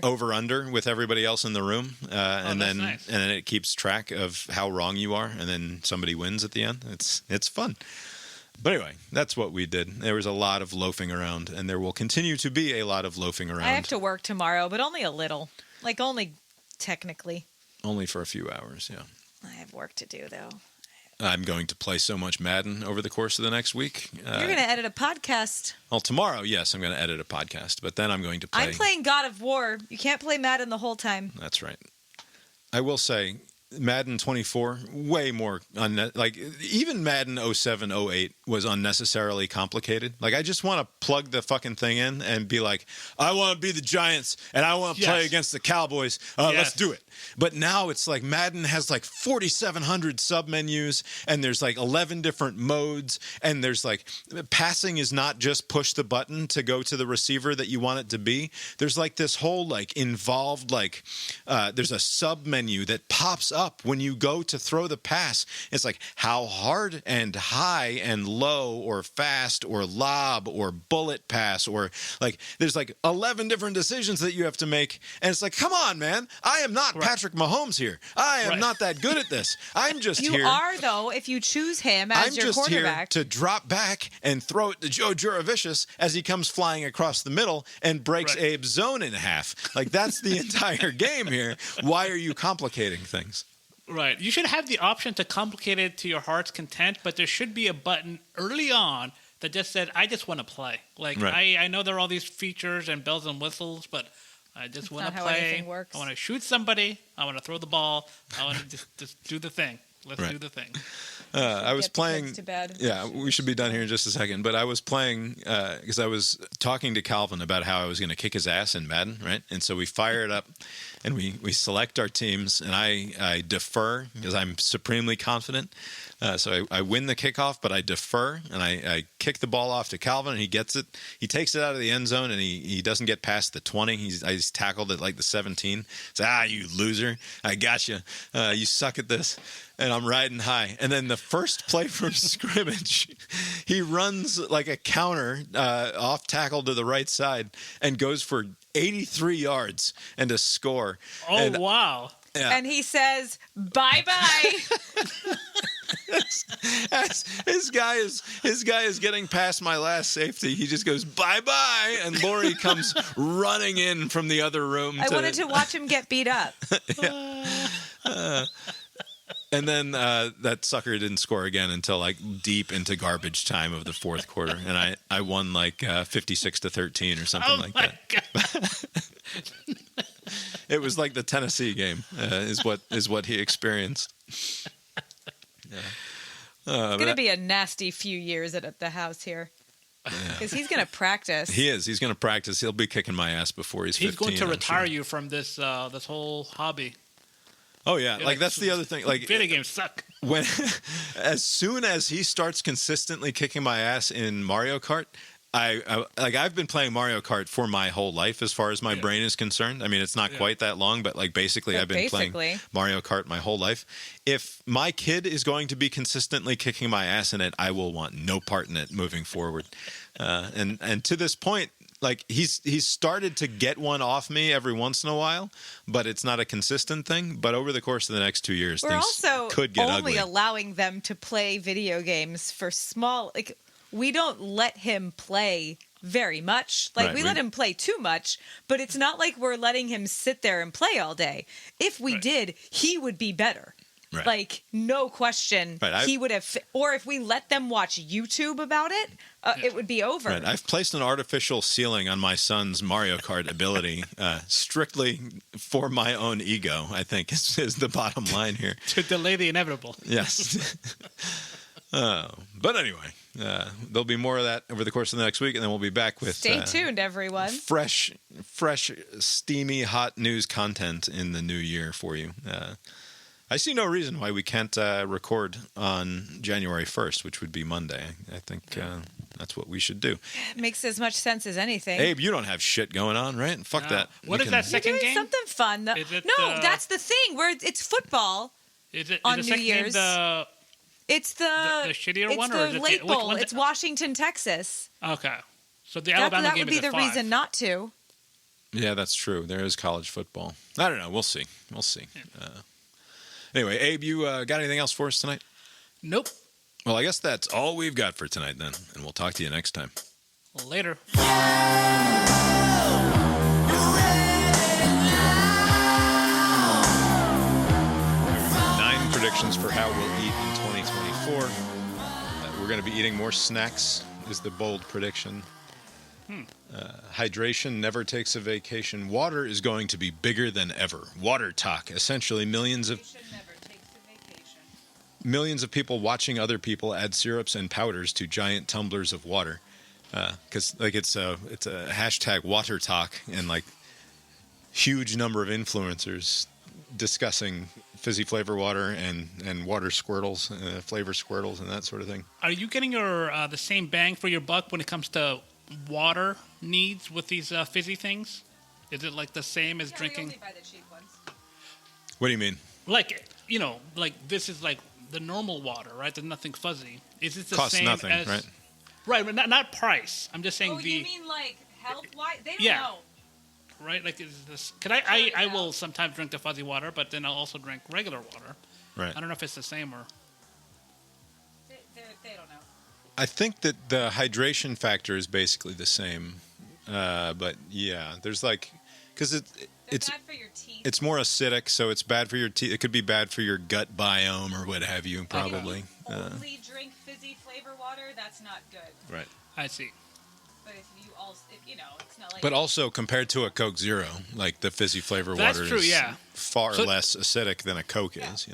over under with everybody else in the room, and then nice. and then it keeps track of how wrong you are, and then somebody wins at the end. It's fun. But anyway, that's what we did. There was a lot of loafing around, and there will continue to be a lot of loafing around. I have to work tomorrow, but only a little. Like, only technically. Only for a few hours, yeah. I have work to do, though. I'm going to play so much Madden over the course of the next week. You're going to edit a podcast. Well, tomorrow, yes, I'm going to edit a podcast, but then I'm going to play... I'm playing God of War. You can't play Madden the whole time. That's right. I will say, Madden 24, way more... like, even Madden 07, 08 was unnecessarily complicated. Like, I just want to plug the fucking thing in and be like, I want to be the Giants, and I want to play against the Cowboys. Let's do it. But now it's like Madden has like 4,700 sub-menus, and there's like 11 different modes, and there's like passing is not just push the button to go to the receiver that you want it to be. There's like this whole like involved like there's a sub-menu that pops up when you go to throw the pass. It's like how hard and high and low or fast or lob or bullet pass or like there's like 11 different decisions that you have to make, and it's like, come on, man, I am not Patrick Mahomes here. I am not that good at this. I'm just here. You are, though, if you choose him as your quarterback. I'm just here to drop back and throw it to Joe Juravicius as he comes flying across the middle and breaks Abe's zone in half. Like, that's the entire game here. Why are you complicating things? Right. You should have the option to complicate it to your heart's content, but there should be a button early on that just said, I just want to play. Like, I know there are all these features and bells and whistles, but I just want to play. I want to shoot somebody. I want to throw the ball. I want to just do the thing. Let's do the thing. I was playing. Yeah, we should be done here in just a second. But I was playing because I was talking to Calvin about how I was going to kick his ass in Madden, right? And so we fire it up, and we select our teams, and I defer because I'm supremely confident. So I win the kickoff, but I defer, and I kick the ball off to Calvin, and he gets it. He takes it out of the end zone, and he doesn't get past the 20. He's tackled at like the 17. It's, you loser. I got you. You suck at this. And I'm riding high. And then the first play from scrimmage, he runs like a counter off tackle to the right side and goes for 83 yards and a score. Oh, wow. Yeah. And he says, bye-bye. as his guy is getting past my last safety, he just goes bye-bye, and Lori comes running in from the other room. I wanted to watch him get beat up. And then that sucker didn't score again until like deep into garbage time of the fourth quarter, and I won like 56-13 or something like that. It was like the Tennessee game, is what he experienced. Yeah. It's going to be a nasty few years at the house here. Because he's going to practice. He is. He's going to practice. He'll be kicking my ass before he's 15. He's going to retire you from this whole hobby. Oh yeah, like that's the other thing. Like video games suck. When, as soon as he starts consistently kicking my ass in Mario Kart, I've been playing Mario Kart for my whole life, as far as my brain is concerned. I mean, it's not quite that long, but like basically, I've been playing Mario Kart my whole life. If my kid is going to be consistently kicking my ass in it, I will want no part in it moving forward. And to this point, like he's started to get one off me every once in a while, but it's not a consistent thing. But over the course of the next 2 years, We're things also could get only ugly. allowing them to play video games for small. Like we don't let him play very much. Like we let him play too much, but it's not like we're letting him sit there and play all day. If we did, he would be better. Right. Like, no question, he would have. Or if we let them watch YouTube about it, it would be over. Right. I've placed an artificial ceiling on my son's Mario Kart ability strictly for my own ego, I think, is the bottom line here. To delay the inevitable. Yes. But anyway, there'll be more of that over the course of the next week, and then we'll be back with... Stay tuned, everyone. Fresh, steamy, hot news content in the new year for you. I see no reason why we can't record on January 1st, which would be Monday. I think that's what we should do. It makes as much sense as anything. Abe, you don't have shit going on, right? Fuck that. What is that second We're doing game? something fun. That's the thing. Where it's football Is it on the New second Year's. Game It's the shittier it's one, the or is it late which bowl. one's It's Washington, Texas. Okay, so the Alabama that game would be is the at 5. reason not to. Yeah, that's true. There is college football. I don't know. We'll see. Anyway, Abe, you got anything else for us tonight? Nope. Well, I guess that's all we've got for tonight then, and we'll talk to you next time. Later. 9 predictions for how we'll eat in 2024. We're going to be eating more snacks, is the bold prediction. Hydration never takes a vacation. Water is going to be bigger than ever. Water talk. Essentially, millions of people watching other people add syrups and powders to giant tumblers of water. Because like it's a hashtag water talk, and like huge number of influencers discussing fizzy flavor water and water squirtles, flavor squirtles, and that sort of thing. Are you getting your the same bang for your buck when it comes to water needs with these fizzy things? Is it like the same as drinking? We only buy the cheap ones. What do you mean? Like, like this is like the normal water, right? There's nothing fuzzy. Is it the Costs same nothing, as... right? Right, but not price. I'm just saying you mean like health-wise? They don't Yeah. know. Right? Like, is this... I will sometimes drink the fuzzy water, but then I'll also drink regular water. Right. I don't know if it's the same or... They don't know. I think that the hydration factor is basically the same, but yeah, there's like, because it's bad for your teeth. It's more acidic, so it's bad for your teeth. It could be bad for your gut biome or what have you, probably. If you only drink fizzy flavor water, that's not good. Right. I see. But if you also, it's not like. But also compared to a Coke Zero, like the fizzy flavor That's water true, is yeah. far less acidic than a Coke is,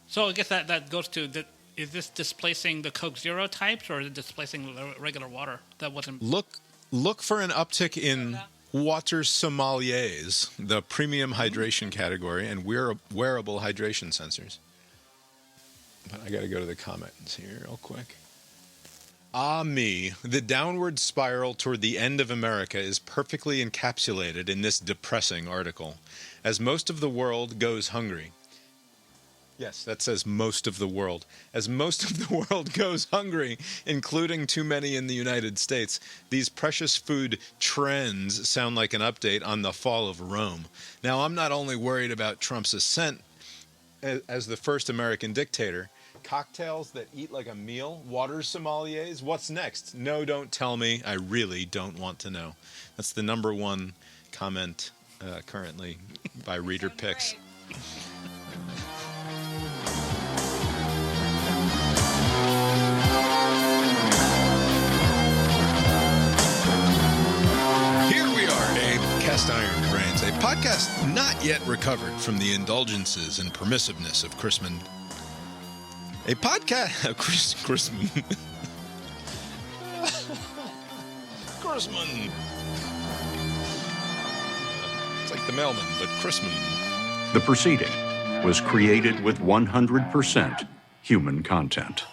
So I guess that goes to... Is this displacing the Coke Zero types, or is it displacing regular water? That wasn't... Look for an uptick in water sommeliers, the premium hydration category, and wearable hydration sensors. But I got to go to the comments here real quick. Ah, me. The downward spiral toward the end of America is perfectly encapsulated in this depressing article. As most of the world goes hungry. Yes, that says most of the world. As most of the world goes hungry, including too many in the United States, these precious food trends sound like an update on the fall of Rome. Now, I'm not only worried about Trump's ascent as the first American dictator, Cocktails that eat like a meal? Water sommeliers? What's next? No, don't tell me. I really don't want to know. That's the number one comment currently by reader picks. Here we are, Abe, Cast Iron Brains, a podcast not yet recovered from the indulgences and permissiveness of Chrisman. A podcast... Chrisman. Chrisman. It's like the mailman, but Chrisman. The proceeding was created with 100% human content.